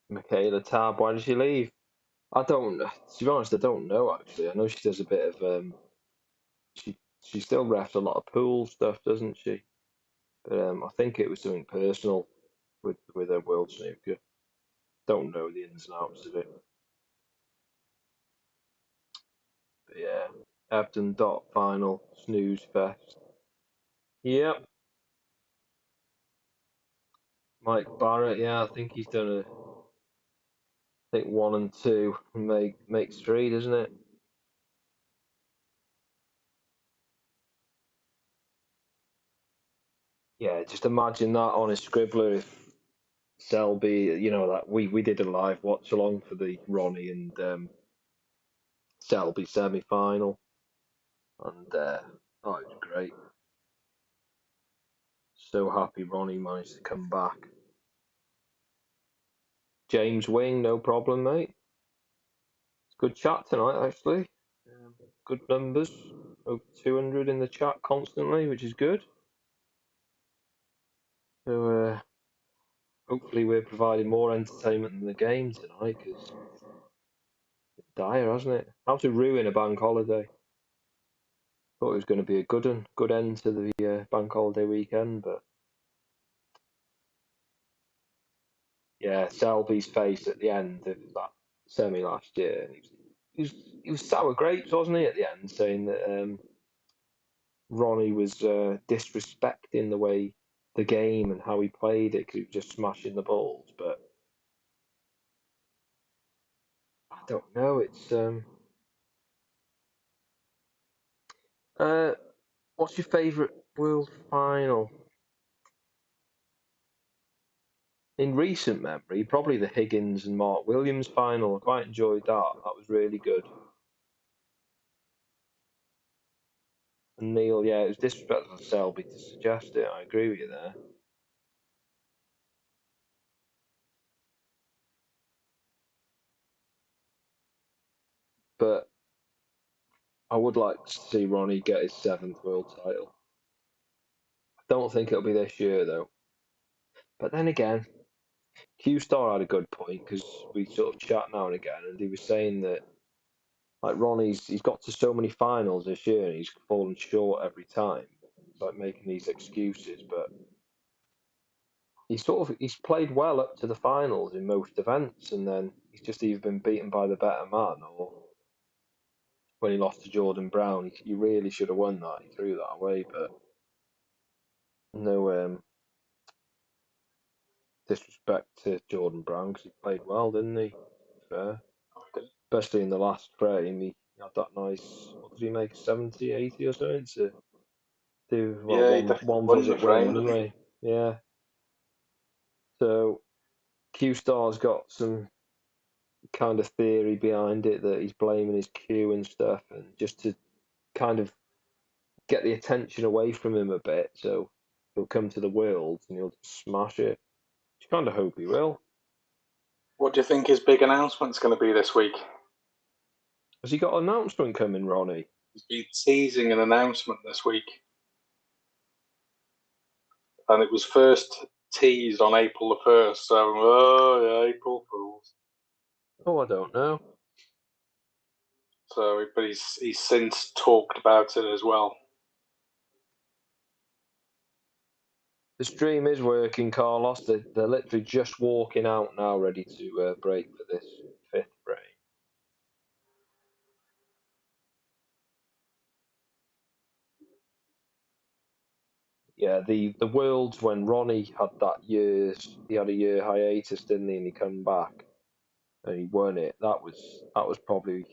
Michaela Tab, why did she leave? To be honest, I don't know actually. I know she does a bit of she still refs a lot of pool stuff, doesn't she? But I think it was something personal with her World Snooker. Don't know the ins and outs of it. But yeah, Ebden dot final snooze fest. Yep. Mike Barrett, yeah, I think he's done I think 1 and 2 makes 3, doesn't it? Yeah, just imagine that on a scribbler if Selby, that we did a live watch along for the Ronnie and Selby semi-final, and it was great. So happy Ronnie managed to come back. James Wing, no problem, mate. It's good chat tonight, actually. Good numbers, over 200 in the chat constantly, which is good. So hopefully we're providing more entertainment than the game tonight, because it's dire, hasn't it? How to ruin a bank holiday. Thought it was going to be a good end to the bank holiday weekend, but yeah, Selby's face at the end of that semi last year, he was sour grapes, wasn't he, at the end, saying that Ronnie was disrespecting the game and how he played it because he was just smashing the balls. But I don't know. It's what's your favourite World Final? In recent memory, probably the Higgins and Mark Williams final. I quite enjoyed that. That was really good. And Neil, yeah, it was disrespectful to Selby to suggest it. I agree with you there. But I would like to see Ronnie get his 7th world title. I don't think it'll be this year, though. But then again, Q-Star had a good point, because we sort of chat now and again, and he was saying that like he's got to so many finals this year and he's fallen short every time. It's like making these excuses, but he's played well up to the finals in most events, and then he's just either been beaten by the better man, or when he lost to Jordan Brown, he really should have won that. He threw that away, but no disrespect to Jordan Brown, because he played well, didn't he? Fair. Especially in the last frame, he had that nice, what did he make, 70, 80 or something, to do one visit win anyway. Yeah. So Q-Star's got some kind of theory behind it that he's blaming his Q and stuff, and just to kind of get the attention away from him a bit, so he'll come to the Worlds and he'll just smash it. I kind of hope he will. What do you think his big announcement's going to be this week? Has he got an announcement coming, Ronnie? He's been teasing an announcement this week. And it was first teased on April the 1st, so, April Fools. Oh, I don't know. So, but he's since talked about it as well. The stream is working, Carlos. They're literally just walking out now, ready to break for this 5th frame. Yeah, the Worlds, when Ronnie had he had a year hiatus, didn't he? And he come back and he won it. That was probably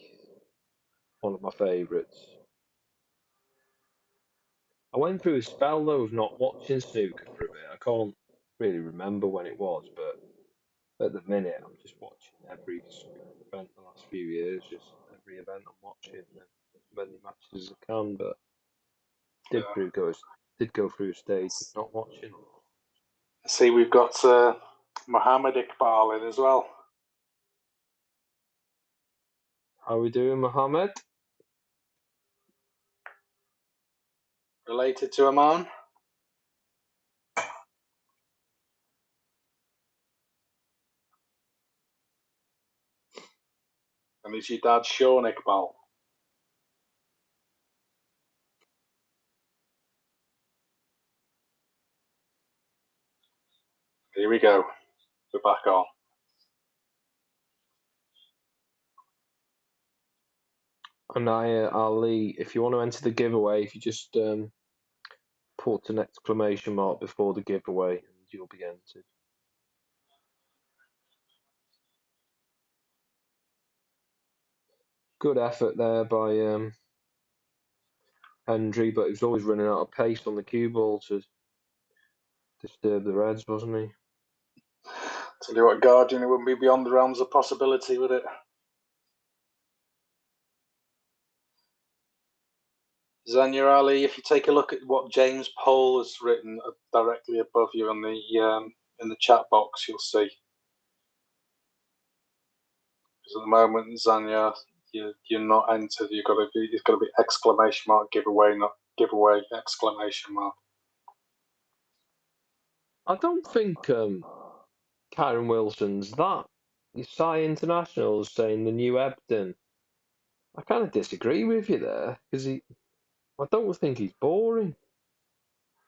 one of my favourites. I went through a spell though of not watching snooker for a bit. I can't really remember when it was, but at the minute I'm just watching every event the last few years. Just every event I'm watching, and as many matches as I can. But did go through a stage of not watching. See, we've got Mohammed Iqbal in as well. How are we doing, Mohammed? Related to Oman? And is your dad Sean Iqbal? Here we go. We're back on. And Ali, if you want to enter the giveaway, if you just put an exclamation mark before the giveaway, and you'll be entered. good effort there by Hendry, but he was always running out of pace on the cue ball to disturb the Reds, wasn't he? Tell you what, Guardian, it wouldn't be beyond the realms of possibility, would it? Zanya Ali, if you take a look at what James Pole has written directly above you on the in the chat box, you'll see. Because at the moment, Zanya, you're not entered. It's got to be exclamation mark giveaway, not giveaway exclamation mark. I don't think Karen Wilson's that. You say International's saying the new Ebden. I kind of disagree with you there because I don't think he's boring.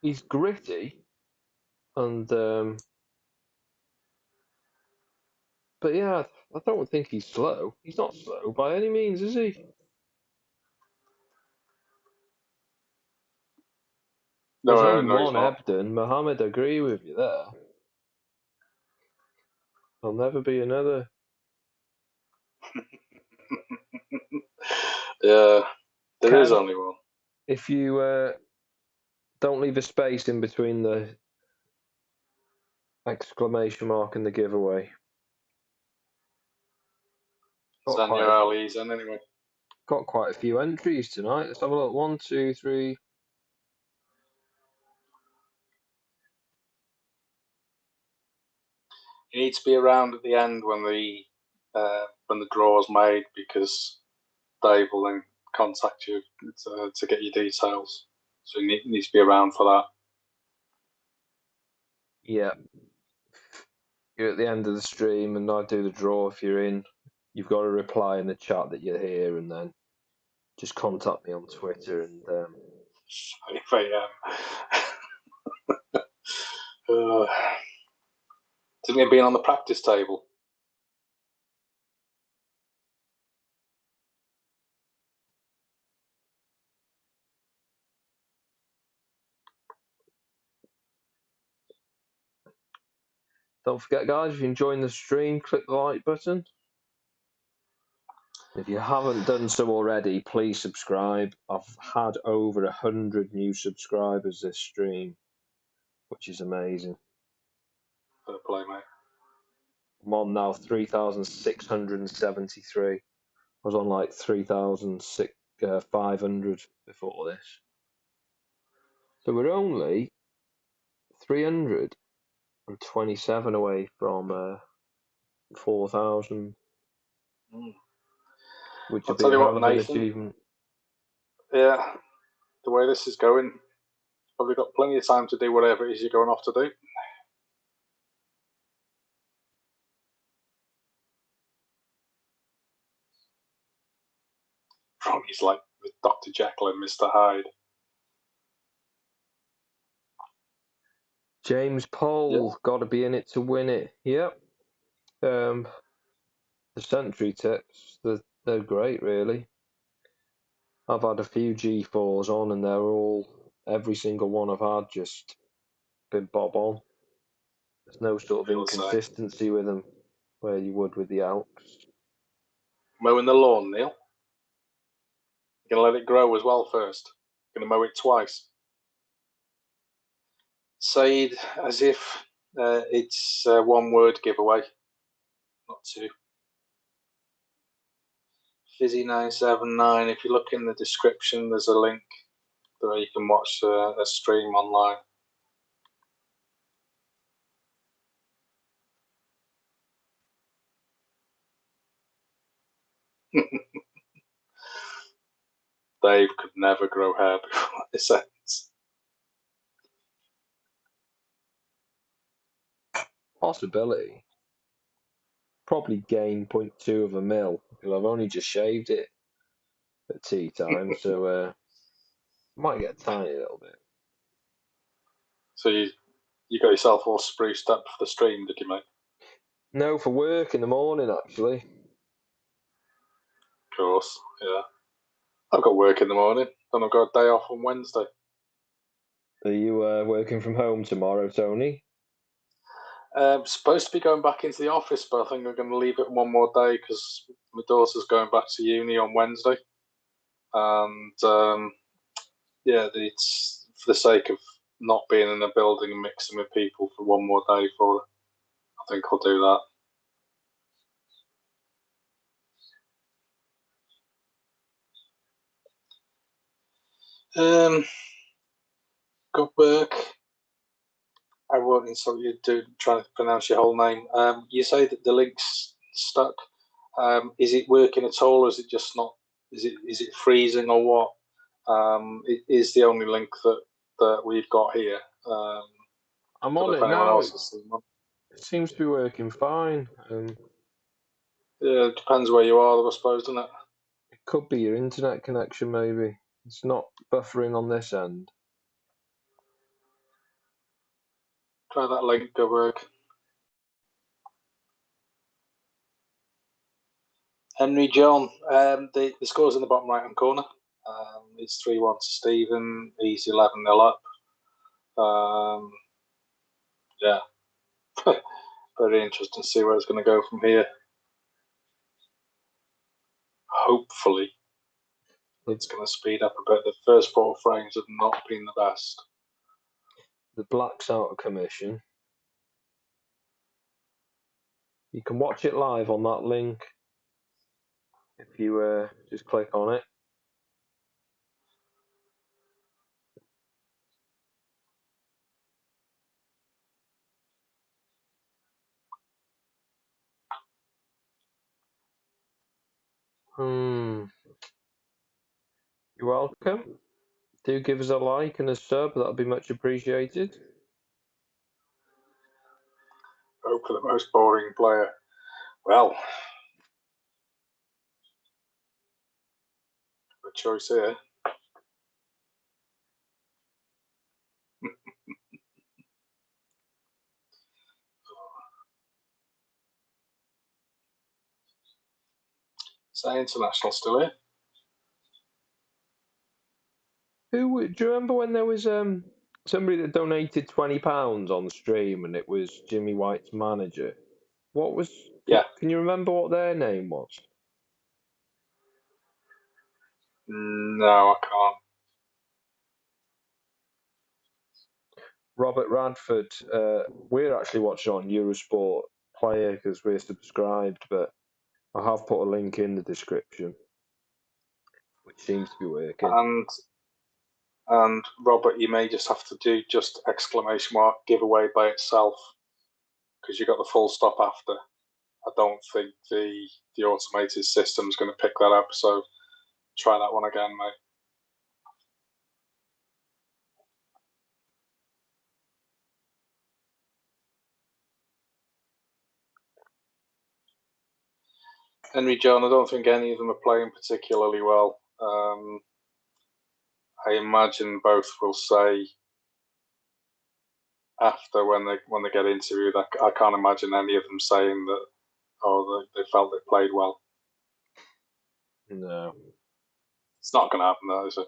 He's gritty, and but yeah, I don't think he's slow. He's not slow by any means, is he? There's only one Ebden. Mohammed, I agree with you there. There'll never be another. Yeah, there is only one. If you don't leave a space in between the exclamation mark and the giveaway. Zanya Ali's in anyway. Got quite a few entries tonight. Let's have a look. 1, 2, 3. You need to be around at the end when the draw's made, because Dave will then contact you to get your details. So you need to be around for that. Yeah. You're at the end of the stream and I do the draw. If you're in, you've got to reply in the chat that you're here, and then just contact me on Twitter. And if I didn't you been on the practice table? don't forget, guys, if you're enjoying the stream, click the like button. If you haven't done so already, please subscribe. I've had over 100 new subscribers this stream, which is amazing. Fair play, mate. I'm on now 3,673. I was on like 3,500 before this. So we're only 327 away from 4,000, which would be a hell of an achievement. Yeah, the way this is going, probably got plenty of time to do whatever it is you're going off to do. He's like Dr. Jekyll and Mr. Hyde. James Pole, got to be in it to win it. Yep. The Century tips, they're great, really. I've had a few G4s on, and every single one I've had just been bob on. There's no sort of inconsistency with them where you would with the Elks. Mowing the lawn, Neil? You're going to let it grow as well first? You're going to mow it twice? Said as if it's a one-word giveaway, not two. Fizzy979, if you look in the description, there's a link where you can watch a stream online. Dave could never grow hair before this ends. Possibility. Probably gain 0.2 of a mil, because I've only just shaved it at tea time, so might get a tiny little bit. So you got yourself all spruced up for the stream, did you, mate? No, for work in the morning, actually. Of course, yeah. I've got work in the morning, and I've got a day off on Wednesday. Are you working from home tomorrow, Tony? Supposed to be going back into the office, but I think I'm going to leave it one more day because my daughter's going back to uni on Wednesday. And it's for the sake of not being in a building and mixing with people for one more day for her. I think I'll do that. Good work. I won't insult you trying to pronounce your whole name. You say that the link's stuck. Is it working at all, or is it just not? Is it freezing, or what? It is the only link that we've got here. I'm on it now. It seems to be working fine. Yeah, it depends where you are, I suppose, doesn't it? It could be your internet connection, maybe. It's not buffering on this end. Try that link to work. Henry John, the score's in the bottom right hand corner. It's 3-1 to Stephen. He's 11-0 up. Yeah, very interesting to see where it's going to go from here. Hopefully, it's going to speed up a bit. The first 4 frames have not been the best. The black's out of commission. You can watch it live on that link if you just click on it. You're welcome. Do give us a like and a sub, that'll be much appreciated. Hope for the most boring player. Well, good choice here. Say International still here. Do you remember when there was somebody that donated £20 on the stream and it was Jimmy White's manager? What was? Yeah. Can you remember what their name was? No, I can't. Robert Radford. We're actually watching on Eurosport Player because we're subscribed, but I have put a link in the description, which seems to be working. And Robert, you may just have to do just exclamation mark giveaway by itself because you got the full stop after. I don't think the automated system's going to pick that up, so try that one again, mate. Henry John, I don't think any of them are playing particularly well. I imagine both will say after when they get interviewed. I can't imagine any of them saying that they felt they played well. No. It's not going to happen, though, is it?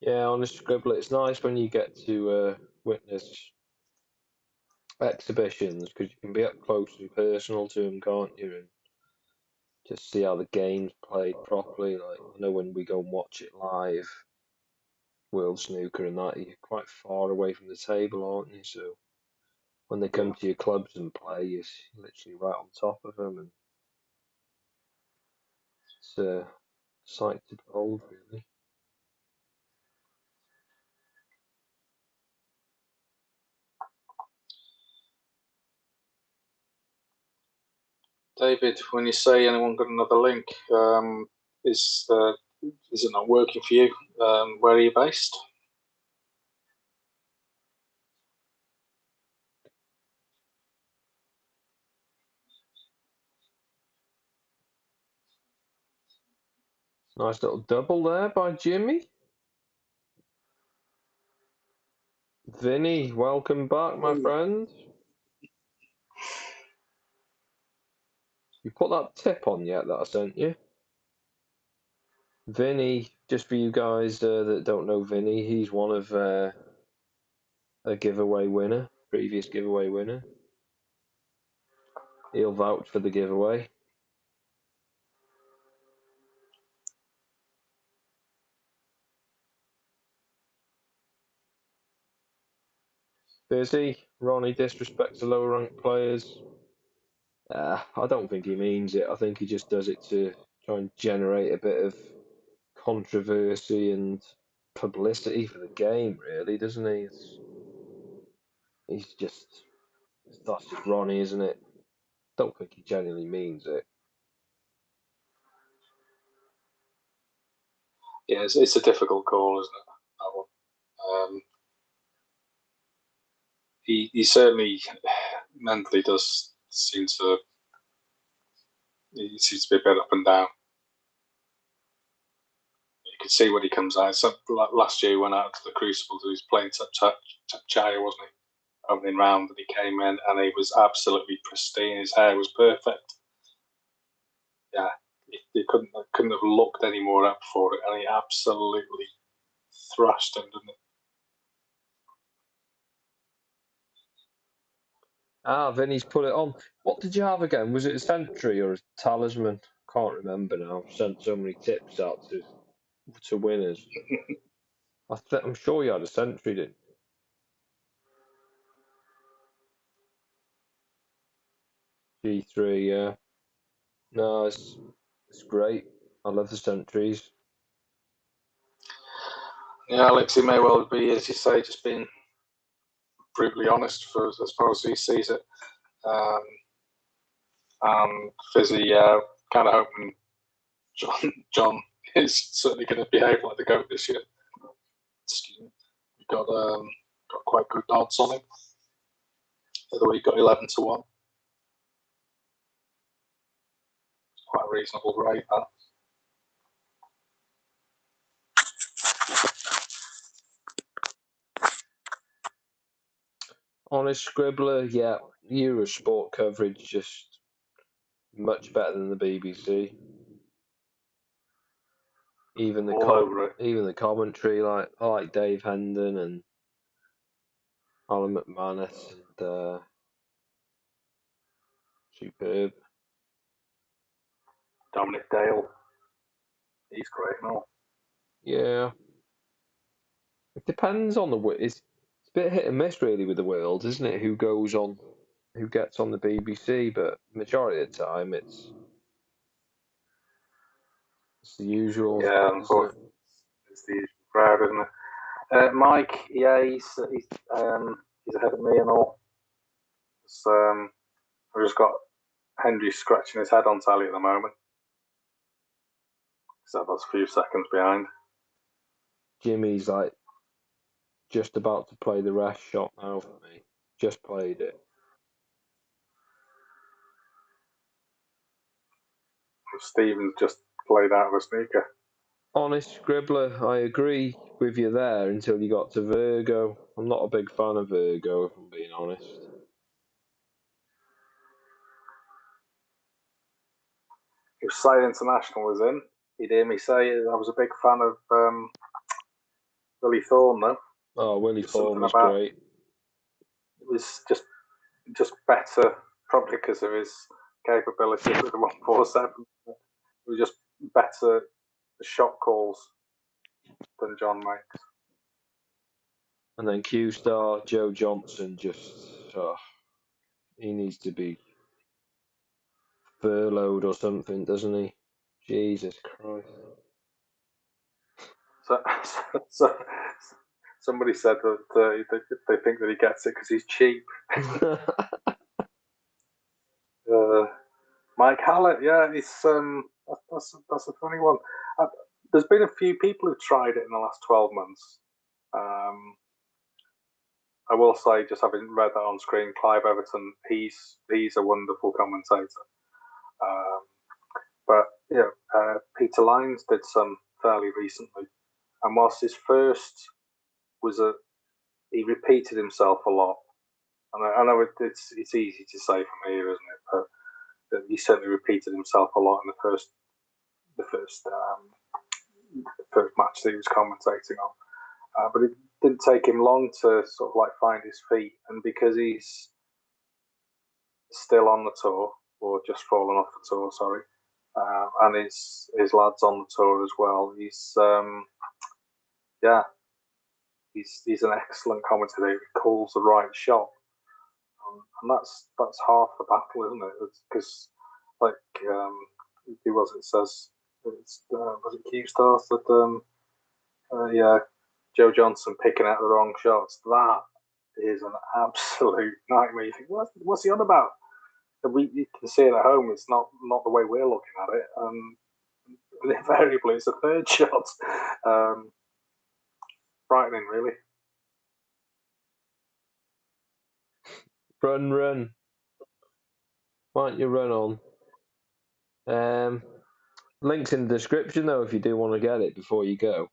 Yeah, honest scribbler, it's nice when you get to witness exhibitions because you can be up close and personal to them, can't you? And just see how the game's played properly. Like, I know when we go and watch it live, World Snooker and that, you're quite far away from the table, aren't you? So when they come to your clubs and play, you're literally right on top of them, and it's a sight to behold, really. David, when you say anyone got another link, is it not working for you? Where are you based? Nice little double there by Jimmy. Vinny, welcome back, my friend. You put that tip on yet that I sent you? Vinny, just for you guys that don't know Vinny, he's one of a giveaway winner, previous giveaway winner. He'll vouch for the giveaway. Busy. Ronnie disrespects the lower ranked players. I don't think he means it. I think he just does it to try and generate a bit of controversy and publicity for the game, really, doesn't he? That's just Ronnie, isn't it? Don't think he genuinely means it. Yeah, it's a difficult call, isn't it? That one. He certainly mentally does seem to. He seems to be a bit up and down. You could see when he comes out. So last year he went out to the Crucible. He was playing Chaya, wasn't he? Opening round, and he came in and he was absolutely pristine. His hair was perfect. Yeah, he couldn't have looked any more up for it, and he absolutely thrashed him, didn't he? Vinny's put it on. What did you have again? Was it a Sentry or a Talisman? Can't remember now. I've sent so many tips out to winners. I'm sure you had a Sentry, didn't you? G3, yeah. No, it's great. I love the Sentries. Yeah, Alex, he may well be, as you say, just being brutally honest for as far as he sees it. Fizzy, kind of hoping John is certainly going to behave like the GOAT this year. Excuse me. We got quite good odds on him. The other week got 11-1. Quite a reasonable rate, that. Honest Scribbler, yeah. Eurosport coverage just much better than the BBC. Even the commentary, like I like Dave Hendon and Alan McManus, and superb. Dominic Dale, he's great and all. Yeah, it depends on it's a bit hit and miss really with the world, isn't it? Who gets on the BBC, but majority of the time it's the usual. Yeah, unfortunately, it's the usual crowd, isn't it? Mike, yeah, he's ahead of me and all. I've just got Hendry scratching his head on tally at the moment. So that's a few seconds behind. Jimmy's like just about to play the rest shot now for me. Just played it. Stephen's just played out of a snooker. Honest Scribbler, I agree with you there until you got to Virgo. I'm not a big fan of Virgo, if I'm being honest. If Side International was in, you'd hear me say I was a big fan of Willie Thorne, though. Oh, Willie Thorne was great. It was just better, probably because of his capability with the 147. It was just better shot calls than John makes. And then Q-Star, Joe Johnson, he needs to be furloughed or something, doesn't he? Jesus Christ. So somebody said that they think that he gets it because he's cheap. Mike Hallett, yeah, it's that's a funny one. There's been a few people who've tried it in the last 12 months. I will say, just having read that on screen, Clive Everton, he's a wonderful commentator. But Peter Lyons did some fairly recently, and whilst his first was he repeated himself a lot. And I know it's easy to say from here, isn't it? But he certainly repeated himself a lot in the first match that he was commentating on. But it didn't take him long to sort of like find his feet, and because he's still on the tour, or just fallen off the tour, sorry, and his lads on the tour as well. He's an excellent commentator. He calls the right shot, and that's half the battle, isn't it? Because like who was it says it's was it Q Stars that Joe Johnson picking out the wrong shots. That is an absolute nightmare. You think, what's he on about? You can see it at home. It's not the way we're looking at it. Invariably, it's a third shot. Frightening, really. Run. Why don't you run on? Links in the description, though, if you do want to get it before you go.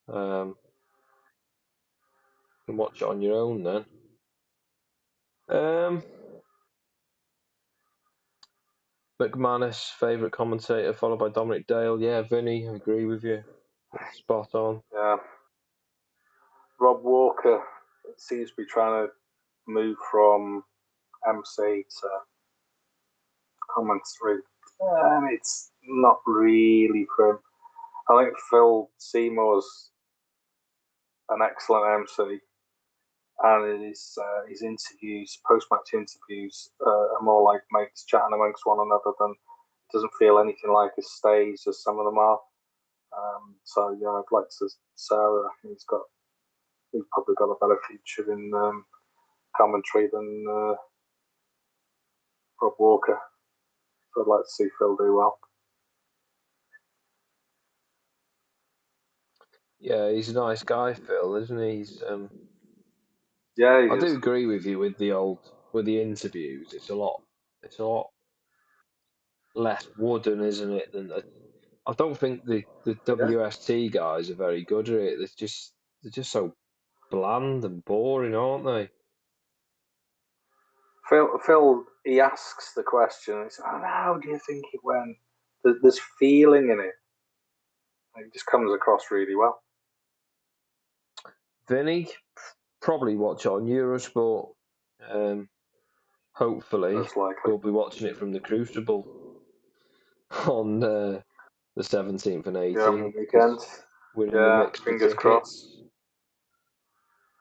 You can watch it on your own then. McManus, favourite commentator, followed by Dominic Dale. Yeah, Vinny, I agree with you. That's spot on. Yeah. Rob Walker seems to be trying to move from MC to commentary, and it's not really for him. I think Phil Seymour's an excellent MC, and his interviews, post-match interviews, are more like mates chatting amongst one another than it doesn't feel anything like as staged as some of them are. So yeah, I'd like to Sarah. I think he's probably got a better future in commentary than Rob Walker. So I'd like to see Phil do well. Yeah, he's a nice guy, Phil, isn't he? Yeah, I do agree with you with the interviews. It's a lot less wooden, isn't it? I don't think the WST guys are very good at it. They're just so bland and boring, aren't they? Phil, he asks the question. He's like, how do you think it went? There's feeling in it. It just comes across really well. Vinny, probably watch it on Eurosport. Hopefully, we'll be watching it from the Crucible on the 17th and 18th. Yeah, weekend. We're in the mix for fingers tickets. crossed.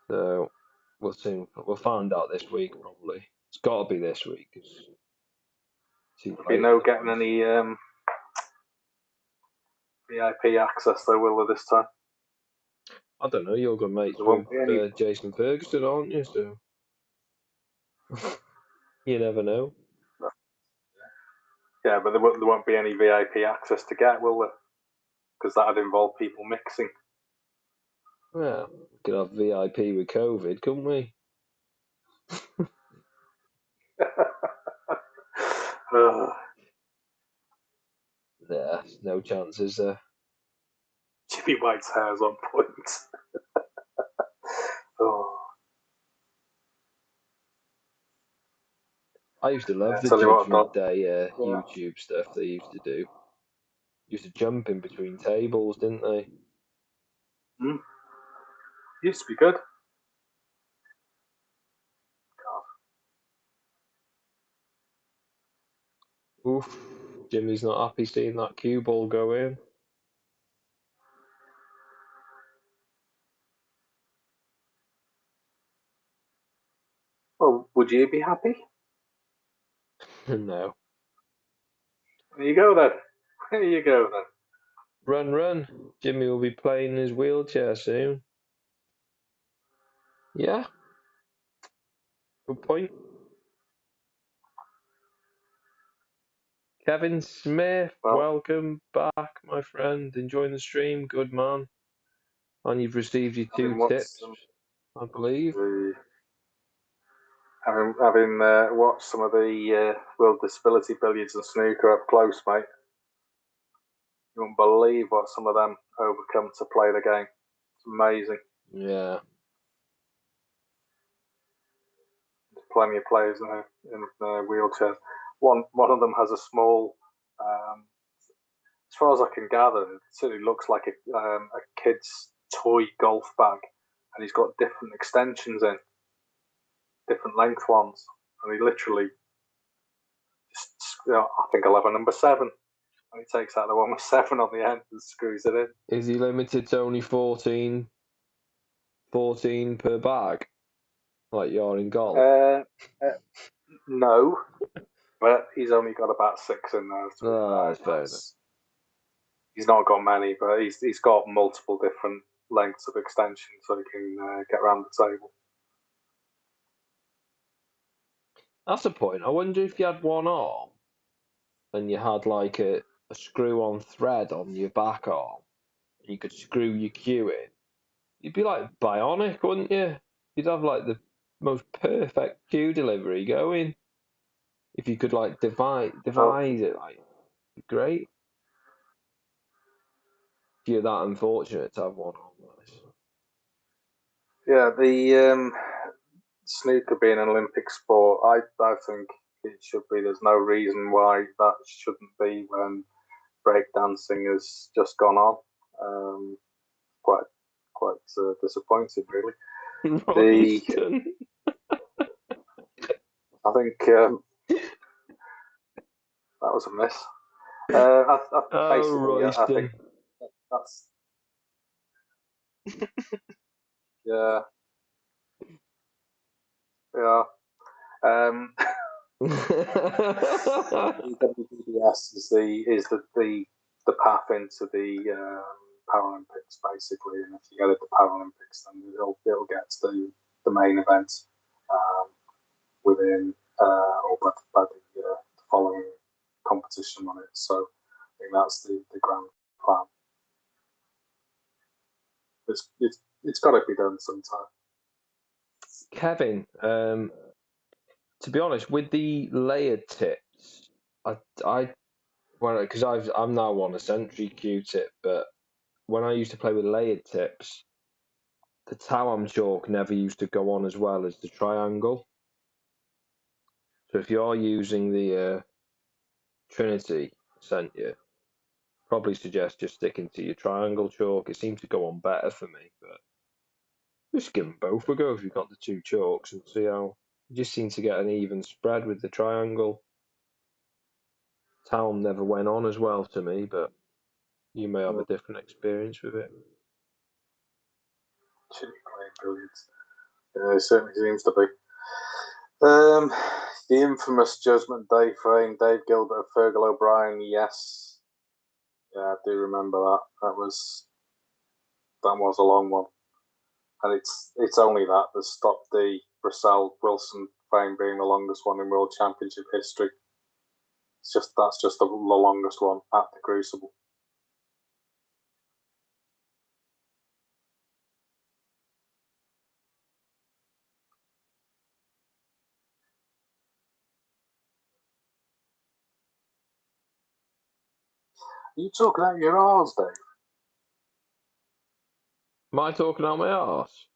So we'll find out this week probably. It's got to be this week. There'll be no getting any VIP access though, will there, this time? I don't know. You're good mates with Jason Ferguson, aren't you? So you never know. Yeah, but there won't be any VIP access to get, will there? Because that'd involve people mixing. Well, we could have VIP with COVID, couldn't we? Yeah, no chances there. Jimmy White's hair's on point. I used to love the Judgment Day YouTube stuff they used to do. Used to jump in between tables, didn't they? Used to be good. Oof. Jimmy's not happy seeing that cue ball go in. Well, would you be happy? No. There you go then. Run. Jimmy will be playing in his wheelchair soon. Yeah. Good point. Kevin Smith, welcome back, my friend. Enjoying the stream, good man. And you've received your 2 tips, I believe. Having watched some of the World Disability Billiards and Snooker up close, mate, you won't believe what some of them overcome to play the game. It's amazing. Yeah. plenty of players in wheelchairs. One of them has a small, as far as I can gather, it certainly looks like a kid's toy golf bag, and he's got different extensions in, different length ones, and he literally just, I think I'll have a number 7. And he takes out the one with 7 on the end and screws it in. Is he limited to only 14 per bag, like you're in golf? No, but he's only got about 6 in there. That's fair enough. He's not got many, but he's got multiple different lengths of extension, so he can get around the table. That's the point. I wonder if you had one arm and you had like a screw-on thread on your back arm, you could screw your cue in. You'd be like bionic, wouldn't you? You'd have like the most perfect cue delivery going. If you could like devise it, like great. If you're that unfortunate to have one on. Yeah, the snooker being an Olympic sport, I think it should be. There's no reason why that shouldn't be when breakdancing has just gone on. Quite disappointed, really. Royston. I think that was a miss. Basically, I think that's yeah. WBBS is the path into the Paralympics, basically, and if you get at the Paralympics, then it'll get to the main event within or by the following competition on it. So I think that's the grand plan. It's got to be done sometime. Kevin, to be honest, with the layered tips, because I'm now on a Sentry Q tip, but when I used to play with layered tips, the Tawam chalk never used to go on as well as the triangle. So if you're using the Trinity I sent you, probably suggest just sticking to your triangle chalk. It seems to go on better for me, but just give them both a go if you've got the 2 chalks and see how. You just seem to get an even spread with the triangle. Talm never went on as well to me, but you may have a different experience with it. Brilliant. It certainly seems to be. The infamous Judgment Day frame, Dave Gilbert, Fergal O'Brien. Yes, yeah, I do remember that. That was a long one, and it's only that stopped the Brissell Wilson frame being the longest one in World Championship history. That's just the longest one at the Crucible. Are you talking out your arse, Dave? Am I talking out my arse?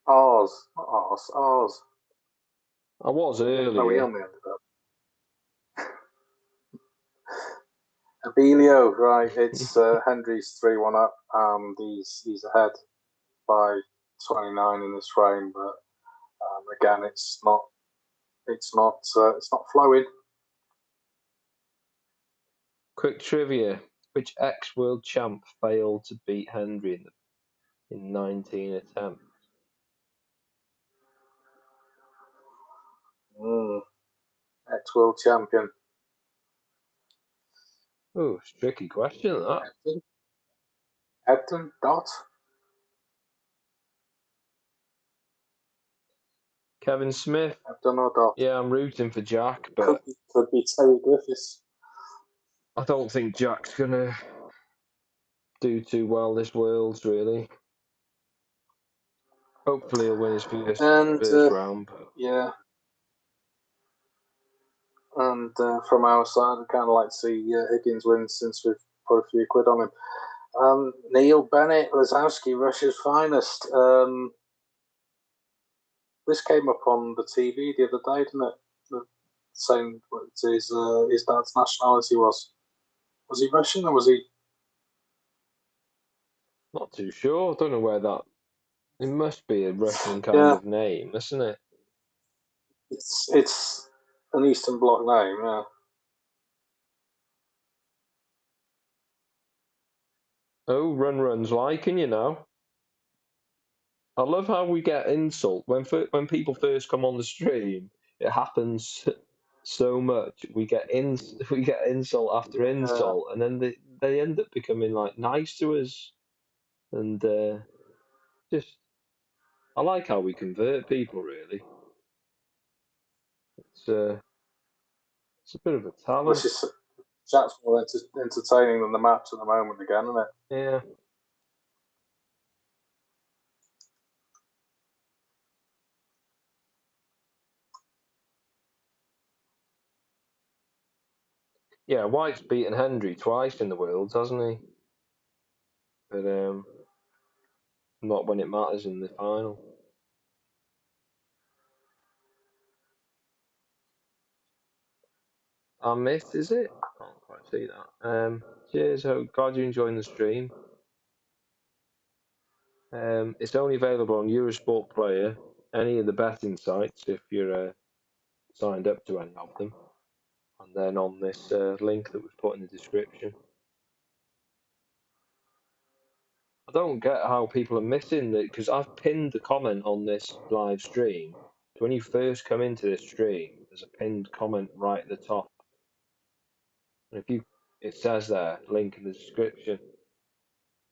Arse, not arse. I was earlier. Are we on the end of that? Abilio, right? It's Hendry's 3-1 up. He's ahead by 29 in this frame, but again, it's not flowing. Quick trivia: which ex-world champ failed to beat Hendry in 19 attempts? Ex-world champion. Oh, it's a tricky question, that. Ebden, Dot. Kevin Smith. Ebden or Dot. Yeah, I'm rooting for Jack, but could be Terry Griffiths. I don't think Jack's gonna do too well this Worlds, really. Hopefully he'll win his first round. But... Yeah. And from our side, I'd kind of like to see Higgins win since we've put a few quid on him. Neil Bennett, Lazowski, Russia's finest. This came up on the TV the other day, didn't it? Saying what his dad's nationality was. Was he Russian or was he? Not too sure. I don't know where that. It must be a Russian kind of name, isn't it? It's an Eastern Bloc name, yeah. Oh, Run's liking you now. I love how we get insult when people first come on the stream. It happens so much. We get insult after insult, and then they end up becoming like nice to us, and just I like how we convert people. Really, it's a bit of a talent. This is chat's more entertaining than the maps at the moment again, isn't it? Yeah. Yeah, White's beaten Hendry twice in the Worlds, hasn't he? But not when it matters in the final. Our myth, is it? Can't quite see that. Cheers, glad you're enjoying the stream. It's only available on Eurosport Player, any of the betting sites if you're signed up to any of them, and then on this link that was put in the description. I don't get how people are missing it, because I've pinned the comment on this live stream. So when you first come into this stream, there's a pinned comment right at the top. And it says there, link in the description.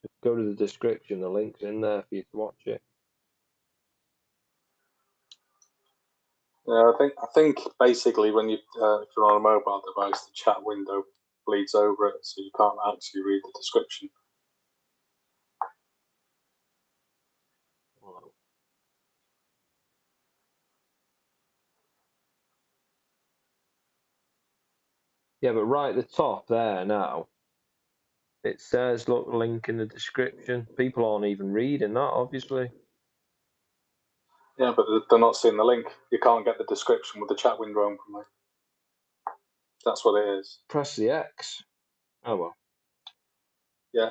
Just go to the description, the link's in there for you to watch it. Yeah, I think basically when if you're on a mobile device, the chat window bleeds over it, so you can't actually read the description. Yeah, but right at the top there now, it says, look, link in the description. People aren't even reading that, obviously. Yeah, but they're not seeing the link. You can't get the description with the chat window open, mate. That's what it is. Press the X. Oh, well. Yeah.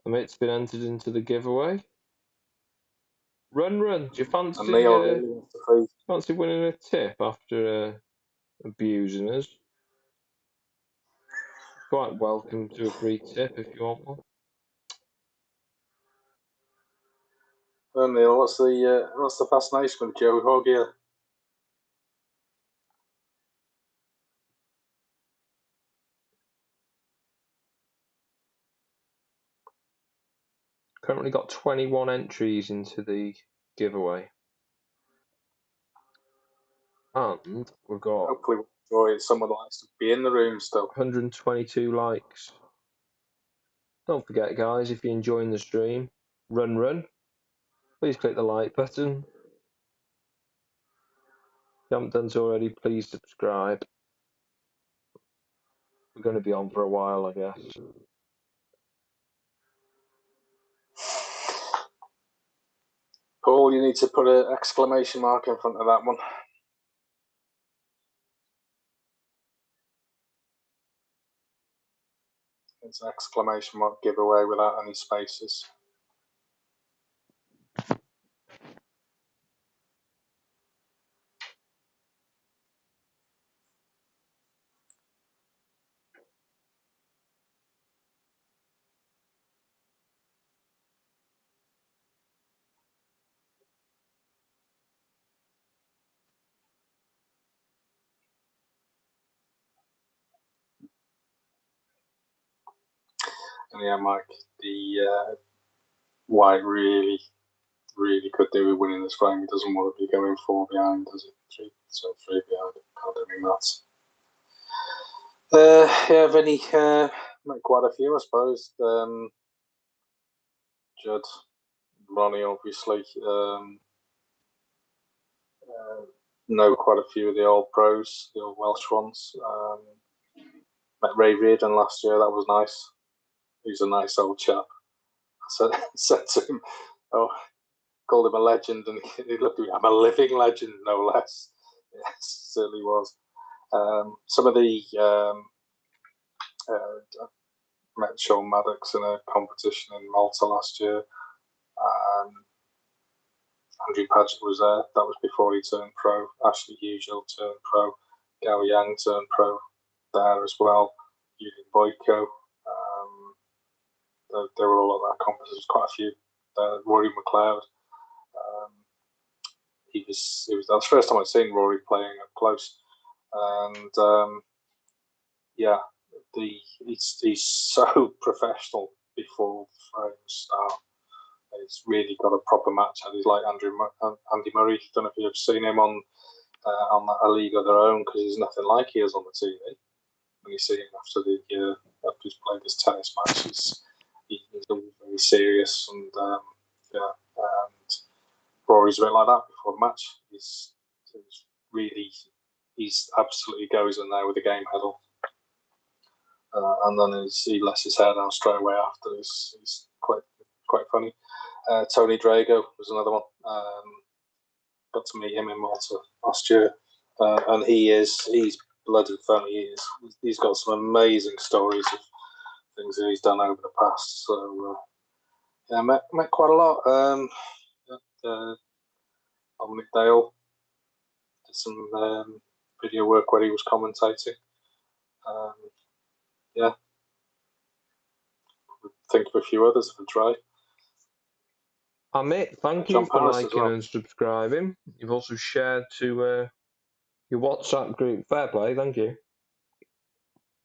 I mean, it's been entered into the giveaway. Run. Do you fancy, And Neil really wants to freeze. fancy winning a tip after abusing us? Quite welcome to a free tip if you want one. Well, Neil, what's the fascination with Joe Hogg here? Currently got 21 entries into the giveaway. And we've got Hopefully we'll enjoy someone that likes to be in the room still. 122 likes. Don't forget, guys, if you're enjoying the stream, run. Please click the like button. If you haven't done so already, please subscribe. We're going to be on for a while, I guess. Paul, you need to put an exclamation mark in front of that one. It's an exclamation mark giveaway without any spaces. And yeah, Mike, the White really could do with winning this frame. He doesn't want to be going 4 behind, does he? 3 behind. Can't do that. Yeah, Vinny, quite a few, I suppose. Judd, Ronnie, obviously. Know quite a few of the old pros, the old Welsh ones. Met Ray Reardon last year. That was nice. He's a nice old chap. I said to him, called him a legend, and he looked at me. I'm a living legend, no less. Yes, certainly was. Some of the met Sean Maddox in a competition in Malta last year. Andrew Paget was there. That was before he turned pro. Ashley Hugel turned pro. Gao Yang turned pro there as well. Julian Boyko. They were all at that competition. Quite a few. Rory McLeod. That was the first time I'd seen Rory playing up close, and he's so professional before frames start. He's really got a proper match, and he's like Andy Murray. Don't know if you've seen him on a league of their own, because he's nothing like he is on the TV. When you see him after he's played his tennis match, he's always very serious, and and Rory's a bit like that before the match. He's absolutely goes in there with the game head on. And then he lets his hair down straight away after. He's quite funny. Tony Drago was another one. Got to meet him in Malta last year, and he's bloody funny. He's got some amazing stories of things that he's done over the past. So I met quite a lot. Dominic Dale did some video work where he was commentating. Think of a few others if I try. Amit, thank you for liking and subscribing. You've also shared to your WhatsApp group. Fair play, thank you.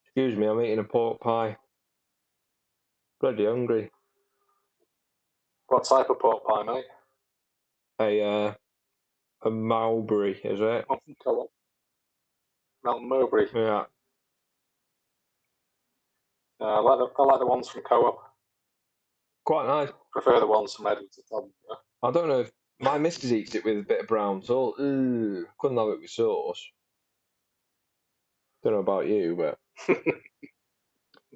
Excuse me, I'm eating a pork pie. Bloody hungry. What type of pork pie, mate? A Mulberry, is it? Melton Mowbray. Yeah. I like the ones from Co-op. Quite nice. Prefer the ones from Edmonton. Yeah. I don't know if my missus eats it with a bit of brown salt. Ooh, couldn't have it with sauce. Don't know about you, but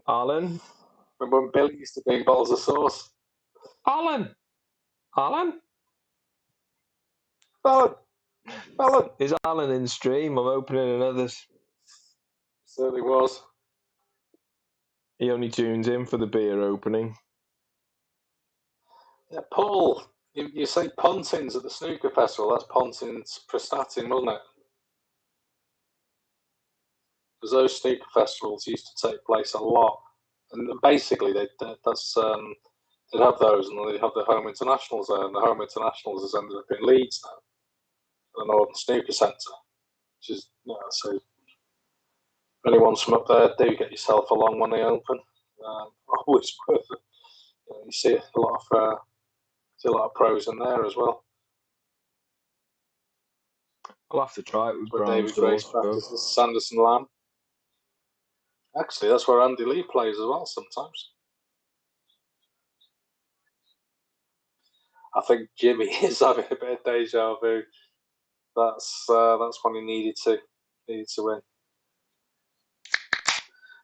Alan? Remember when Billy used to bring bottles of sauce? Alan! Is Alan in stream? I'm opening another. Certainly was. He only tunes in for the beer opening. Yeah, Paul, you say Pontins at the snooker festival. That's Pontins Prestatyn, wasn't it? Because those snooker festivals used to take place a lot, and basically they'd have those, and they'd have the home internationals there, and the home internationals has ended up in Leeds now, the Northern Snooker Centre, which is so. If anyone's from up there, do get yourself along when they open. Always worth it. You see a lot of pros in there as well. I'll have to try it with brown David sauce. Grace practices, Sanderson Lamb. Actually, that's where Andy Lee plays as well sometimes. I think Jimmy is having a bit of deja vu. That's when he needed to win.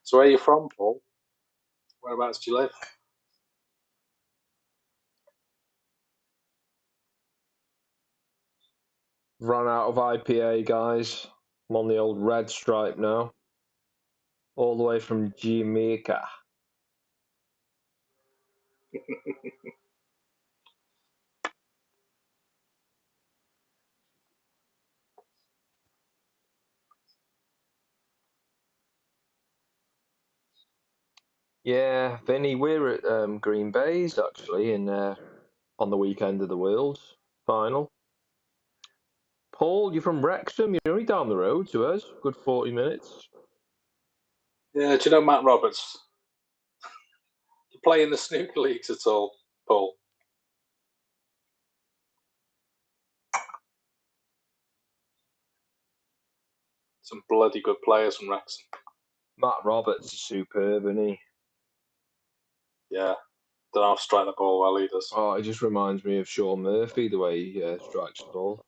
So where are you from, Paul? Whereabouts do you live? Run out of IPA, guys. I'm on the old red stripe now. All the way from Jamaica. Yeah, Vinny, we're at Green Bay's actually on the weekend of the Worlds final. Paul, you're from Wrexham. You're only down the road to us. Good 40 minutes. Yeah, do you know Matt Roberts? Do you play in the snooker leagues at all, Paul? Some bloody good players from Wrexham. Matt Roberts is superb, isn't he? Yeah. Don't know how to strike the ball well, he does. Oh, it just reminds me of Sean Murphy, the way he strikes the ball.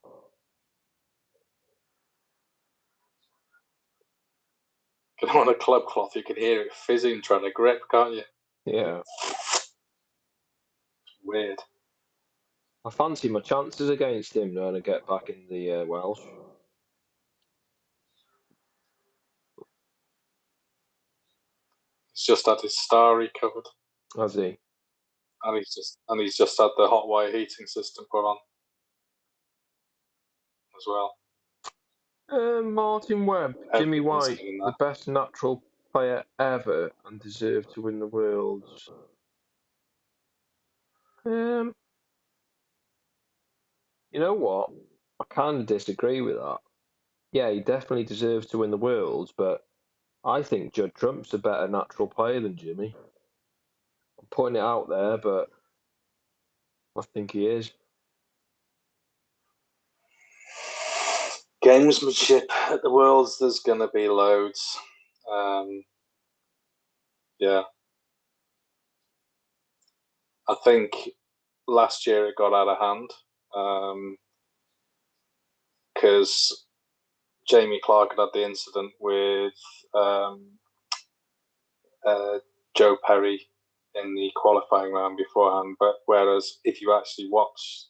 on a club cloth, you can hear it fizzing trying to grip, can't you? Yeah. Weird. I fancy my chances against him now to get back in the Welsh. He's just had his star recovered, Has he? and he's just had the hot wire heating system put on as well. Martin Webb, Jimmy Everyone's White, saying the that. best natural player ever and deserved to win the Worlds. You know what? I kind of disagree with that. Yeah, he definitely deserves to win the Worlds, but I think Judd Trump's a better natural player than Jimmy. I'm putting it out there, but I think he is. Gamesmanship at the Worlds, there's going to be loads. Yeah. I think last year it got out of hand because Jamie Clark had the incident with Joe Perry in the qualifying round beforehand. But whereas if you actually watch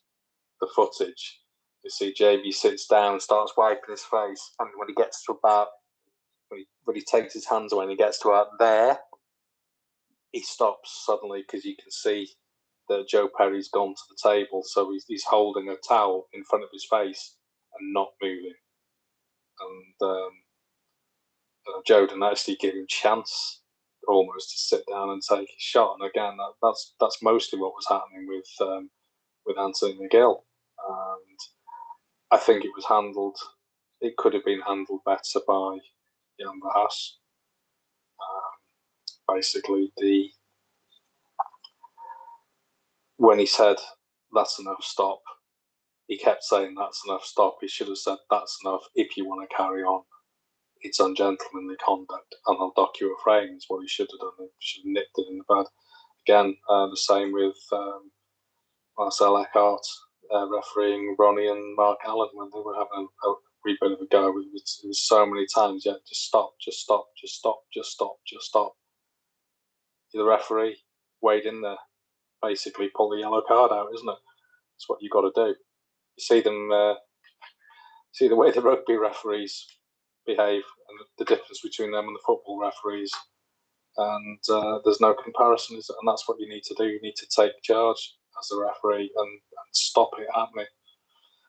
the footage, you see JB sits down and starts wiping his face, and when he gets to about when he takes his hands away and he gets to out there, he stops suddenly because you can see that Joe Perry's gone to the table, so he's holding a towel in front of his face and not moving. And Joe didn't actually give him a chance almost to sit down and take his shot. And again, that's mostly what was happening with Anthony McGill. And I think it was handled. It could have been handled better by Jan Verhaas. Basically, when he said that's enough, stop. He kept saying that's enough, stop. He should have said that's enough. If you want to carry on, it's ungentlemanly conduct, and I'll dock you a frame. Is what he should have done. He should have nipped it in the bud. Again, the same with Marcel Eckhart refereeing Ronnie and Mark Allen when they were having a wee bit of a go. It was so many times, yeah, just stop, just stop, just stop, just stop, just stop. The referee weighed in there, basically pull the yellow card out, isn't it? That's what you got to do. You see them, see the way the rugby referees behave and the difference between them and the football referees. And there's no comparison, is it? And that's what you need to do. You need to take charge as a referee and stop it happening.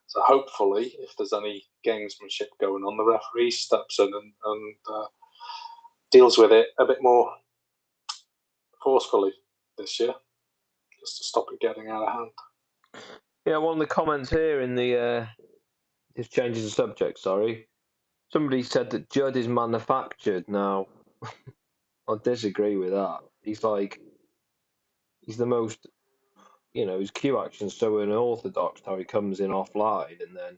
So hopefully, if there's any gamesmanship going on, the referee steps in and deals with it a bit more forcefully this year, just to stop it getting out of hand. Yeah, one of the comments here in the just changes the subject. Sorry, somebody said that Judd is manufactured. Now, I disagree with that. He's the most, his cue action's so unorthodox. How he comes in offline and then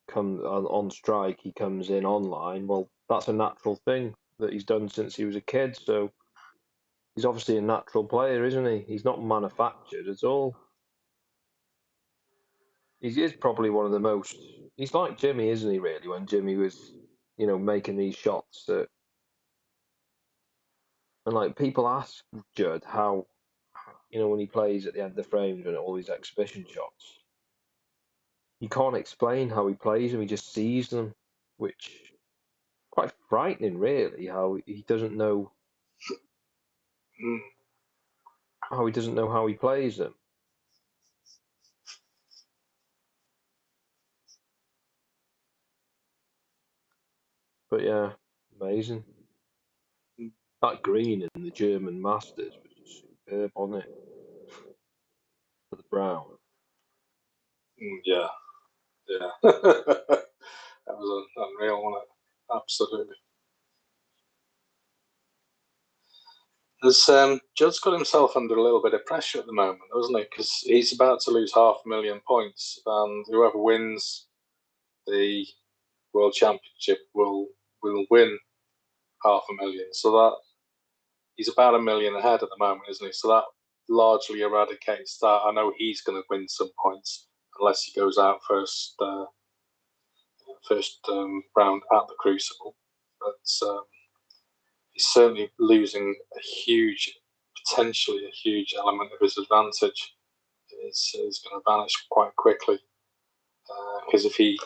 comes on strike, he comes in online. Well, that's a natural thing that he's done since he was a kid. So he's obviously a natural player, isn't he? He's not manufactured at all. He is probably one of the most. He's like Jimmy, isn't he? Really, when Jimmy was, making these shots that, and like people ask Judd how, when he plays at the end of the frames and all these exhibition shots, you can't explain how he plays them. He just sees them, which quite frightening, really. How he doesn't know. How he doesn't know how he plays them. But yeah, amazing. That green in the German Masters was just superb, wasn't it? For the brown. Yeah. That was unreal, wasn't it? Absolutely. Judd's got himself under a little bit of pressure at the moment, doesn't he? Because he's about to lose 500,000 points, and whoever wins the World Championship will win 500,000. So that he's about $1 million ahead at the moment, isn't he? So that largely eradicates that. I know he's going to win some points unless he goes out first round at the Crucible. But he's certainly losing potentially a huge element of his advantage. Is going to vanish quite quickly, because if he's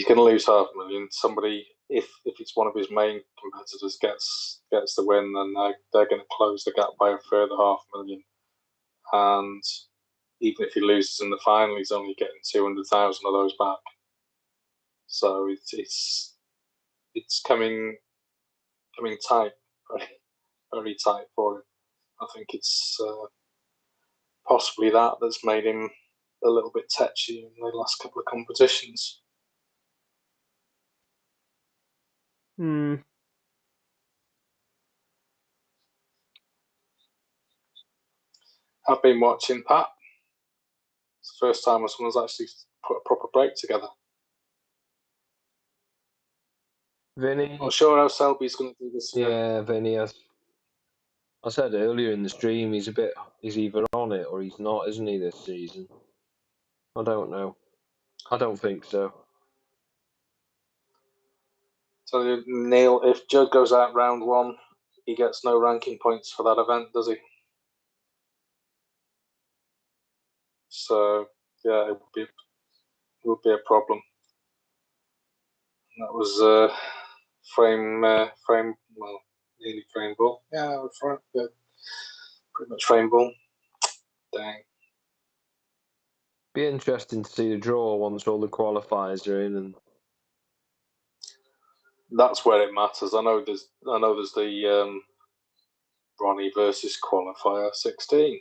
going to lose $500,000. Somebody, if it's one of his main competitors gets the win, then they're going to close the gap by a further $500,000. And even if he loses in the final, he's only getting 200,000 of those back. So it's coming tight, very, very tight for him. I think it's possibly that's made him a little bit tetchy in the last couple of competitions. I've been watching, Pat. It's the first time someone's actually put a proper break together. Vinny. Not sure how Selby's going to do this year. Yeah, Vinny. I said earlier in the stream, he's either on it or he's not, isn't he, this season? I don't know. I don't think so. So, Neil, if Judd goes out round one, he gets no ranking points for that event, does he? So, yeah, it would be a problem. And that was nearly frame ball. Yeah, pretty much frame ball. Dang. Be interesting to see the draw once all the qualifiers are in, and that's where it matters. I know there's the Ronnie versus qualifier 16,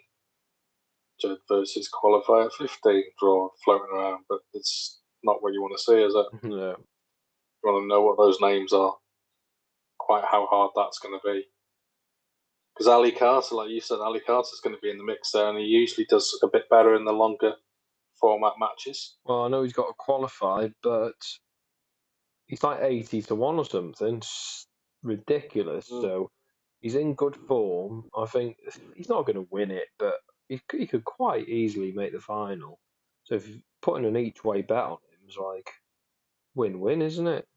Judd versus qualifier 15 draw floating around, but it's not what you want to see, is it? No. You want to know what those names are, quite how hard that's going to be. Because Ali Carter, like you said, Ali Carter's going to be in the mix there, and he usually does a bit better in the longer format matches. Well, I know he's got to qualify, but he's like 80-1 or something. It's ridiculous. So he's in good form. I think he's not going to win it, but he could quite easily make the final. So if you're putting an each way bet on him, it's like win-win, isn't it?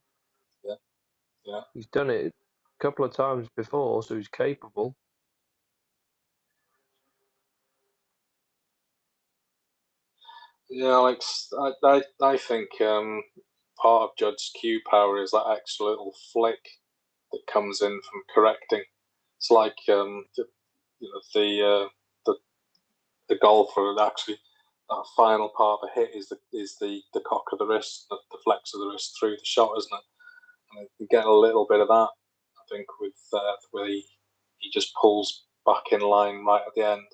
Yeah. He's done it a couple of times before, so he's capable. Yeah, Alex, I think part of Judd's cue power is that extra little flick that comes in from correcting. It's like the golfer actually, that final part of the hit is the cock of the wrist, the flex of the wrist through the shot, isn't it? And you get a little bit of that, I think, with where he just pulls back in line right at the end,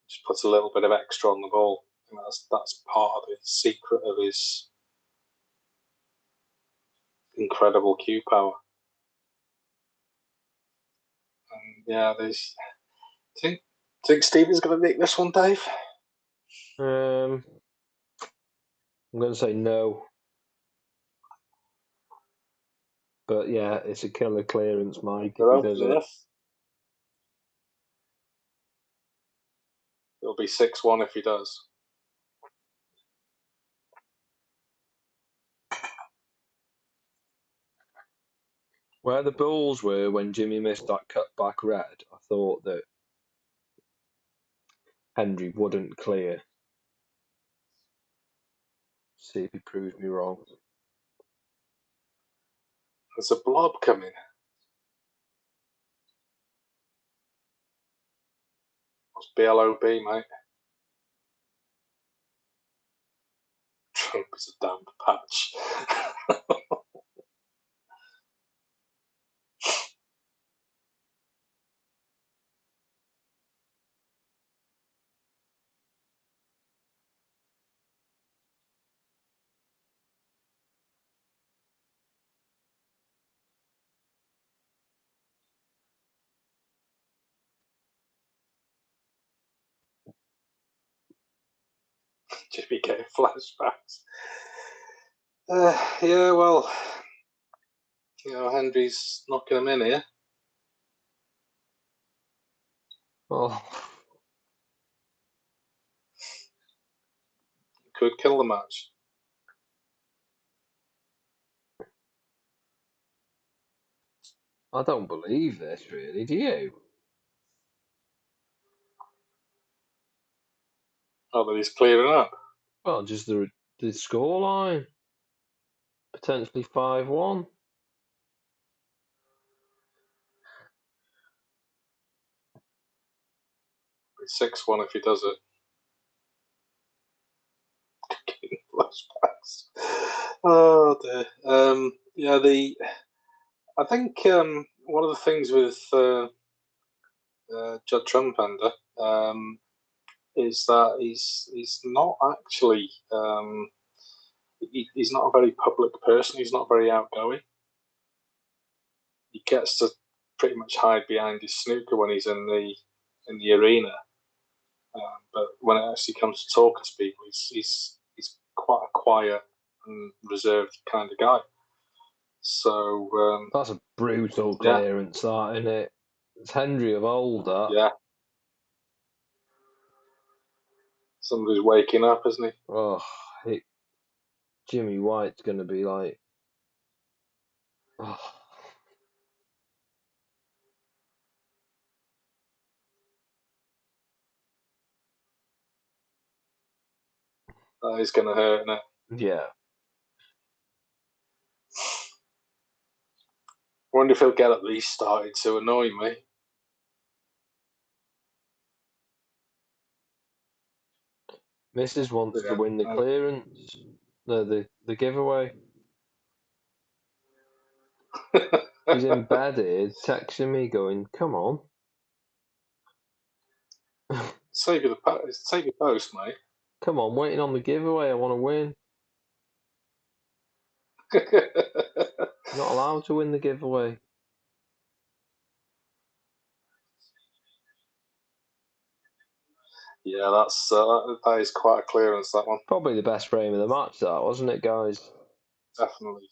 just puts a little bit of extra on the ball. I think that's part of the secret of his incredible cue power. And yeah, think Stephen's going to nick this one, Dave? I'm going to say no. But yeah, it's a killer clearance, Mike. If he does it. It'll be 6-1 if he does. Where the Bulls were when Jimmy missed that cutback red, I thought that Hendry wouldn't clear. See if he proves me wrong. There's a blob coming. What's BLOB, mate? Trump is a damp patch. Jimmy getting flashbacks. Yeah, well, Hendry's knocking him in here. Oh. Could kill the match. I don't believe this, really. Do you? Oh, that he's clearing up. Well, just the scoreline. Potentially 5-1. 6-1 if he does it. Flashbacks. Oh dear. Yeah, I think one of the things with Judd Trumpander is that he's not actually he's not a very public person. He's not very outgoing. He gets to pretty much hide behind his snooker when he's in the arena. But when it actually comes to talking to people, he's quite a quiet and reserved kind of guy. So that's a brutal clearance, that, isn't it? It's Hendry of old, that. Yeah. Somebody's waking up, isn't he? Oh, Jimmy White's going to be like... Oh. That is going to hurt, isn't it? Yeah. I wonder if he'll get at least started to annoy me. Mrs. wants to win the clearance. No, the giveaway. She's embedded, texting me going, come on. Save your post, mate. Come on, waiting on the giveaway. I want to win. Not allowed to win the giveaway. Yeah, that is quite a clearance, that one. Probably the best frame of the match, that, wasn't it, guys? Definitely.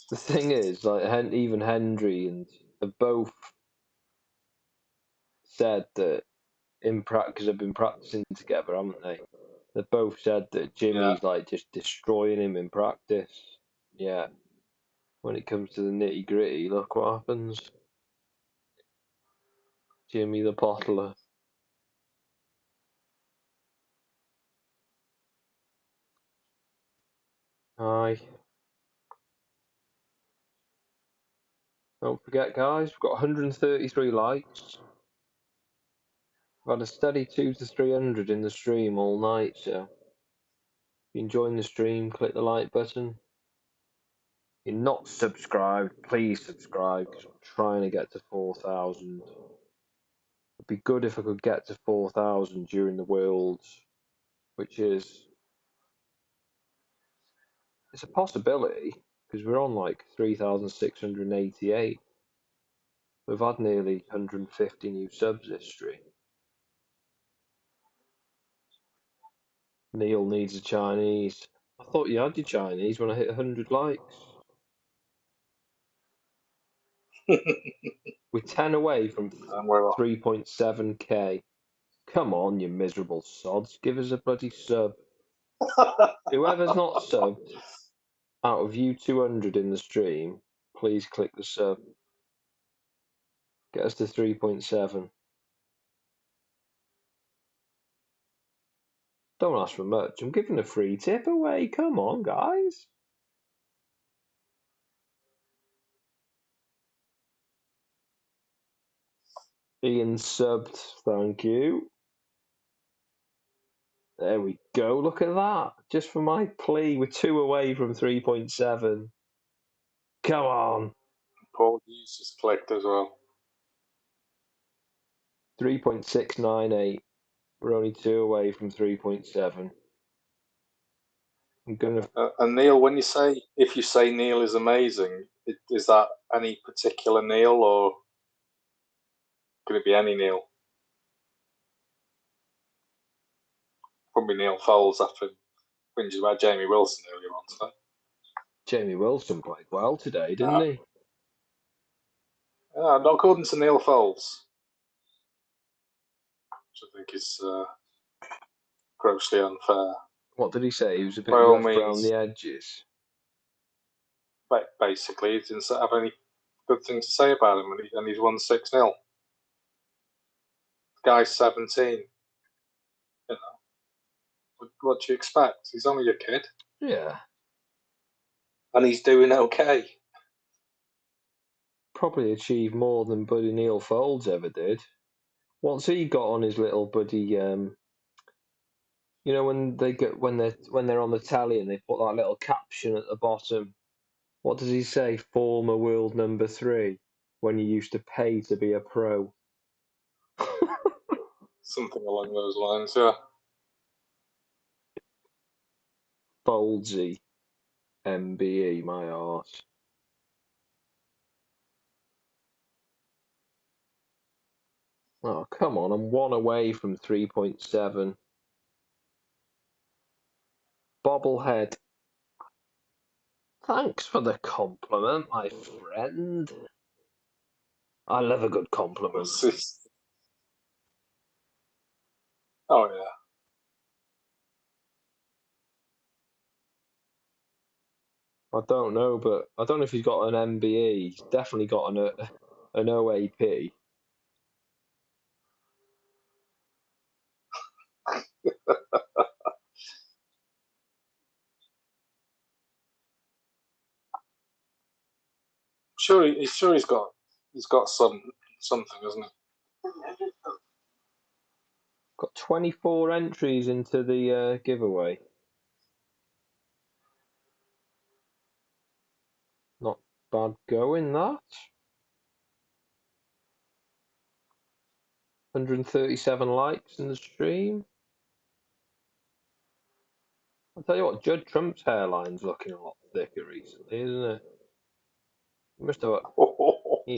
The thing is, like, even Hendry and have both said that in practice, they've been practicing together, haven't they? They've both said that Jimmy's like just destroying him in practice. Yeah. When it comes to the nitty gritty, look what happens. Jimmy the Bottler. Aye. Don't forget, guys, we've got 133 likes. We've had a steady 200 to 300 in the stream all night, so if you're enjoying the stream, click the like button. If you're not subscribed, please subscribe, because I'm trying to get to 4,000. It'd be good if I could get to 4,000 during the Worlds, which is... It's a possibility, because we're on like 3,688. We've had nearly 150 new subs this stream. Neil needs a Chinese. I thought you had your Chinese when I hit 100 likes. We're 10 away from 3.7k. Come on, you miserable sods. Give us a bloody sub. Whoever's not subbed, out of you 200 in the stream, please click the sub. Get us to 3.7. Don't ask for much. I'm giving a free tip away. Come on, guys. Ian subbed. Thank you. There we go. Look at that. Just for my plea, we're 2 away from 3.7. Come on. Paul Hughes just clicked as well. 3.698. We're only 2 away from 3.7. I'm gonna. And Neil, if you say Neil is amazing, is that any particular Neil, or could it be any Neil? Probably Neil Foles after whinging about Jamie Wilson earlier on today. Jamie Wilson played well today, didn't he? Not according to Neil Foles, which I think is grossly unfair. What did he say? He was a bit By all rough around means, the edges. but basically, he didn't have any good thing to say about him, and he's won 6-0. The guy's 17. You know, what do you expect? He's only a kid. Yeah. And he's doing okay. Probably achieved more than Buddy Neil Folds ever did. What's he got on his little buddy? You know when they're on the tally and they put that little caption at the bottom. What does he say? Former world number 3. When you used to pay to be a pro. Something along those lines, yeah. Foldsy, MBE, my arse. Oh, come on, I'm 1 away from 3.7. Bobblehead. Thanks for the compliment, my friend. I love a good compliment. Oh, yeah. I don't know, but I don't know if he's got an MBE. He's definitely got an OAP. He's got something, hasn't he? Got 24 entries into the giveaway. Not bad going, that. 137 likes in the stream. I'll tell you what, Judd Trump's hairline's looking a lot thicker recently, isn't it? He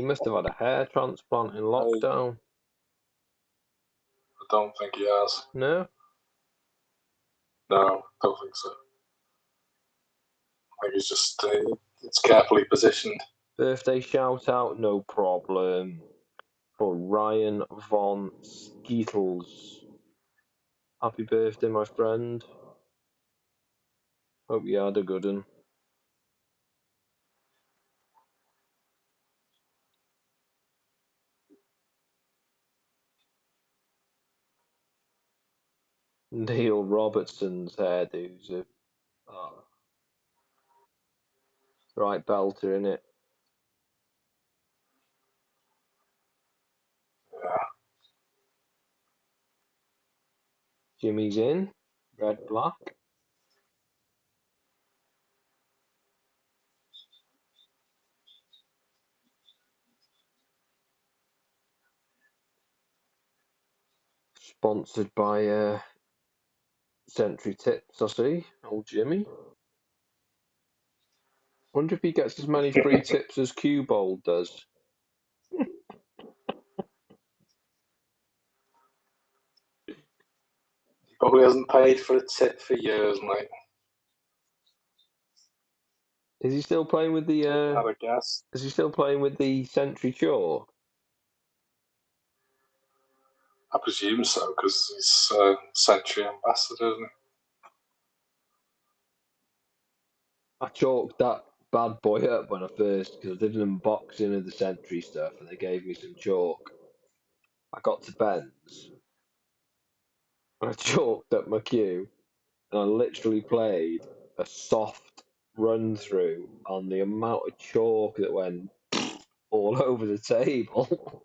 must have had a hair transplant in lockdown. I don't think he has. No? No, don't think so. I think he's just it's carefully positioned. Birthday shout out, no problem. For Ryan Von Skeetles. Happy birthday, my friend. Hope you had a good one. Neil Robertson's hairdo's a right belter, innit? Yeah. Jimmy's in. Red black. Sponsored by Century Tips, I see. Old Jimmy. Wonder if he gets as many free tips as Q-Bold does. He probably hasn't paid for a tip for years, mate. Is he still playing with the Have a guess. Is he still playing with the Century chalk? I presume so, because he's Century ambassador, isn't he? I chalked that bad boy up when I first, because I did an unboxing of the Century stuff and they gave me some chalk. I got to Ben's and I chalked up my cue and I literally played a soft run through on the amount of chalk that went all over the table.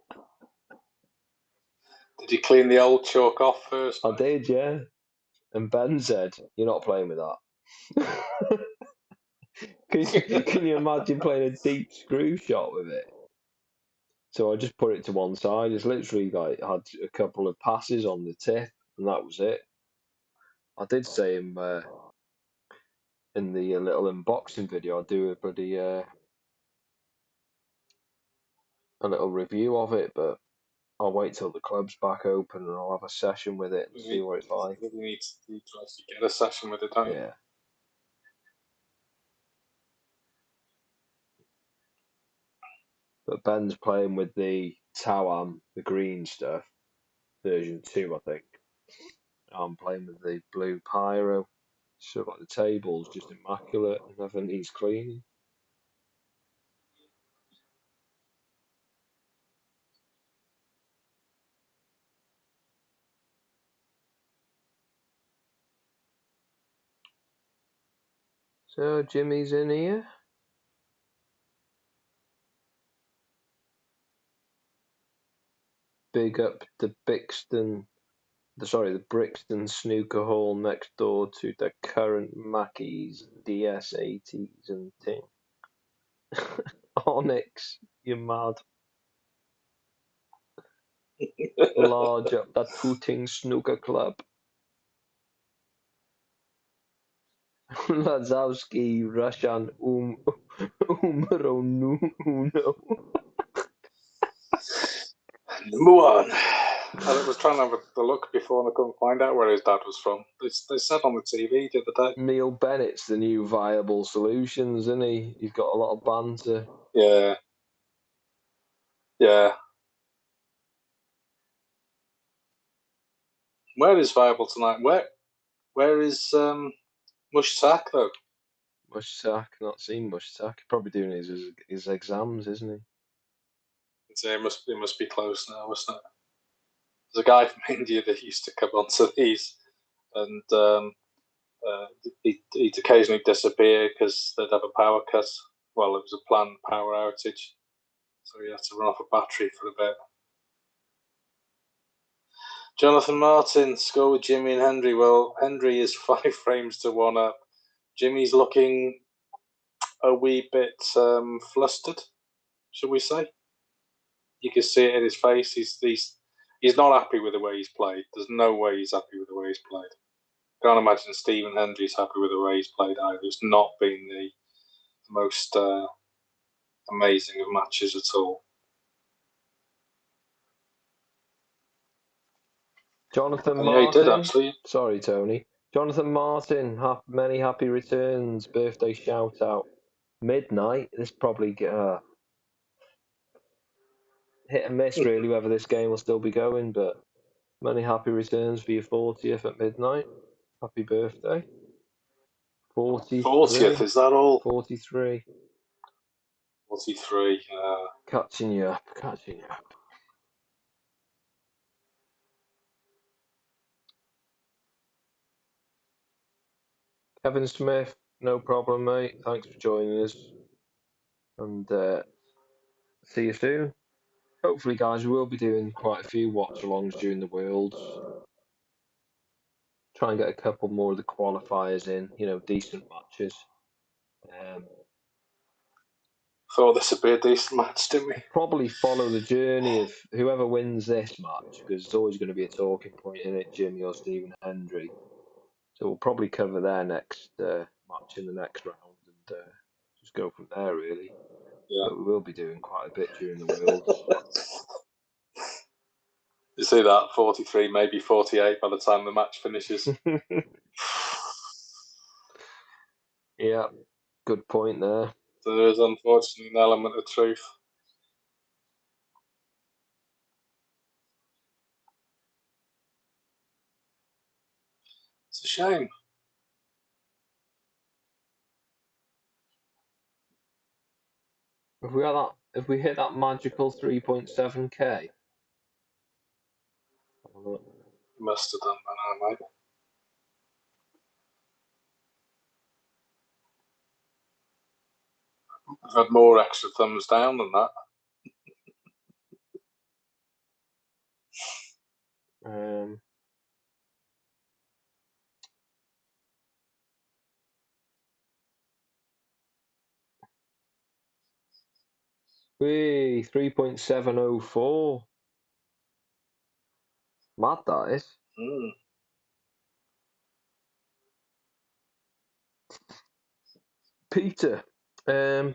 Did you clean the old chalk off first? I did, yeah. And Ben said, "You're not playing with that." Can you imagine playing a deep screw shot with it? So I just put it to one side. It's literally like had a couple of passes on the tip, and that was it. I did say in the little unboxing video, I'd do a bloody a little review of it, but I'll wait till the club's back open and I'll have a session with it and see what it's like. You need to actually get a session with it, don't you? Yeah. But Ben's playing with the Tawam, the green stuff, version 2, I think. I'm playing with the blue pyro. So like the table's just immaculate and nothing needs cleaning. So Jimmy's in here. Big up the Brixton Snooker Hall next door to the current Mackies, DS80s and thing. Onyx, you mad. Large up that Putin Snooker Club. Lazowski, Russian, Umro Uno. Number one. I was trying to have a look before and I couldn't find out where his dad was from. They said on the TV the other day. Neil Bennett's the new Viable Solutions, isn't he? He's got a lot of banter. Yeah. Yeah. Where is Viable tonight? Where is Mushtak though? Mushtak, not seen Mushtak. Probably doing his exams, isn't he? It must be close now, isn't it? There's a guy from India that used to come onto these, and he'd occasionally disappear because they'd have a power cut. Well, it was a planned power outage, so he had to run off a battery for a bit. Jonathan Martin, score with Jimmy and Hendry. Well, Hendry is 5 frames to 1 up. Jimmy's looking a wee bit flustered, shall we say? You can see it in his face. He's not happy with the way he's played. There's no way he's happy with the way he's played. Can't imagine Stephen Hendry's happy with the way he's played either. It's not been the most amazing of matches at all. Jonathan Yeah, Martin. he did actually. Sorry, Tony. Jonathan Martin, many happy returns. Birthday shout out. Midnight. This probably hit and miss really whether this game will still be going, but many happy returns for your 40th at midnight. Happy birthday. 40th, is that all? 43. 43. Catching you up. Kevin Smith, no problem, mate. Thanks for joining us. And see you soon. Hopefully, guys, we will be doing quite a few watch-alongs during the Worlds. Try and get a couple more of the qualifiers in, decent matches. Thought this would be a decent match, didn't we? Probably follow the journey of whoever wins this match, because it's always going to be a talking point in it, Jimmy or Stephen Hendry. So we'll probably cover their next match in the next round and just go from there, really. Yeah. But we will be doing quite a bit during the Worlds. You see that? 43, maybe 48 by the time the match finishes. Yeah, good point there. So there is unfortunately an element of truth. It's a shame. If we hit that magical 3.7k, Must have done that now, mate. I've had more extra thumbs down than that. Whee, 3.704. Mad that is. Peter, I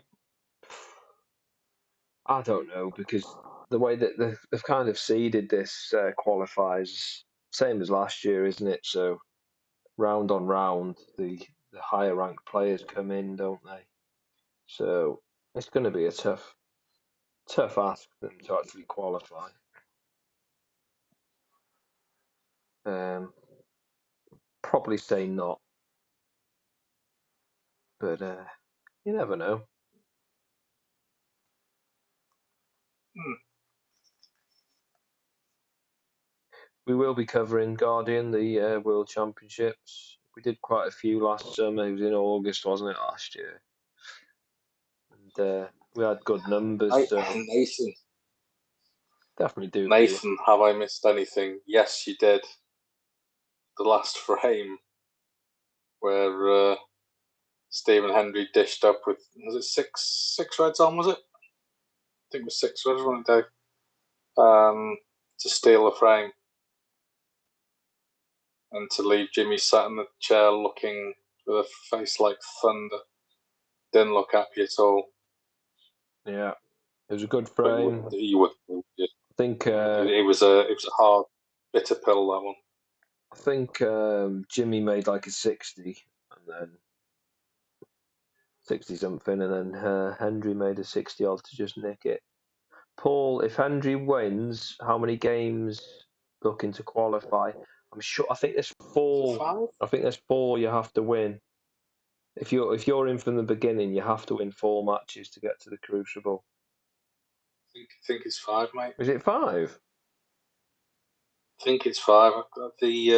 don't know, because the way that they've kind of seeded this qualifies, same as last year, isn't it? So round on round, the higher ranked players come in, don't they? So it's going to be a tough ask for them to actually qualify. probably say not. But you never know. We will be covering Guardian, the World Championships. We did quite a few last summer. It was in August, wasn't it, last year? And we had good numbers. So Nathan. Definitely do. Nathan, have I missed anything? Yes, you did. The last frame where Stephen Hendry dished up with, was it six reds on, was it? I think it was 6 reds, wasn't it, Dave? To steal the frame. And to leave Jimmy sat in the chair looking with a face like thunder. Didn't look happy at all. Yeah. It was a good frame. You would. Yeah. I think it was a hard, bitter pill, that one. I think Jimmy made like a 60 and then 60 something, and then Hendry made a 60 odd to just nick it. Paul, if Hendry wins, how many games looking to qualify? I'm sure. I think there's 4. 5? I think there's 4 you have to win. If you're in from the beginning, you have to win 4 matches to get to the Crucible. I think it's 5, mate. Is it 5? I think it's 5. I've got the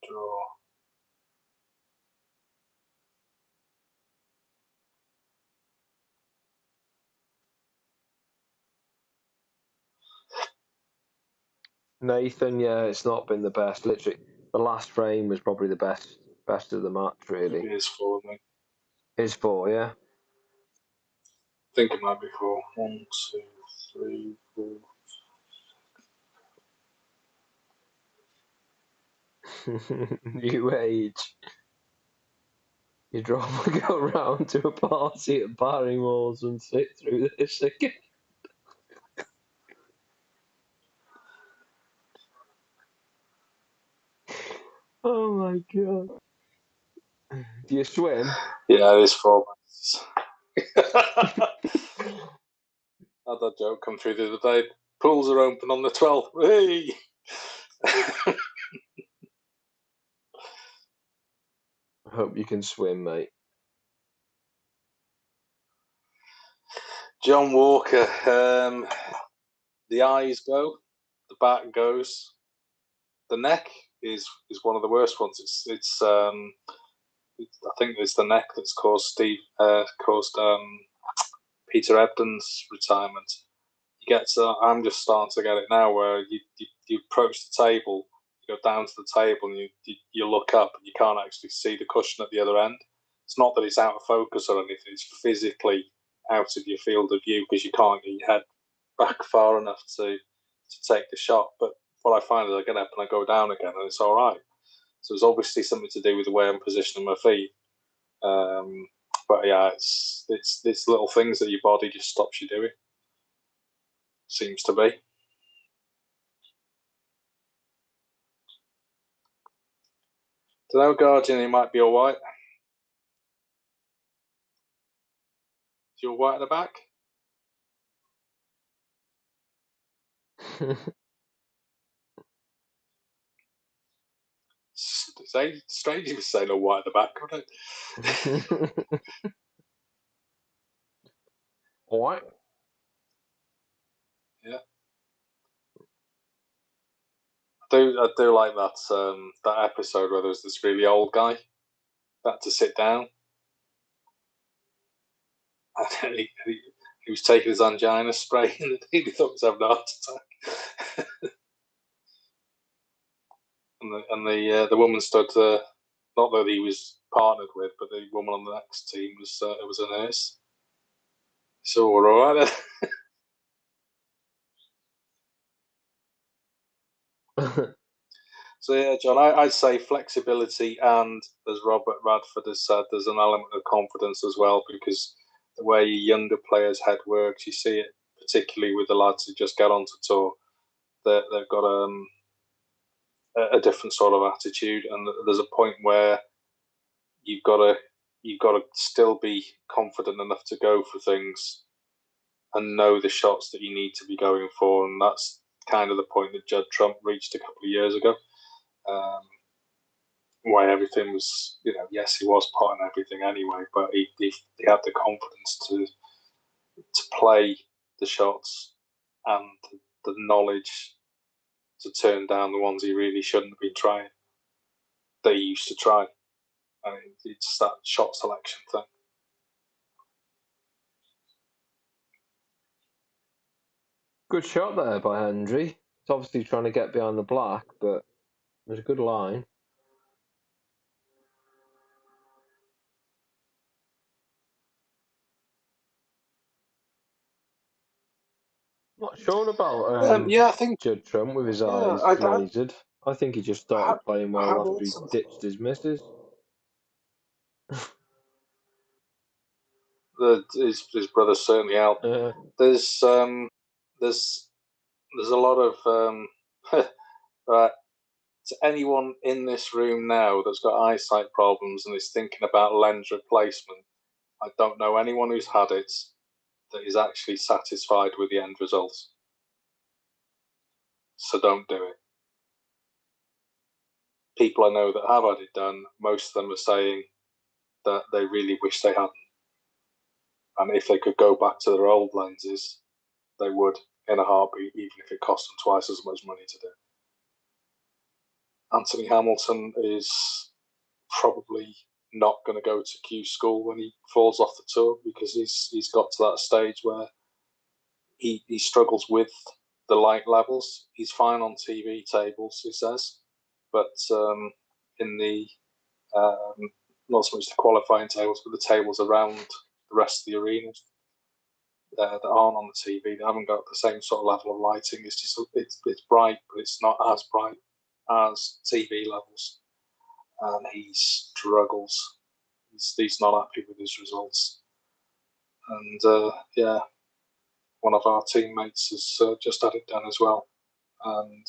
draw. Nathan, yeah, it's not been the best. Literally, the last frame was probably the best of the match, really. It is 4, mate. It's 4, yeah. I think it might be 4. 1, 2, 3, 4. New age. You'd rather go round to a party at Barrymore's and sit through this again. Oh my god. Do you swim? Yeah, it is 4. Had that joke come through the other day. Pools are open on the 12th. Hey! I hope you can swim, mate. John Walker. The eyes go, the back goes, the neck is one of the worst ones. I think it's the neck that's caused Peter Ebdon's retirement. I'm just starting to get it now, where you approach the table, you go down to the table, and you look up, and you can't actually see the cushion at the other end. It's not that it's out of focus or anything; it's physically out of your field of view because you can't get your head back far enough to take the shot. But what I find is I get up and I go down again, and it's all right. So it's obviously something to do with the way I'm positioning my feet. But yeah, it's little things that your body just stops you doing. Seems to be. Don't know, Guardian, he might be all right. Is you all right at the back? It's strange he was saying all right at the back, wouldn't it? All right. Yeah. I do like that episode where there was this really old guy that had to sit down. And he was taking his angina spray and he thought he was having a heart attack. and the woman stood, not that he was partnered with, but the woman on the next team was a nurse. So we're all right. So yeah, John, I'd say flexibility, and as Robert Radford has said, there's an element of confidence as well, because the way younger players' head works, you see it particularly with the lads who just get onto tour. They've got a different sort of attitude, and there's a point where you've got to still be confident enough to go for things and know the shots that you need to be going for, and that's kind of the point that Judd Trump reached a couple of years ago, where everything was, yes, he was part in everything anyway, but he had the confidence to play the shots and the knowledge to turn down the ones he really shouldn't have been trying, that he used to try. And it's that shot selection thing. Good shot there by Hendry. It's obviously trying to get behind the black, but it was a good line. Not sure about I think Judd Trump with his eyes lasered. I think he just started playing well after he ditched his misses. His brother's certainly out. There's a lot of right. To anyone in this room now that's got eyesight problems and is thinking about lens replacement, I don't know anyone who's had it that is actually satisfied with the end results. So don't do it. People I know that have had it done, most of them are saying that they really wish they hadn't. And if they could go back to their old lenses, they would in a heartbeat, even if it cost them twice as much money to do. Anthony Hamilton is probably not going to go to Q school when he falls off the tour, because he's got to that stage where he struggles with the light levels. He's fine on TV tables, he says, but in the not so much the qualifying tables, but the tables around the rest of the arenas that aren't on the TV, they haven't got the same sort of level of lighting. It's just it's bright, but it's not as bright as TV levels, and he struggles. He's not happy with his results, and one of our teammates has just had it done as well, and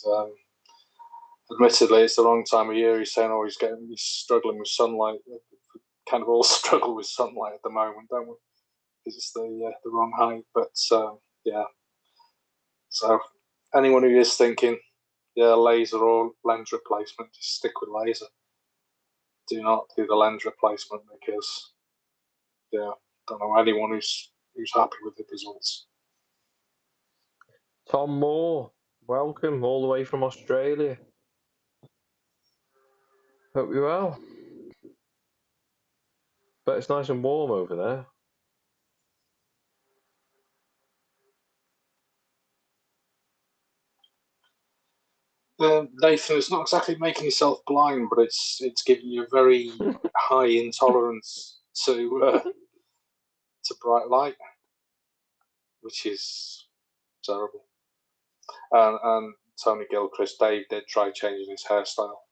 admittedly it's the wrong time of year. He's saying, he's struggling with sunlight. We kind of all struggle with sunlight at the moment, don't we? Because it's the wrong height. But yeah, so anyone who is thinking, laser or lens replacement, just stick with laser. Do not do the lens replacement, because don't know anyone who's happy with the results. Tom Moore, welcome all the way from Australia. Hope you're well. But it's nice and warm over there. Nathan, it's not exactly making yourself blind, but it's giving you a very high intolerance to bright light, which is terrible. And Tony Gilchrist, Dave did try changing his hairstyle,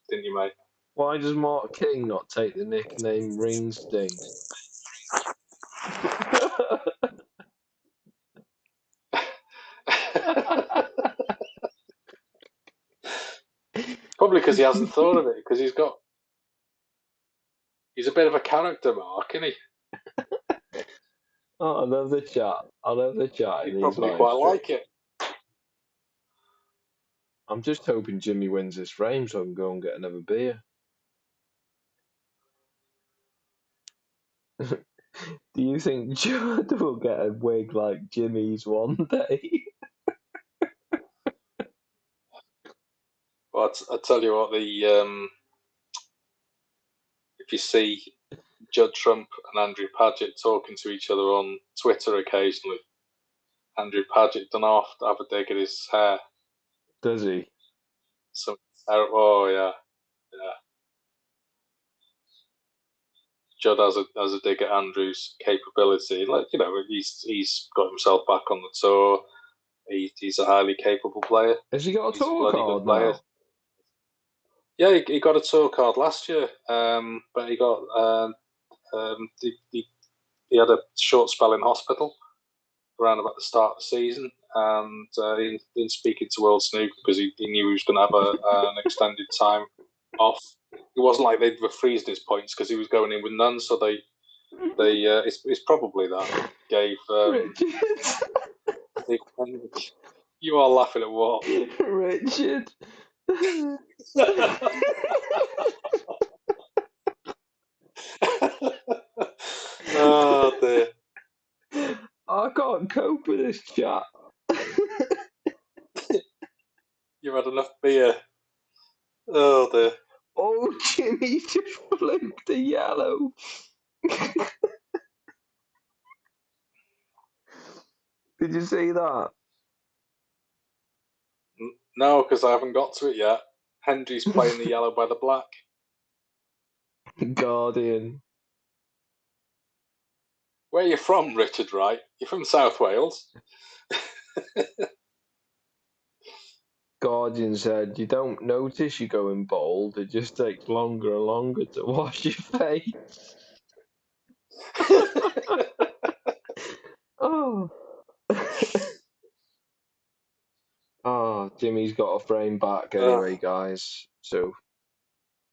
didn't you, mate? Why does Mark King not take the nickname Ringsting? Probably because he hasn't thought of it, because he's a bit of a character, Mark, isn't he? Oh, I love the chat. He'd probably quite like it. I'm just hoping Jimmy wins this frame so I can go and get another beer. Do you think Judd will get a wig like Jimmy's one day? Well, I tell you what, if you see Judd Trump and Andrew Padgett talking to each other on Twitter occasionally, Andrew Padgett done off to have a dig at his hair. Does he? So, oh yeah. Judd has a dig at Andrew's capability. Like, he's got himself back on the tour. He's a highly capable player. Has he got a tour card now? Yeah, he got a tour card last year, but he got he had a short spell in hospital around about the start of the season, and he didn't speak into World Snooker because he knew he was going to have an extended time off. It wasn't like they were freezing his points because he was going in with none, so they it's probably that gave You are laughing at what? Richard. Oh dear. I can't cope with this chat. You've had enough beer. Oh dear. Oh, Jimmy just flipped a yellow. Did you see that? No, because I haven't got to it yet. Hendry's playing the yellow by the black. Guardian. Where are you from, Richard, right? You're from South Wales? Guardian said, you don't notice you're going bold, it just takes longer and longer to wash your face. Oh. Oh, Jimmy's got a frame back anyway, guys. So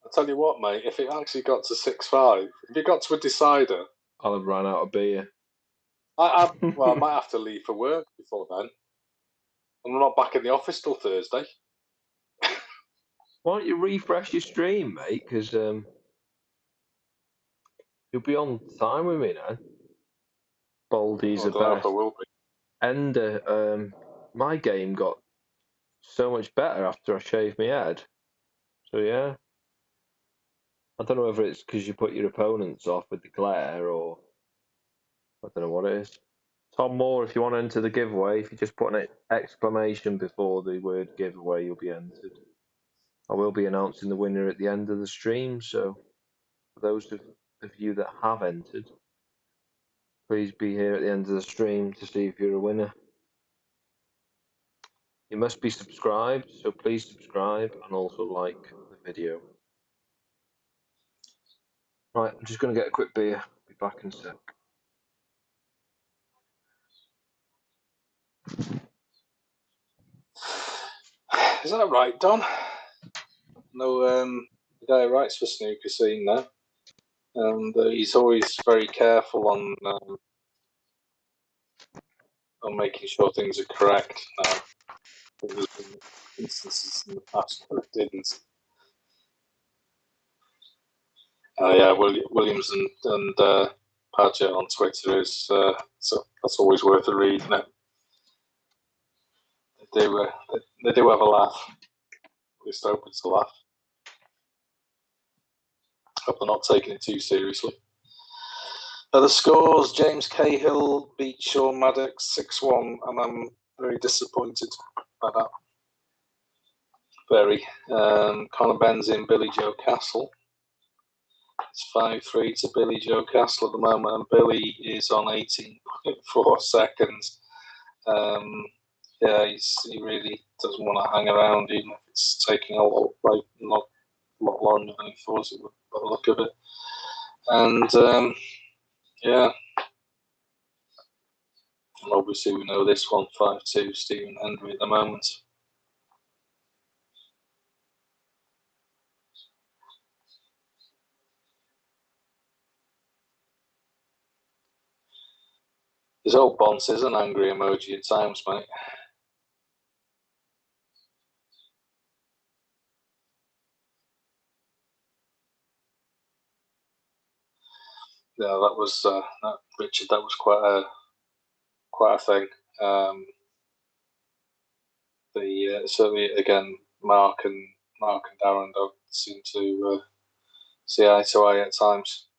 I'll tell you what, mate, if it actually got to 6-5, if it got to a decider, I'll have run out of beer. I might have to leave for work before then. I'm not back in the office till Thursday. Why don't you refresh your stream, mate? Because you'll be on time with me now. Boldy's I a don't know if best. I will be. And my game got so much better after I shaved my head. So yeah. I don't know whether it's because you put your opponents off with the glare or I don't know what it is. Tom Moore, if you want to enter the giveaway, if you just put an exclamation before the word giveaway, you'll be entered. I will be announcing the winner at the end of the stream, so for those of you that have entered, please be here at the end of the stream to see if you're a winner. You must be subscribed, so please subscribe and also like the video. Right, I'm just going to get a quick beer. Be back in a sec. Is that right, Don? No, the guy who writes for Snooker Scene now. And he's always very careful on making sure things are correct. There's been instances in the past where it didn't. Yeah, Williams and Padgett on Twitter is so that's always worth a read, isn't it? They do have a laugh. At least I hope it's a laugh. Hope they're not taking it too seriously. The scores: James Cahill beat Sean Maddox 6-1, and I'm very disappointed by that. Very. Conor Benzin, Billy Joe Castle. It's 5-3 to Billy Joe Castle at the moment, and Billy is on 18.4 seconds. Yeah, he really doesn't want to hang around, even if it's taking a lot longer than he thought it would by the look of it. And yeah, and obviously we know this one, 5-2, Stephen Hendry at the moment. His old Bonce is an angry emoji at times, mate. Yeah, that was Richard. That was quite a thing. Certainly again, Mark and Darren don't seem to see eye to eye at times.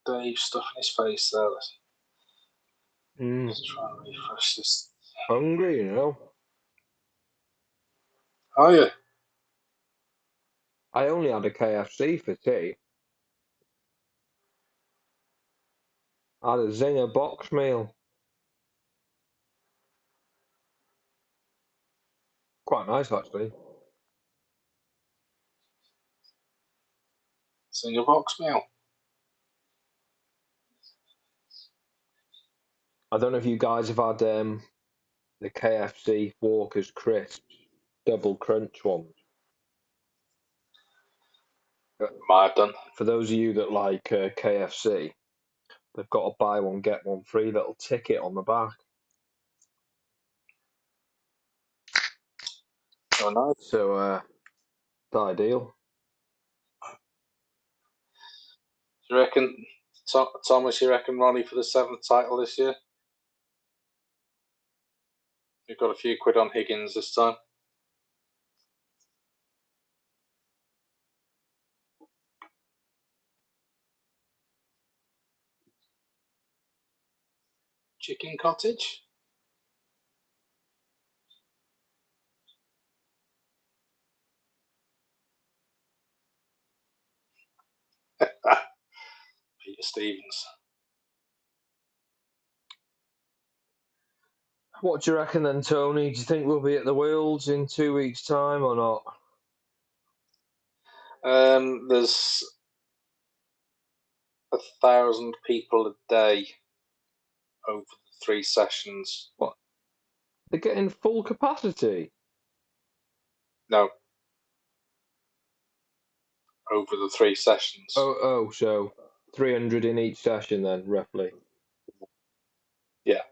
Dave stuffing his face there. Let's try and refresh this. Hungry, you know. Are you? I only had a KFC for tea. I had a Zinger box meal. Quite nice, actually. Zinger box meal. I don't know if you guys have had the KFC Walker's Crisps double crunch ones. Might have done. For those of you that like KFC, they've got a buy one get one free little ticket on the back. Oh, nice. So it's ideal. Do you reckon, Thomas? You reckon Ronnie for the 7th title this year? You've got a few quid on Higgins this time. Chicken cottage. Peter Stevens. What do you reckon then, Tony? Do you think we'll be at the Worlds in 2 weeks' time or not? There's 1,000 people a day over the 3 sessions. What? They're getting full capacity? No. Over the 3 sessions. Oh, so 300 in each session then, roughly. Yeah.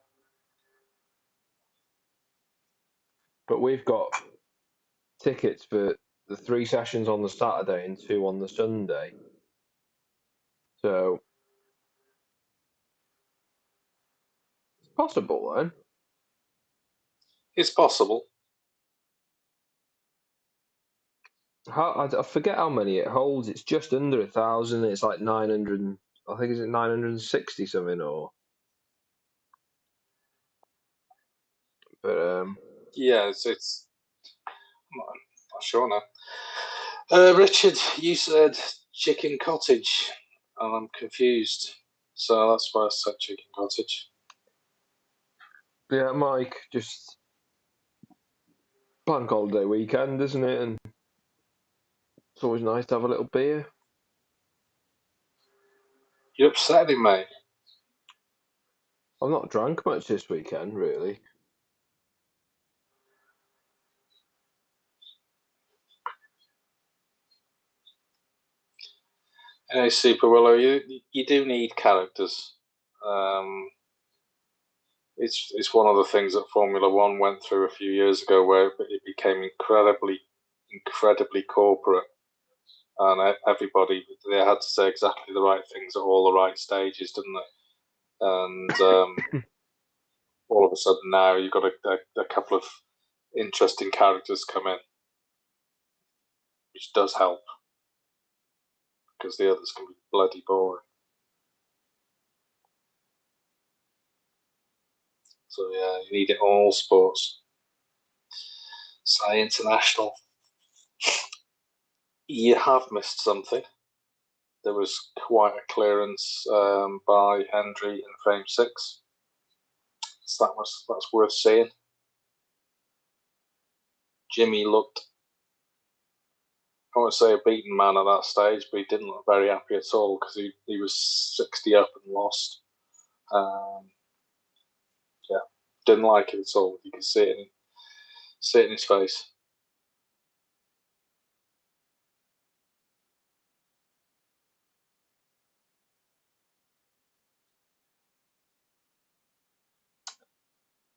But we've got tickets for the 3 sessions on the Saturday and 2 on the Sunday. So it's possible then. It's possible. I forget how many it holds. It's just under 1,000. It's like 900. I think it's 960 something or. But Yeah, it's I'm not sure now. Richard, you said chicken cottage, and I'm confused. So that's why I said chicken cottage. yeah, Mike, just bank holiday weekend, isn't it? And it's always nice to have a little beer. You're upsetting, mate. I've not drank much this weekend, really. Anyway, Super Willow, you do need characters. It's one of the things that Formula One went through a few years ago, where it became incredibly corporate, and everybody, they had to say exactly the right things at all the right stages, didn't they? And all of a sudden now you've got a couple of interesting characters come in, which does help, because the others can be bloody boring. So yeah, you need it on all sports. Say international. You have missed something. There was quite a clearance by Hendry in frame 6. So that's worth seeing. Jimmy looked, I won't say a beaten man at that stage, but he didn't look very happy at all, because he was 60 up and lost. Yeah, didn't like it at all. You could see it in his face.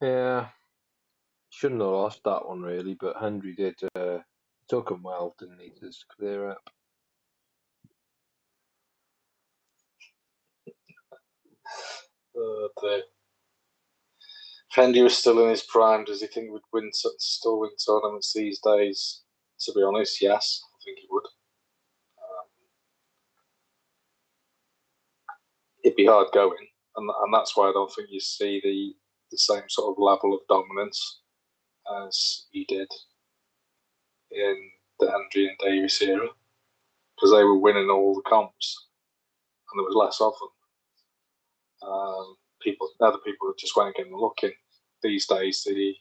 Yeah, shouldn't have lost that one really, but Hendry did took him well, didn't he, to clear up. If Hendry was still in his prime, does he think he would still win tournaments these days? To be honest, yes, I think he would. It'd be hard going, and that's why I don't think you see the same sort of level of dominance as he did in the Hendry and Davis era, because they were winning all the comps and there was less of them. Other people just weren't getting looking. These days, the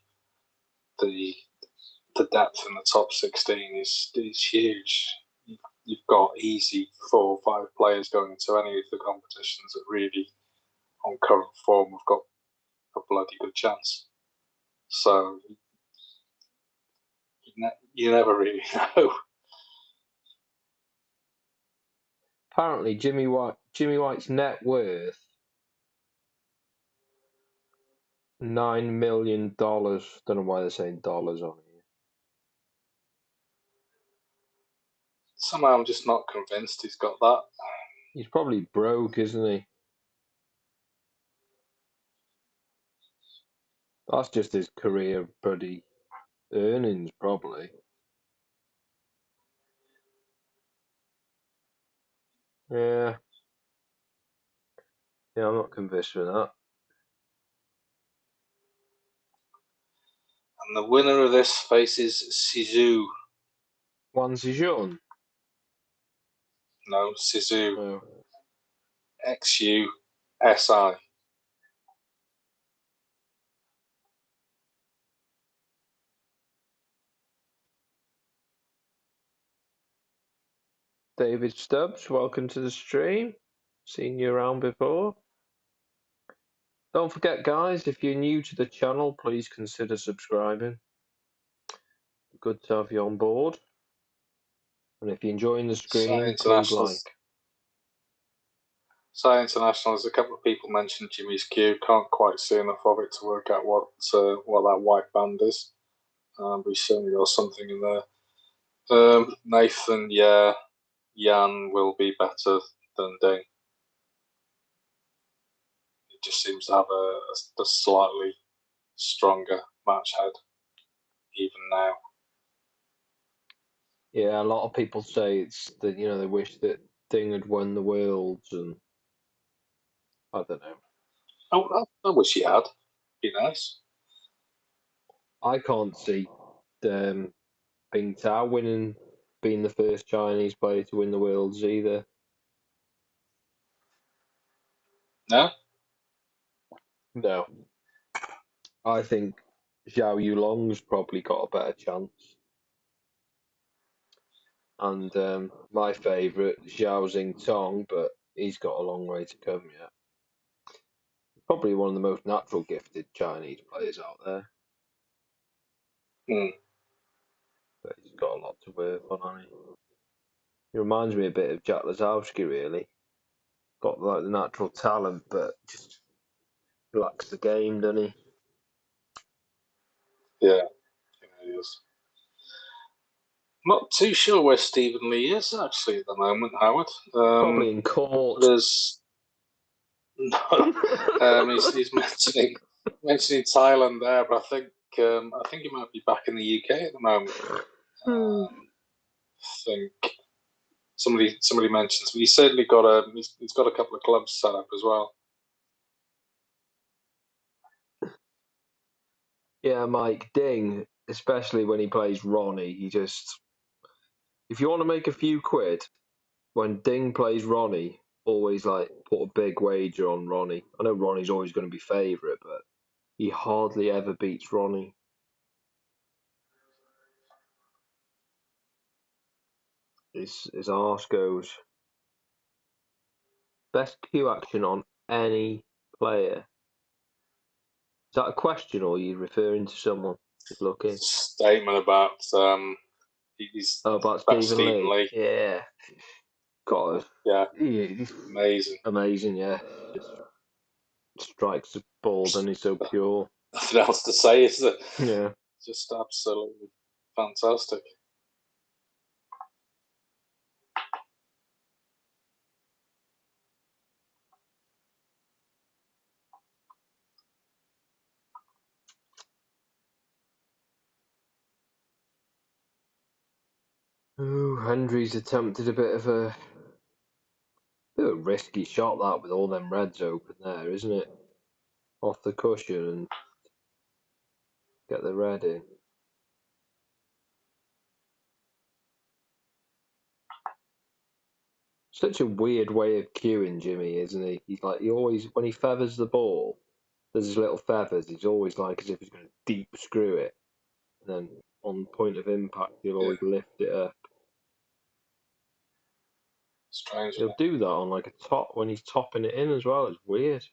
depth in the top 16 is huge. You've got easy 4 or 5 players going into any of the competitions that really, on current form, have got a bloody good chance. So you never really know. Apparently, Jimmy White's net worth $9 million. Don't know why they're saying dollars on here. Somehow I'm just not convinced he's got that. He's probably broke, isn't he? That's just his career buddy earnings, probably. Yeah. Yeah, I'm not convinced with that. And the winner of this faces Sisu. Wan Zhejian? No, Sisu. Oh. XUSI. David Stubbs, welcome to the stream. Seen you around before. Don't forget, guys, if you're new to the channel, please consider subscribing. Good to have you on board. And if you're enjoying the stream, please like. International, there's a couple of people mentioned Jimmy's Q. Can't quite see enough of it to work out what that white band is. But he's certainly got something in there. Nathan, yeah, Jan will be better than Ding. He just seems to have a slightly stronger match head, even now. Yeah, a lot of people say it's that they wish that Ding had won the Worlds, and I don't know. I wish he had. Be nice. I can't see Bing Tao being the first Chinese player to win the Worlds either. No? No. I think Zhao Yulong's probably got a better chance. And my favourite, Zhao Xingtong, but he's got a long way to come yet. Probably one of the most natural gifted Chinese players out there. But he's got a lot to work on, hasn't he? He reminds me a bit of Jack Lazowski, really. Got like the natural talent, but just lacks the game, doesn't he? Yeah, he is. Not too sure where Stephen Lee is actually at the moment, Howard. Probably in court. There's no. He's mentioning Thailand there, but I think he might be back in the UK at the moment. I think somebody mentions, but he's certainly got he's got a couple of clubs set up as well. Yeah, Mike Ding, especially when he plays Ronnie, if you want to make a few quid, when Ding plays Ronnie, always like put a big wager on Ronnie. I know Ronnie's always going to be favourite, but he hardly ever beats Ronnie. His arse goes. Best Q action on any player. Is that a question, or are you referring to someone who's looking? Statement about he's about Stephen Lee. Yeah. God. Yeah. He's amazing. Yeah. Just strikes the ball, and he's so pure. Nothing else to say, is there? Yeah. Just absolutely fantastic. Ooh, Hendry's attempted a bit of a risky shot, that, with all them reds open there, isn't it? Off the cushion and get the red in. Such a weird way of cueing Jimmy, isn't he? He always, when he feathers the ball, there's his little feathers, he's always like as if he's going to deep screw it. And then on point of impact, he'll always lift it up. Strange. He'll do that on like a top when he's topping it in as well. It's weird.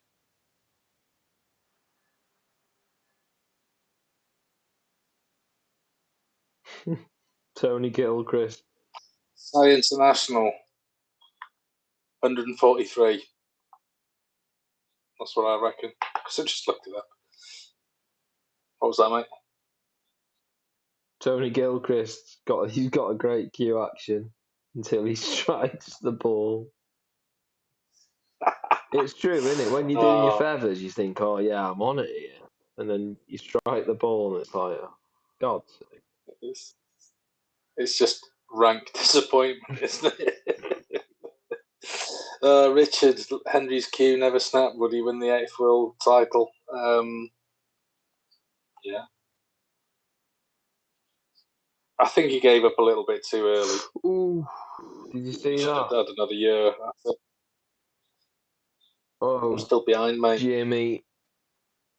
Tony Gilchrist. International. 143. That's what I reckon. Because I just looked it up. What was that, mate? Tony Gilchrist he's got a great cue action until he strikes the ball. It's true, isn't it? When you're doing your feathers, you think, "Oh yeah, I'm on it here," and then you strike the ball, and it's like, oh, God's sake. It's just rank disappointment, isn't it? Richard, Hendry's cue never snapped. Would he win the 8th world title? Yeah. I think he gave up a little bit too early. Ooh, did you see that? Had another year. Oh, I'm still behind, mate. Jimmy.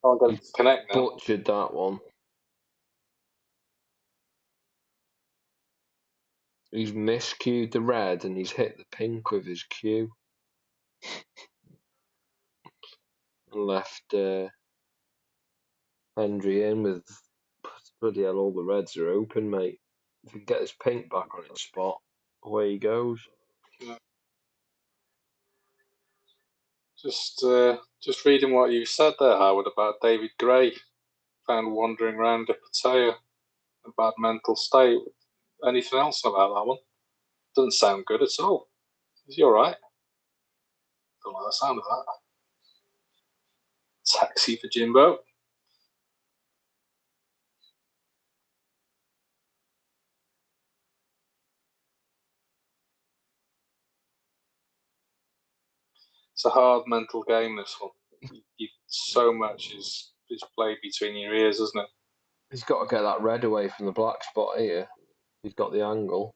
Can't get it to connect now. Butchered that one. He's miscued the red and he's hit the pink with his cue. And left Hendry in with, bloody hell, all the reds are open, mate. If he can get his pink back on its spot, away he goes. Yeah. Just reading what you said there, Howard, about David Gray, found wandering around a Pattaya, a bad mental state. Anything else about that one? Doesn't sound good at all. Is he all right? Don't like the sound of that. Taxi for Jimbo. It's a hard mental game, this one. So much is played between your ears, isn't it? He's got to get that red away from the black spot here. He's got the angle.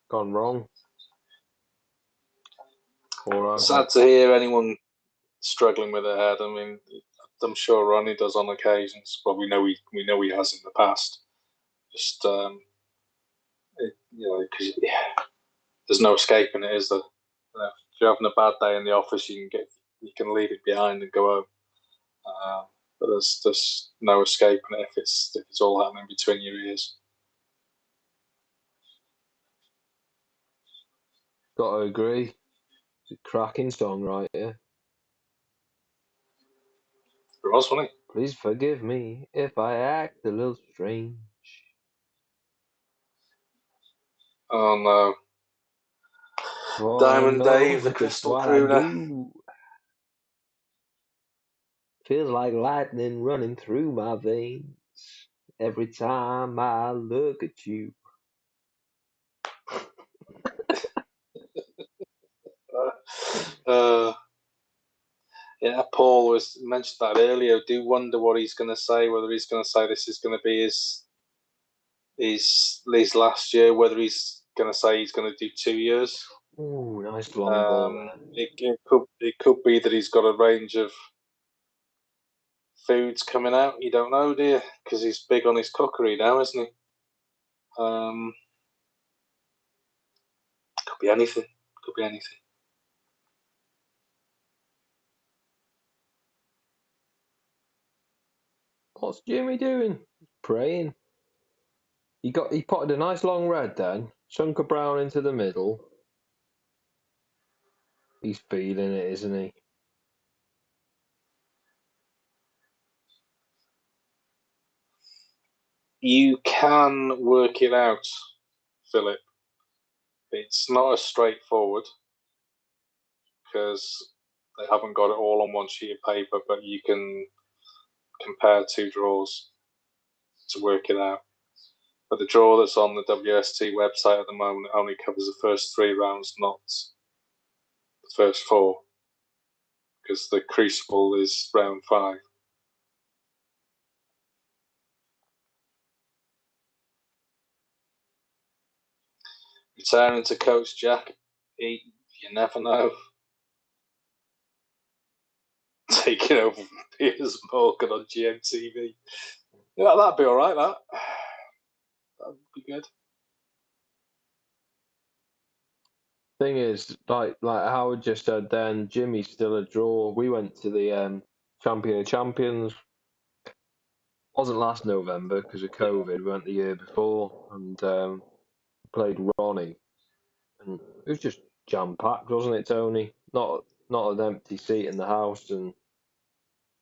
Gone wrong. Sad to hear anyone struggling with their head. I mean, I'm sure Ronnie does on occasions, but we know he has in the past. Just because there's no escaping it, is there? If you're having a bad day in the office, you can leave it behind and go home. But there's no escaping it if it's all happening between your ears. Got to agree. It's a cracking song right here. It was funny. Please forgive me if I act a little strange. Oh no. For Diamond Dave, the crystal crooner. Feels like lightning running through my veins every time I look at you. Yeah, Paul was mentioned that earlier. I do wonder what he's going to say. Whether he's going to say this is going to be his last year. Whether he's going to say he's going to do 2 years. Ooh, nice long ball. It could be that he's got a range of foods coming out. You don't know, do you? Because he's big on his cookery now, isn't he? Could be anything. Could be anything. What's Jimmy doing? Praying. He potted a nice long red then, chunk of brown into the middle. He's feeling it, isn't he? You can work it out, Philip. It's not as straightforward because they haven't got it all on one sheet of paper, but you can compare 2 draws to work it out. But the draw that's on the WST website at the moment only covers the first 3 rounds, not the first 4, because the Crucible is round 5. Returning to Coach Jack, you never know. Taking over from Piers Morgan on GMTV. Yeah, that'd be all right, that would be good. Thing is, like Howard just said, then Jimmy's still a draw. We went to the Champion of Champions. Wasn't last November because of COVID. We went the year before and played Ronnie, and it was just jam packed, wasn't it, Tony? Not an empty seat in the house, and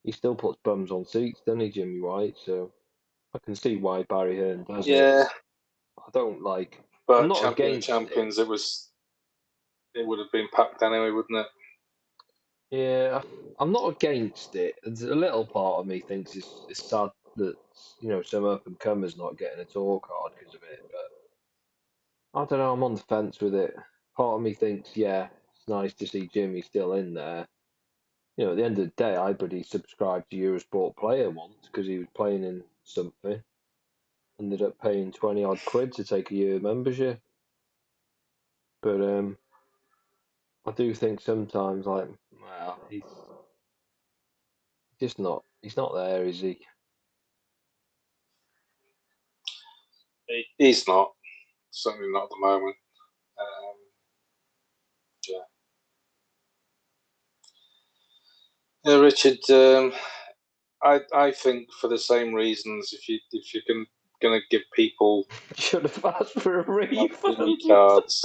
he still puts bums on seats, doesn't he, Jimmy White? So I can see why Barry Hearn does it. Yeah, I don't like. I'm but not Champion of against Champions, it would have been packed anyway, wouldn't it? Yeah, I'm not against it. There's a little part of me thinks it's sad that some up and comers not getting a tour card because of it. But I don't know. I'm on the fence with it. Part of me thinks, yeah, it's nice to see Jimmy still in there. At the end of the day, I bet he subscribed to Eurosport Player once because he was playing in something. Ended up paying 20 odd quid to take a year membership. But I do think sometimes, like, well, he's just not. He's not there, is he? He's not. Certainly not at the moment. Yeah. Yeah, Richard. I think for the same reasons, if you're going to give people Should have asked for a refund. cards.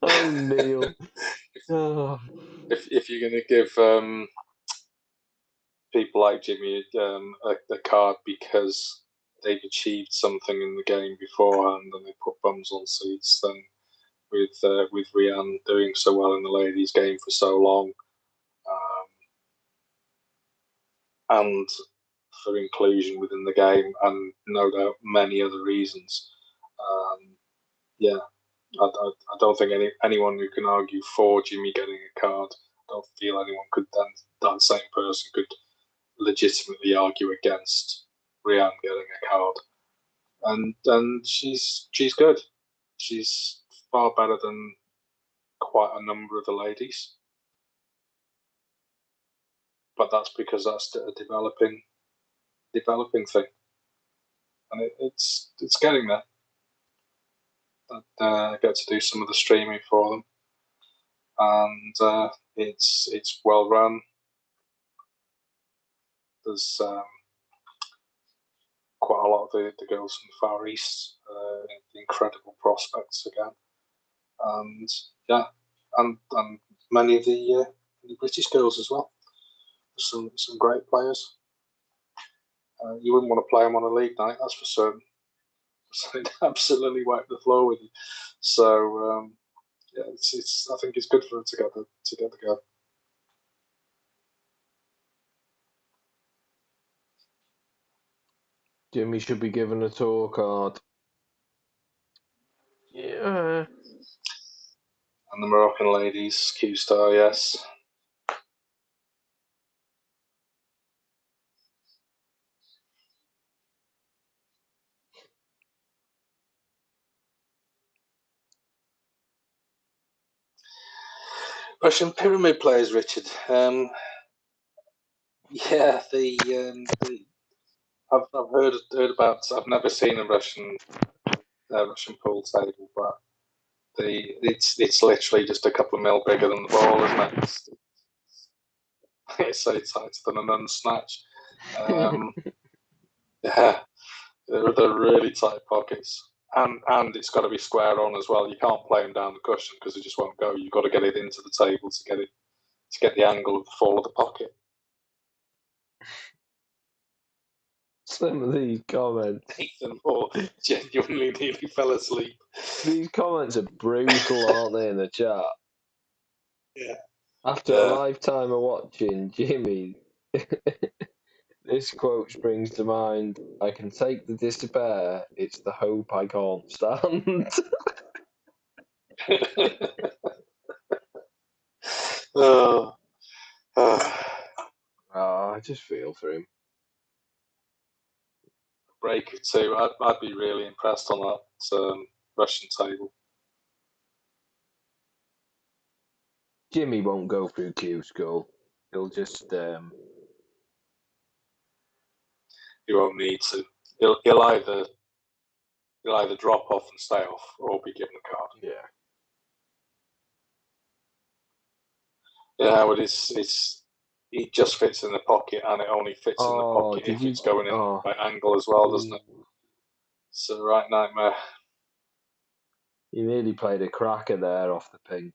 Oh, Neil. Oh. If you're going to give people like Jimmy a card because they've achieved something in the game beforehand and they put bums on seats, then with Rianne doing so well in the ladies' game for so long, and for inclusion within the game, and no doubt many other reasons. Yeah, I don't think anyone who can argue for Jimmy getting a card, I don't feel anyone could that same person could legitimately argue against Rianne getting a card. And she's good. She's far better than quite a number of the ladies. But that's because that's a developing thing. And it's getting there. I get to do some of the streaming for them. And it's well run. There's quite a lot of the girls from the Far East, incredible prospects again, and yeah, and many of the British girls as well. Some great players. You wouldn't want to play them on a league night, that's for certain. So they'd absolutely wipe the floor with you. So yeah, it's I think it's good for them to get the go. Jimmy should be given a tour card. Yeah. And the Moroccan ladies, Q-Star, yes. Russian pyramid players, Richard. Yeah, I've heard about. I've never seen a Russian pool table, but it's literally just a couple of mil bigger than the ball, isn't it? It's so tighter than an unsnatch. Yeah, they're really tight pockets, and it's got to be square on as well. You can't play them down the cushion because it just won't go. You've got to get it into the table to get the angle of the fall of the pocket. Some of these comments. Ethan Moore genuinely nearly fell asleep. These comments are brutal, aren't they, in the chat? Yeah. After a lifetime of watching Jimmy, this quote springs to mind. I can take the despair, it's the hope I can't stand. Oh, I just feel for him. break or two. I'd be really impressed on that Russian table. Jimmy won't go through Q school. He'll just He won't need to. He'll either You'll either drop off and stay off, or be given a card. Yeah. Yeah, but it just fits in the pocket, and it only fits in the pocket if it's going in by angle as well, doesn't it? It's a right nightmare. You nearly played a cracker there off the pink.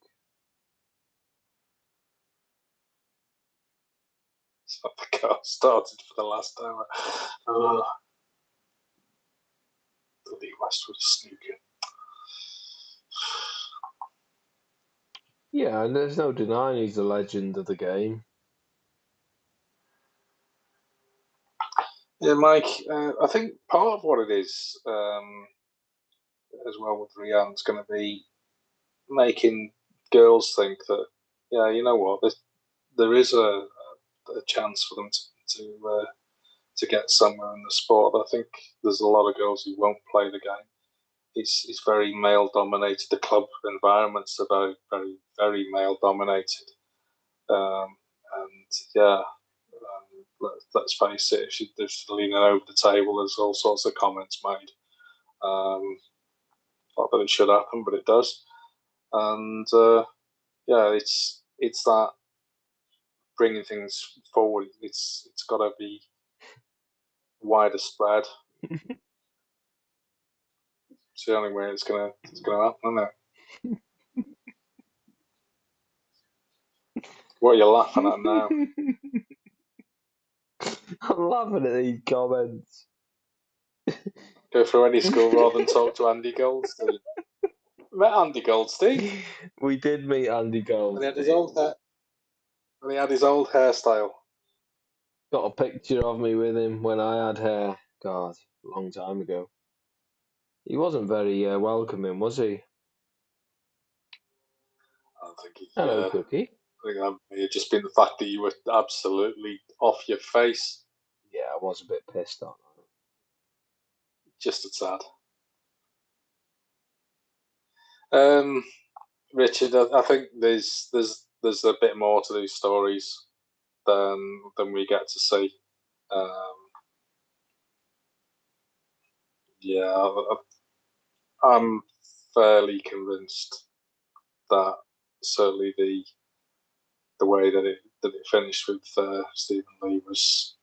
So the car started for the last hour. The Lee Westwood snooker. Yeah, and there's no denying he's a legend of the game. Yeah, Mike, I think part of what it is, as well with Rianne's going to be making girls think that, yeah, you know what, there is a chance for them to get somewhere in the sport. I think there's a lot of girls who won't play the game. It's very male dominated. The club environments are very, very, very male dominated. And yeah, let's face it, if she's leaning over the table, there's all sorts of comments made. Not that it should happen, but it does. And yeah, it's that bringing things forward. It's got to be wider spread. It's the only way it's gonna happen, isn't it? What are you laughing at now? I'm laughing at these comments. Go through any school rather than talk to Andy Goldstein. Met Andy Goldstein. We did meet Andy Goldstein. And he had his old hair. And he had his old hairstyle. Got a picture of me with him when I had hair. God, a long time ago. He wasn't very welcoming, was he? I don't think he. Hello, Cookie. I think that may have just been the fact that you were absolutely off your face. Yeah, I was a bit pissed on that. Just a tad. Richard, I think there's a bit more to these stories than we get to see. Yeah, I'm fairly convinced that certainly the way that it finished with Stephen Lee was,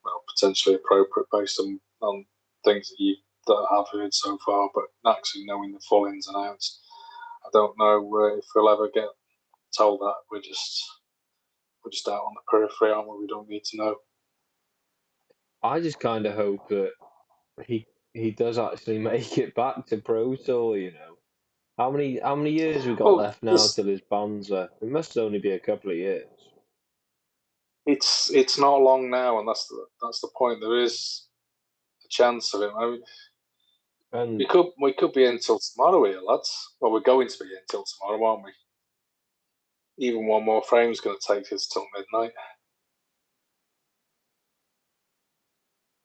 well, potentially appropriate based on things that I have heard so far, but actually knowing the full ins and outs, I don't know if we'll ever get told that. We're just out on the periphery, aren't we? We don't need to know. I just kind of hope that he does actually make it back to Pro Tour. You know, how many years we got left now till his band's left? It must only be a couple of years. It's not long now, and that's the point. There is a chance of it. I mean, and we could be in till tomorrow here, lads. Well, we're going to be in till tomorrow, aren't we? Even one more frame is going to take us till midnight.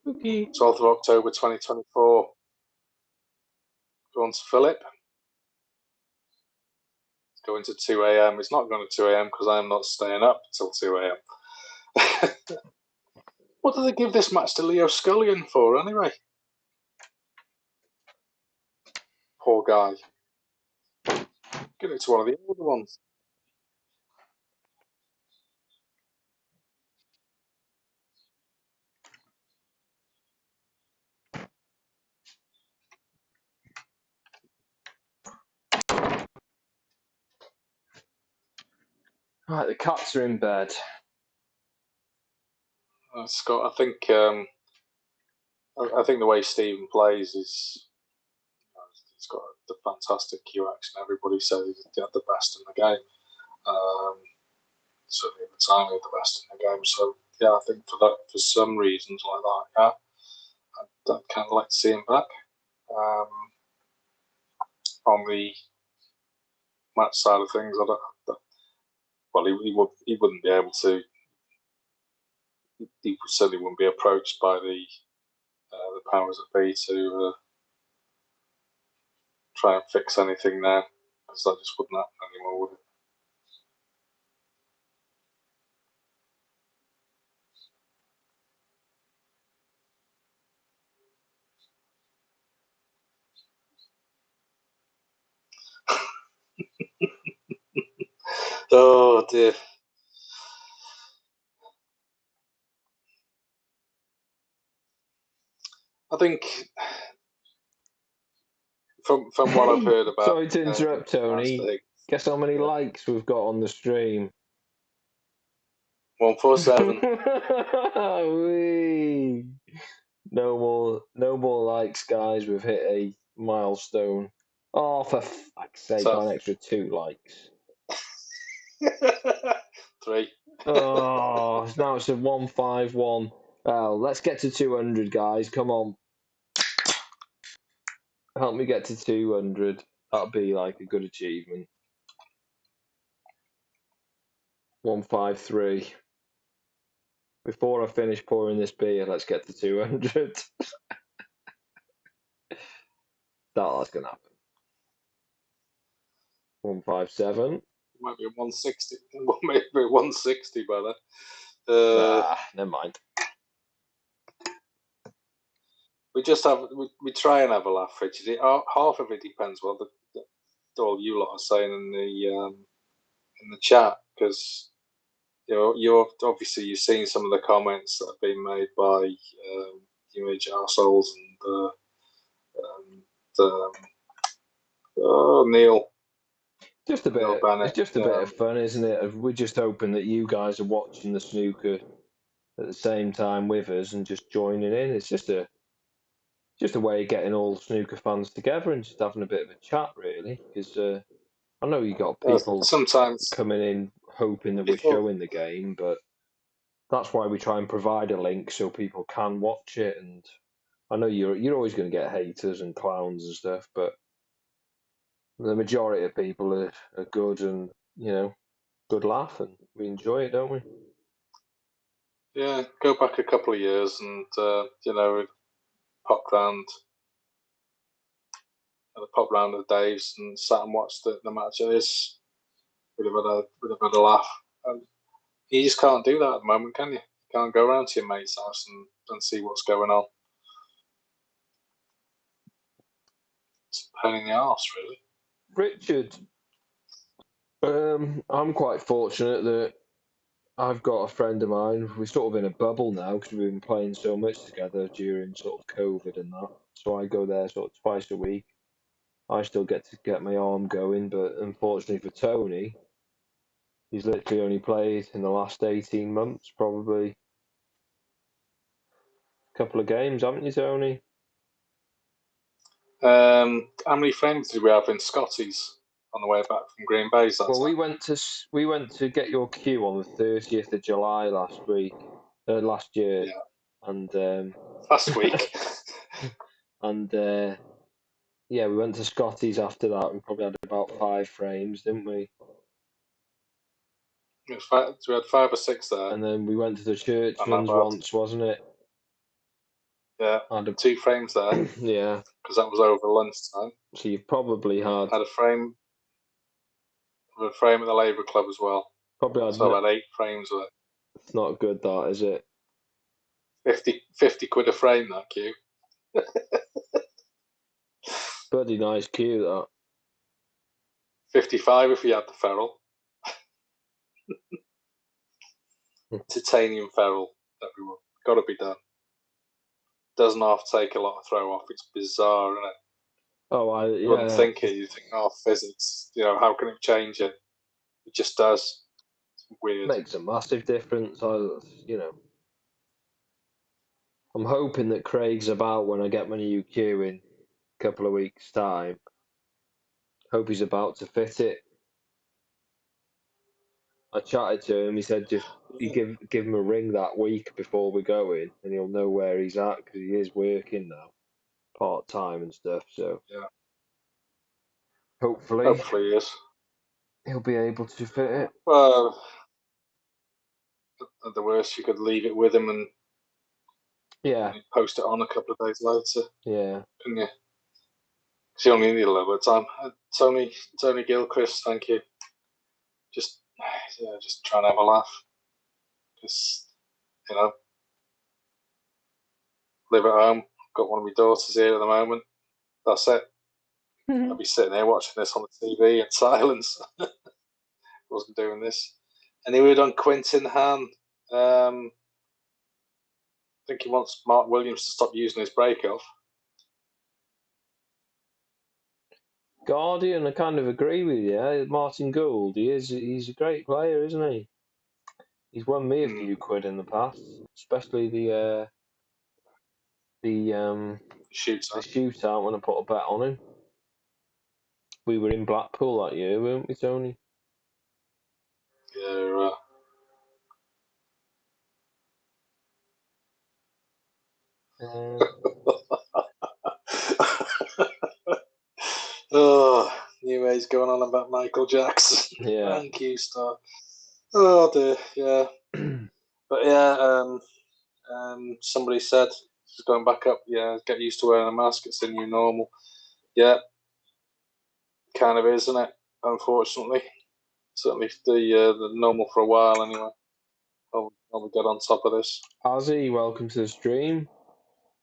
Okay. 12th of October 2024. Go on to Philip. It's going to 2 a.m. It's not going to 2 a.m. because I'm not staying up till 2 a.m. What do they give this match to Leo Scullion for, anyway? Poor guy. Give it to one of the older ones. Right, the cats are in bed. Scott, I think the way Stephen plays is he's got the fantastic Q action. Everybody says he's the best in the game. Certainly at the time, he's the best in the game. So yeah, I think for some reasons like that, yeah, I'd kind of like to see him back. On the match side of things, he wouldn't be able to. He certainly wouldn't be approached by the powers that be to try and fix anything now, because that just wouldn't happen anymore, would it? Oh dear. I think from what I've heard about. Sorry to interrupt, Tony. Guess how many likes we've got on the stream? 147. Whee! No more likes, guys. We've hit a milestone. Oh, for fuck's sake, got an extra 2 likes. 3. Oh, now it's a 151. Well, let's get to 200, guys. Come on. Help me get to 200. That'd be like a good achievement. 153. Before I finish pouring this beer, let's get to 200. That's going to happen. 157. Might be 160. Maybe 160 by then. Never mind. We try and have a laugh, Richard. Half of it depends what all you lot are saying in the chat, because you're obviously you've seen some of the comments that have been made by Image arseholes and Neil. Just a bit. It's just a bit of fun, isn't it? We're just hoping that you guys are watching the snooker at the same time with us and just joining in. It's just a way of getting all snooker fans together and just having a bit of a chat, really. Because I know you got people sometimes coming in hoping that we're showing the game, but that's why we try and provide a link so people can watch it. And I know you're always going to get haters and clowns and stuff, but the majority of people are good and good laugh, and we enjoy it, don't we? Yeah, go back a couple of years and popped round of Dave's and sat and watched the match of this. Would have had a laugh. And you just can't do that at the moment, can you? You can't go around to your mate's house and see what's going on. It's a pain in the arse, really. Richard, I'm quite fortunate that I've got a friend of mine. We're sort of in a bubble now because we've been playing so much together during sort of COVID and that. So I go there sort of twice a week. I still get to get my arm going, but unfortunately for Tony, he's literally only played in the last 18 months, probably a couple of games, haven't you, Tony? How many frames did we have in Scotty's on the way back from Green Bay? Well, we went to get your queue on the 30th of July last year, yeah. And last week, and yeah, we went to Scotty's after that. We probably had about 5 frames, didn't we? we had 5 or 6 there, and then we went to the Churchman's once, wasn't it? Yeah, 2 frames there. Yeah, because that was over lunchtime. So you've probably had a frame. A frame at the Labour Club as well. Probably had about 8 frames with it. It's not good, that, is it? 50 quid a frame, that queue. Bloody nice queue, that. 55 if you had the ferrule. Titanium ferrule, everyone. Got to be done. Doesn't have to take a lot of throw off. It's bizarre, isn't it? Oh, You wouldn't think it. You think, physics. How can it change it? It just does. It's weird. Makes a massive difference. I'm hoping that Craig's about when I get my new queue in a couple of weeks' time. Hope he's about to fit it. I chatted to him. He said you give him a ring that week before we go in, and he'll know where he's at because he is working now, part time and stuff. So yeah, hopefully he is. He'll be able to fit it. Well, at the worst, you could leave it with him and post it on a couple of days later. Yeah, couldn't you? Because you only need a little bit of time. Tony Gilchrist, thank you. Just trying to have a laugh. Because, live at home. Got one of my daughters here at the moment. That's it. I'll be sitting there watching this on the TV in silence. wasn't doing this. And he would on Quintin Han. I think he wants Mark Williams to stop using his break off. Guardian, I kind of agree with you. Martin Gould, he's a great player, isn't he? He's won me a few quid in the past, especially the shootout when I put a bet on him. We were in Blackpool that year, weren't we, Tony? Yeah, right. Oh, new age going on about Michael Jackson. Yeah. Thank you, Star. Oh dear, yeah. But yeah, somebody said it's going back up. Yeah, get used to wearing a mask. It's the new normal. Yeah, kind of is, isn't it? Unfortunately, certainly the normal for a while anyway. I'll get on top of this. Ozzy, welcome to the stream.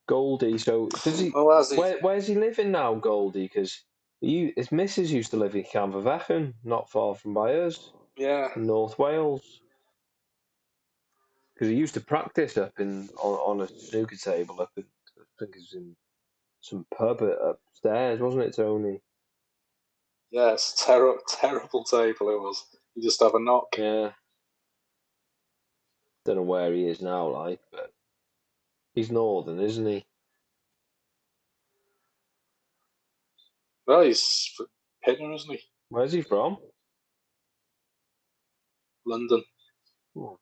Goldie, so does he? Oh, Ozzy. Where's he living now, Goldie? Because his missus used to live in Canvervechan, not far from by us. Yeah. In North Wales. Because he used to practice up on a snooker table up in, I think it was in some pub upstairs, wasn't it, Tony? Yeah, it's a terrible table it was. You just have a knock. Yeah. Don't know where he is now, but he's northern, isn't he? Well, he's Pinner, isn't he? Where's he from? London. Ooh.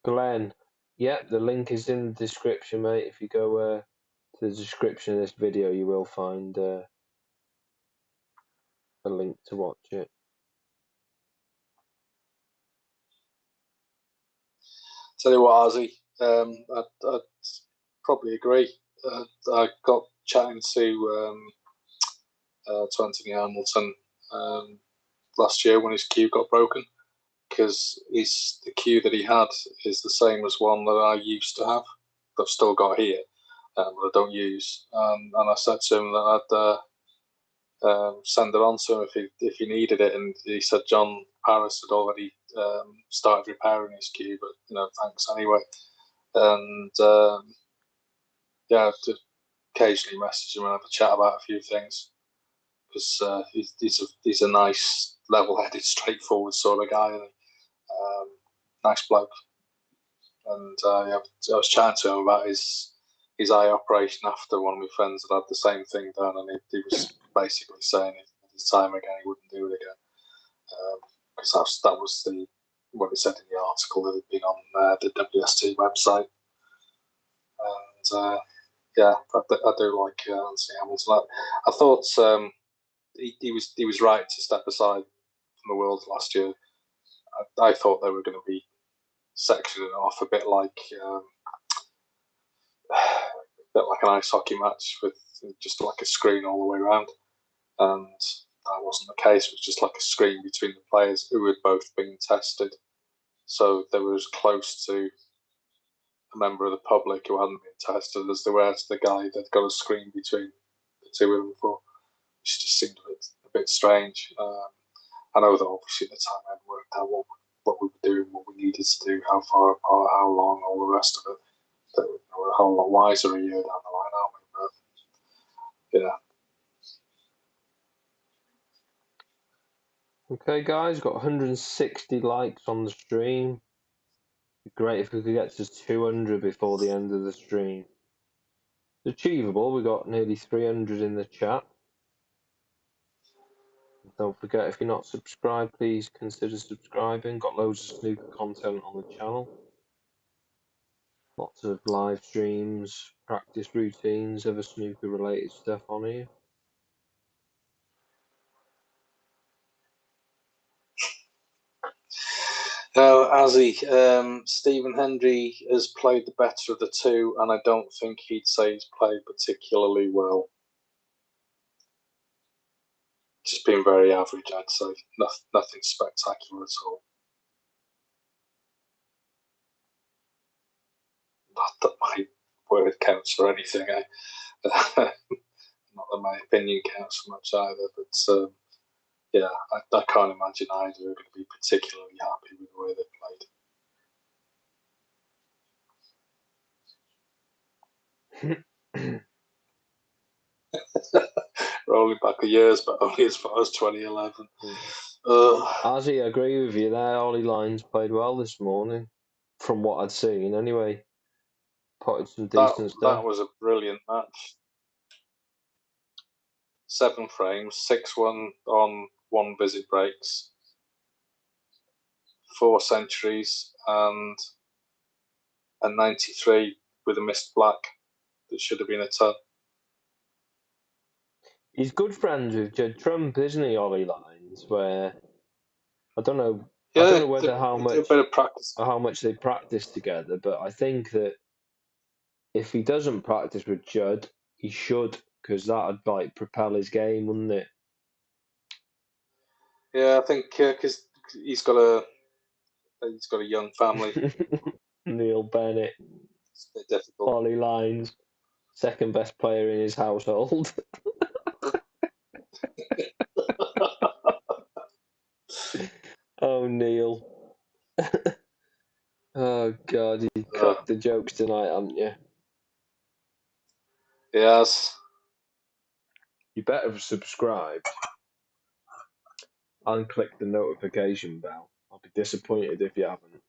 Glenn. Yeah, the link is in the description, mate. If you go to the description of this video, you will find a link to watch it. Tell you what, Ozzy, I'd probably agree. I got chatting to Anthony Hamilton last year when his cue got broken, because the cue that he had is the same as one that I used to have, that I've still got here, but I don't use. And I said to him that I'd send it on to him if he needed it, and he said John Paris had already started repairing his cue, but thanks anyway. And yeah, to occasionally message him and have a chat about a few things, because he's a nice, level-headed, straightforward sort of guy, and nice bloke. And yeah, I was chatting to him about his eye operation after one of my friends had had the same thing done, and he was basically saying if his time again he wouldn't do it again, because that was what he said in the article that had been on the WST website. And yeah, I do like Anthony Hamilton. I thought he was right to step aside from the Worlds last year. I thought they were going to be sectioning it off a bit like an ice hockey match with just like a screen all the way around, and that wasn't the case. It was just like a screen between the players who had both been tested, so they were as close to a member of the public who hadn't been tested as they were to the guy that got a screen between the two of them for, which just seemed a bit strange. I know that obviously at the time I hadn't worked out what we were doing, what we needed to do, how far apart, how long, all the rest of it. That we're a whole lot wiser a year down the line, aren't we? But yeah. Okay, guys, got 160 likes on the stream. It'd be great if we could get to 200 before the end of the stream. It's achievable. We got nearly 300 in the chat. Don't forget, if you're not subscribed, please consider subscribing. Got loads of snooker content on the channel. Lots of live streams, practice routines, other snooker related stuff on here. Ozzy, Stephen Hendry has played the better of the two, and I don't think he'd say he's played particularly well. Just been very average, I'd say. Nothing spectacular at all. Not that my word counts for anything. Not that my opinion counts for much either, but yeah, I can't imagine either are going to be particularly happy with the way they played. Rolling back the years, but only as far as 2011. Ozzy, I agree with you there. Ollie Lyons played well this morning, from what I'd seen anyway. Potted some decent stuff. That was a brilliant match. 7 frames, 6-1 on 1 busy breaks, 4 centuries, and a 93 with a missed black that should have been a 10. He's good friends with Judd Trump, isn't he, Ollie Lyons? Where I don't know whether how much they practice together, but I think that if he doesn't practice with Judd, he should, because that'd like propel his game, wouldn't it? Yeah, I think because he's got a young family. Neil Bennett, it's a bit difficult. Ollie Lyons, second best player in his household. Oh, Neil. Oh, God, you cracked the jokes tonight, haven't you? Yes. You better have subscribed and click the notification bell. I'll be disappointed if you haven't.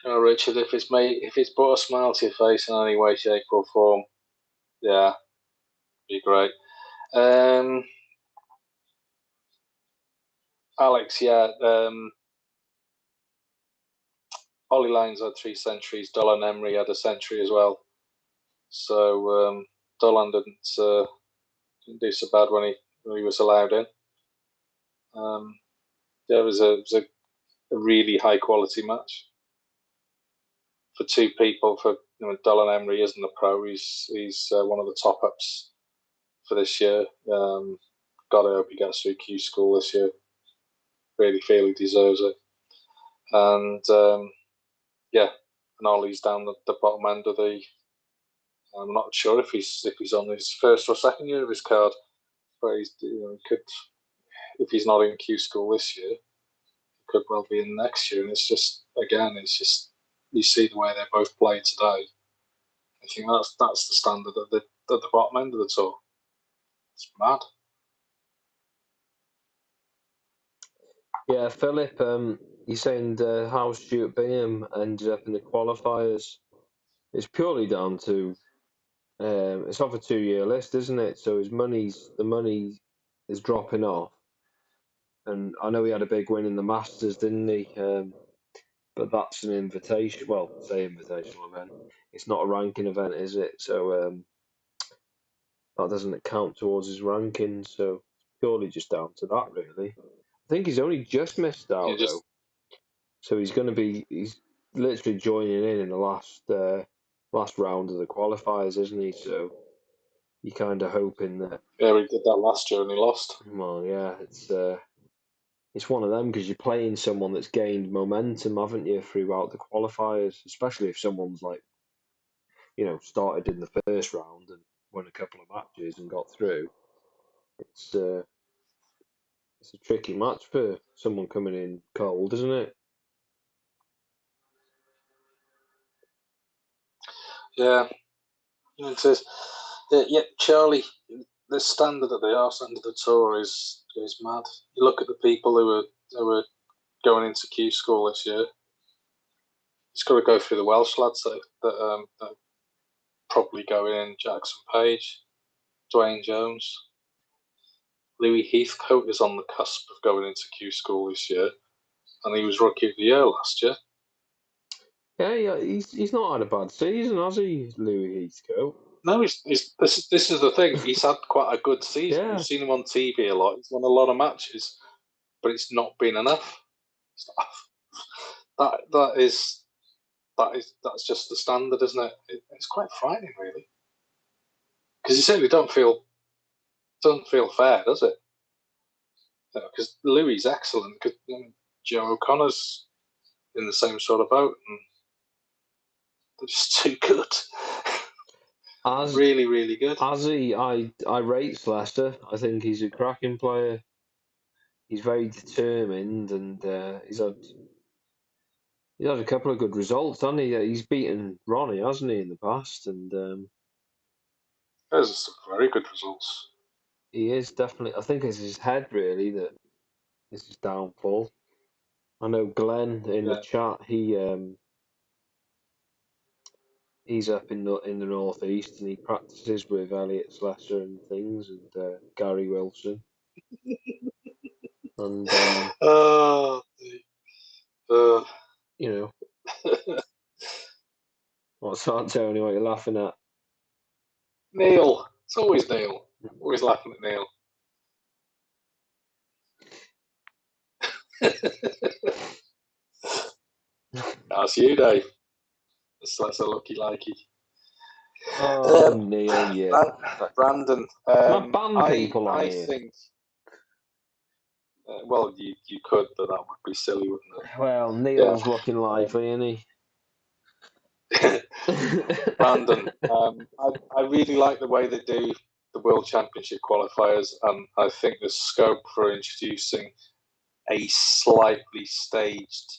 Oh, Richard, if it's brought a smile to your face in any way, shape, or form, yeah, be great. Alex, yeah, Ollie Lyons had 3 centuries. Dolan Emery had a century as well. So Dolan didn't do so bad when he was allowed in. Yeah, it was a really high quality match for 2 people. For Dolan Emery isn't a pro. He's one of the top ups for this year. God, I hope he gets through Q School this year. Really feel he deserves it. And yeah, and Ollie's down the bottom end of the. I'm not sure if he's on his first or second year of his card, but he could, if he's not in Q School this year, he could well be in next year. And it's just you see the way they both play today. I think that's the standard at the bottom end of the tour. It's mad. Yeah, Philip, he's saying how Stuart Bingham ended up in the qualifiers. It's purely down to it's off a 2-year list, isn't it? So the money is dropping off. And I know he had a big win in the Masters, didn't he? But that's an invitation. Well, say invitational event. It's not a ranking event, is it? So that doesn't count towards his ranking. So purely just down to that, really. I think he's only just missed out though. So he's literally joining in the last round of the qualifiers, isn't he? So you're kind of hoping that. Yeah, we did that last year and he lost. Well, yeah, it's one of them because you're playing someone that's gained momentum, haven't you, throughout the qualifiers, especially if someone's like, started in the first round and won a couple of matches and got through. It's a tricky match for someone coming in cold, isn't it? Yeah, it is. Yeah, Charlie, the standard that they are sending to the tour is mad. You look at the people who were going into Q School this year. It's got to go through the Welsh lads that probably going in: Jackson Page, Dwayne Jones, Louis Heathcote is on the cusp of going into Q School this year, and he was Rookie of the Year last year. Yeah, he's not had a bad season, has he, Louis Heathcote? No, this is the thing. He's had quite a good season. Yeah. You've seen him on TV a lot. He's won a lot of matches, but it's not been enough. That's just the standard, isn't it? It's quite frightening, really, because you certainly doesn't feel fair, does it? Because Louis is excellent. Joe O'Connor's in the same sort of boat, and they're just too good. Really, really good. Azzy, I rate Slessor. I think he's a cracking player. He's very determined, and he's had a couple of good results, hasn't he? He's beaten Ronnie, hasn't he, in the past? And Those are some very good results. he is definitely. I think it's his head really that is his downfall. I know Glenn in the chat. He's up in the northeast, and he practices with Elliot Slessor and things, and Gary Wilson. And you know, what's that, Tony? What you're laughing at? Neil. It's always Neil. Always laughing at Neil. That's you, Dave. That's a lucky likey. Oh, Neil, yeah. Brandon. Not ban people on I here. think. Well, you could, but that would be silly, wouldn't it? Well, Neil's looking lively, isn't he? Brandon, I really like the way they do the World Championship qualifiers, and I think there's scope for introducing a slightly staged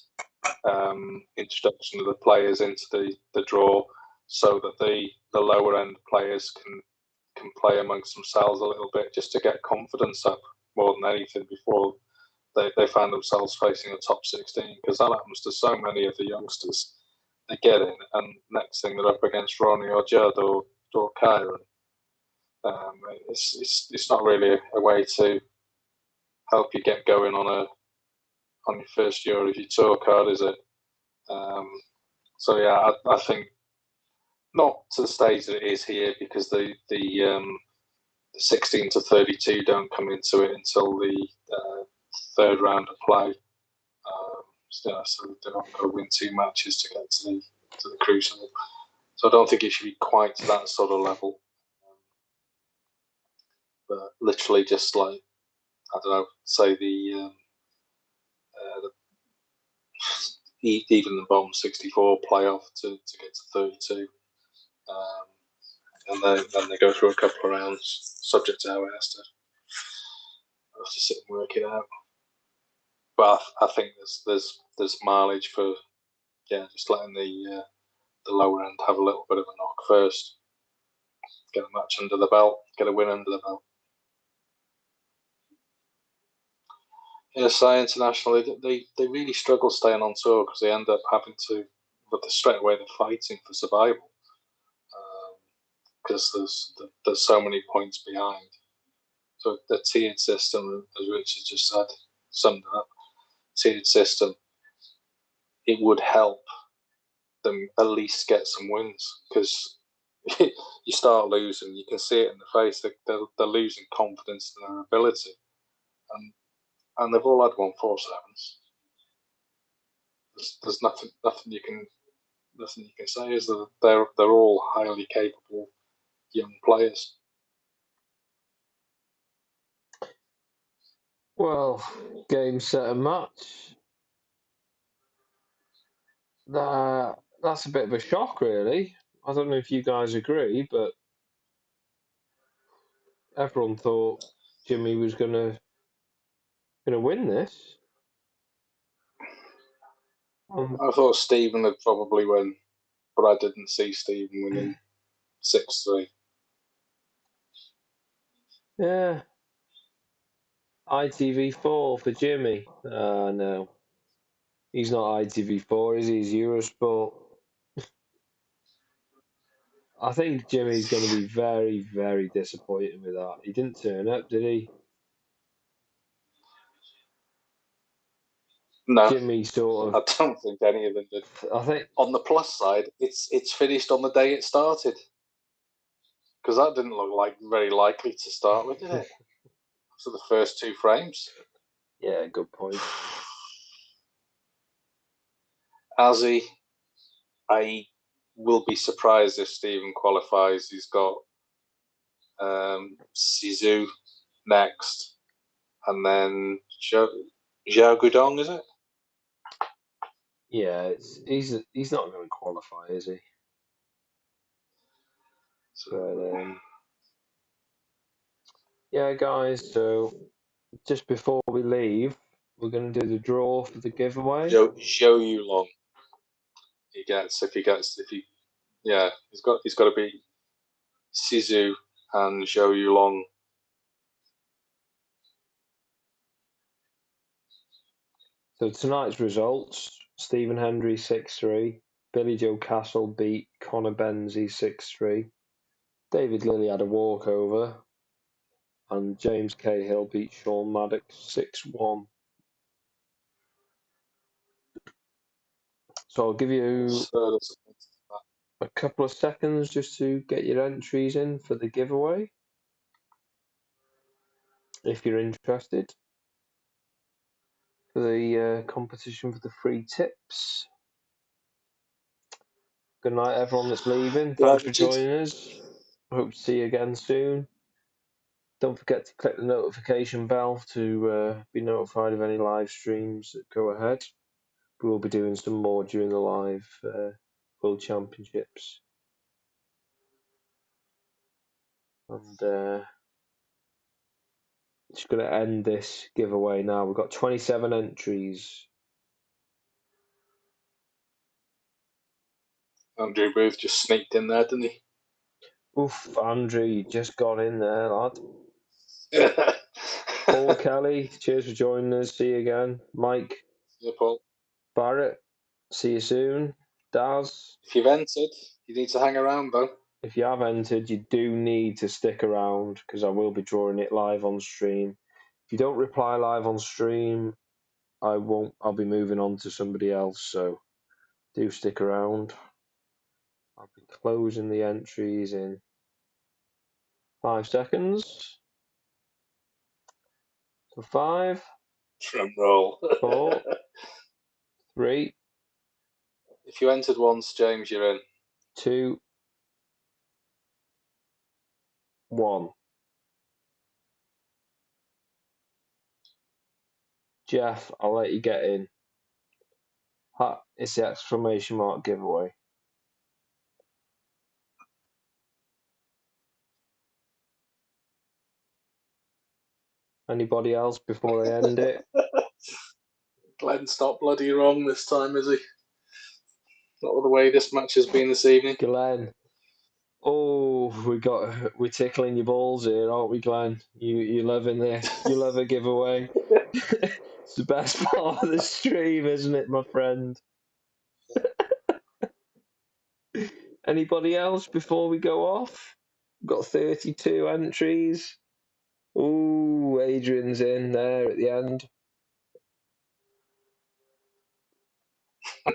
introduction of the players into the draw, so that the lower end players can play amongst themselves a little bit, just to get confidence up more than anything before they find themselves facing a top 16, because that happens to so many of the youngsters. They get in, and next thing they're up against Ronnie or Judd or Kyron. It's not really a way to help you get going on your first European Tour card, is it? So yeah, I think not to the stage that it is here, because the 16 to 32 don't come into it until the third round of play. So they're not going to win 2 matches to get to the Crucible. So I don't think it should be quite to that sort of level. But literally just like, I don't know, say even the bottom 64 playoff to get to 32. And then they go through a couple of rounds, subject to how it has to sit and work it out. But I think there's mileage for just letting the lower end have a little bit of a knock first, get a match under the belt, get a win under the belt. ESI internationally, they really struggle staying on tour, because they end up having to, but straight away they're fighting for survival, because there's so many points behind. So the tiered system, as Richard just said, summed it up. Tiered system, it would help them at least get some wins, because you start losing, you can see it in the face. They're losing confidence in their ability, and they've all had 147s. There's nothing you can say, is that they're all highly capable young players. Well, game, set, and match. That's a bit of a shock, really. I don't know if you guys agree, but everyone thought Jimmy was gonna win this. I thought Stephen would probably win, but I didn't see Stephen winning 6-3. Yeah. ITV4 for Jimmy. No. He's not ITV4, is he? He's Eurosport. I think Jimmy's going to be very, very disappointed with that. He didn't turn up, did he? No, Jimmy sort of. I don't think any of them did. I think on the plus side, it's finished on the day it started, because that didn't look like very likely to start with, did it? So the first 2 frames. Yeah, good point. Azzy, I will be surprised if Stephen qualifies. He's got Sisu next, and then Zhao Gudong, is it? Yeah, he's not going to qualify, is he? But yeah, guys. So just before we leave, we're going to do the draw for the giveaway. Show you long. He's got to be Sizu and show you long. So tonight's results: Stephen Hendry 6-3, Billy Joe Castle beat Connor Benzie 6-3, David Lilly had a walkover, and James Cahill beat Sean Maddox 6-1. So I'll give you a couple of seconds just to get your entries in for the giveaway, if you're interested, for the competition for the free tips. Good night, everyone that's leaving. Thanks for joining us. Hope to see you again soon. Don't forget to click the notification bell to be notified of any live streams that go ahead. We will be doing some more during the live World Championships. And just going to end this giveaway now. We've got 27 entries. Andrew Booth just sneaked in there, didn't he? Oof, Andrew, you just got in there, lad. Paul Kelly, cheers for joining us. See you again. Mike. See you, Paul. Barrett, see you soon. Daz. If you've entered, you need to hang around, though. If you have entered, you do need to stick around because I will be drawing it live on stream. If you don't reply live on stream, I won't. I'll be moving on to somebody else. So do stick around. I'll be closing the entries in 5 seconds. So 5, Drum roll. 4, 3. If you entered once, James, you're in. 2, 1. Jeff, I'll let you get in. It's the exclamation mark giveaway. Anybody else before I end it? Glenn's not bloody wrong this time, is he? Not the way this match has been this evening. Glenn. Oh, we're tickling your balls here, aren't we, Glenn? You're loving this. You love a giveaway. It's the best part of the stream, isn't it, my friend? Anybody else before we go off? We've got 32 entries. Ooh, Adrian's in there at the end.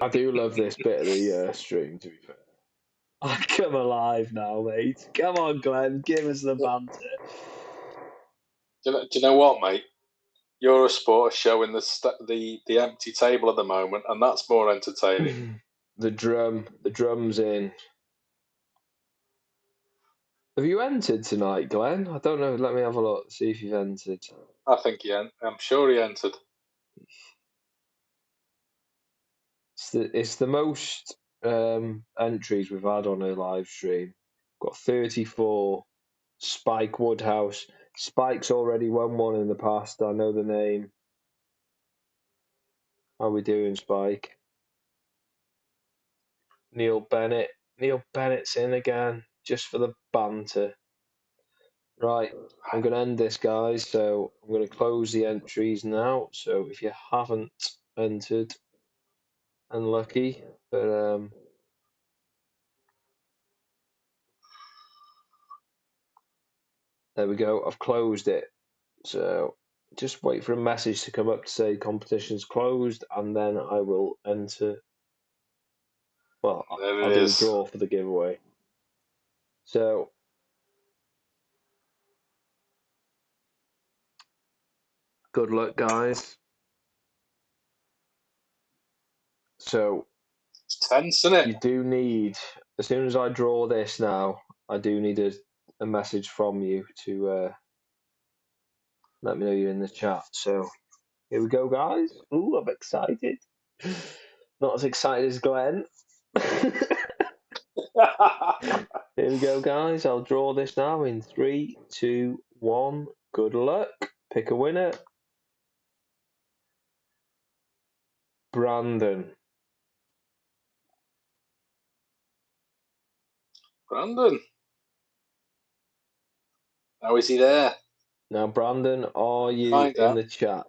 I do love this bit of the stream, to be fair. I come alive now, mate. Come on, Glenn, give us the banter. Do you know what, mate? Eurosport is showing the empty table at the moment, and that's more entertaining. The drum's in. Have you entered tonight, Glenn? I don't know. Let me have a look. See if you've entered. I think I'm sure he entered. It's the most entries we've had on a live stream. Got 34. Spike Woodhouse. Spike's already won one in the past. I know the name. How we doing, Spike? Neil Bennett. Neil Bennett's in again, just for the banter. Right, I'm going to end this, guys. So I'm going to close the entries now. So if you haven't entered, unlucky, but there we go. I've closed it. So just wait for a message to come up to say competition's closed, and then I will enter. Well, I'll do a draw for the giveaway. So good luck, guys. So it's tense, isn't it? You do need, as soon as I draw this now, I do need a message from you to let me know you're in the chat. So here we go, guys. Ooh, I'm excited. Not as excited as Glenn. Here we go, guys. I'll draw this now in 3, 2, 1. Good luck. Pick a winner. Brandon. Brandon. How is he there? Now, Brandon, are you Find in out. the chat?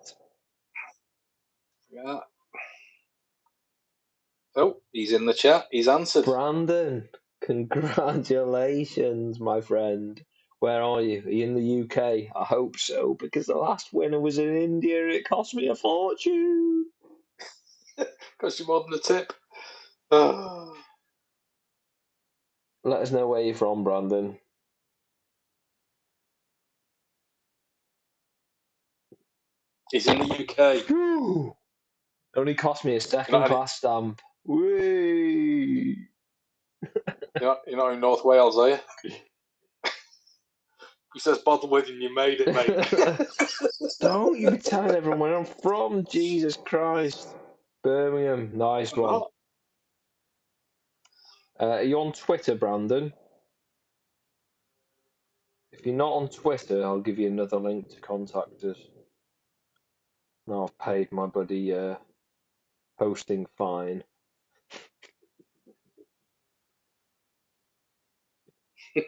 Yeah. Oh, he's in the chat. He's answered. Brandon, congratulations, my friend. Where are you? Are you in the UK? I hope so, because the last winner was in India. It cost me a fortune. Cost you more than a tip. Oh. Let us know where you're from, Brandon. He's in the UK. Phew. Only cost me a second-class stamp. Whee! You're not in North Wales, are you? He says, bother with you, you made it, mate. Don't you be telling everyone where I'm from. Jesus Christ. Birmingham. Nice I'm one. not. Are you on Twitter, Brandon? If you're not on Twitter, I'll give you another link to contact us. Now I've paid my buddy hosting fine. Are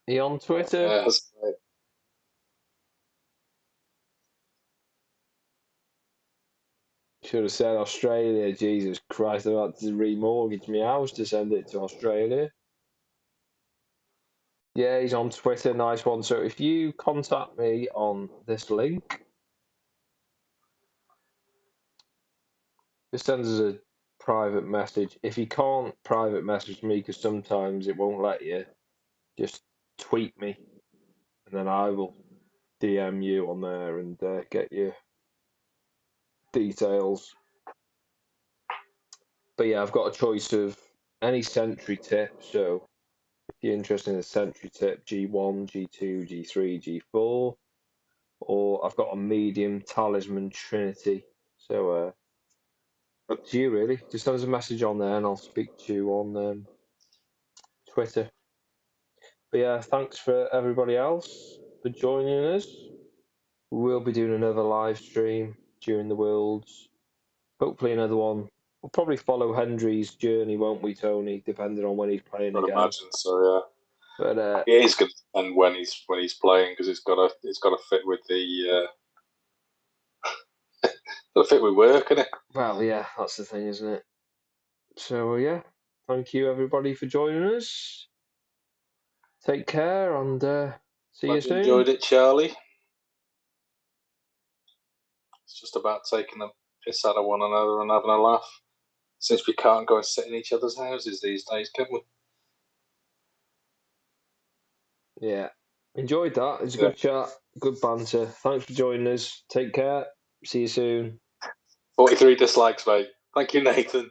you on Twitter? Yeah, that's great. Should have said Australia. Jesus Christ, I've had to remortgage my house to send it to Australia. Yeah, he's on Twitter. Nice one. So if you contact me on this link, just send us a private message. If you can't private message me, because sometimes it won't let you, just tweet me, and then I will DM you on there and get your details. But yeah, I've got a choice of any century tip. So if you're interested in a century tip, G1, G2, G3, G4, or I've got a medium talisman Trinity. So up to you, really. Just send us a message on there, and I'll speak to you on Twitter. But yeah, thanks for everybody else for joining us. We'll be doing another live stream during the Worlds. Hopefully another one. We'll probably follow Hendry's journey, won't we, Tony? Depending on when he's playing I'd again. imagine so. Yeah. But It is going to depend when he's playing, because it's got to fit with the got to fit with work, innit? well, yeah, that's the thing, isn't it? So yeah, thank you everybody for joining us. Take care and see you Glad you soon. enjoyed it, Charlie. It's just about taking the piss out of one another and having a laugh. Since we can't go and sit in each other's houses these days, can we? Yeah, enjoyed that. It's a good chat, good banter. Thanks for joining us. Take care. See you soon. 43 dislikes, mate. Thank you, Nathan.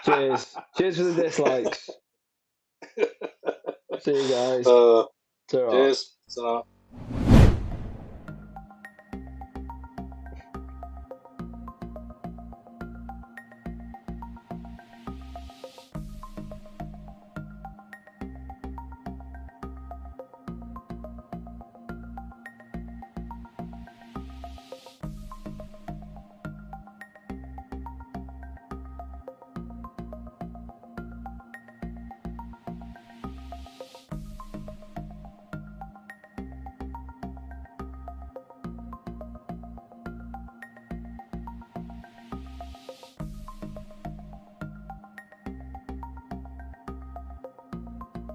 Cheers. Cheers for the dislikes. See you guys. Cheers.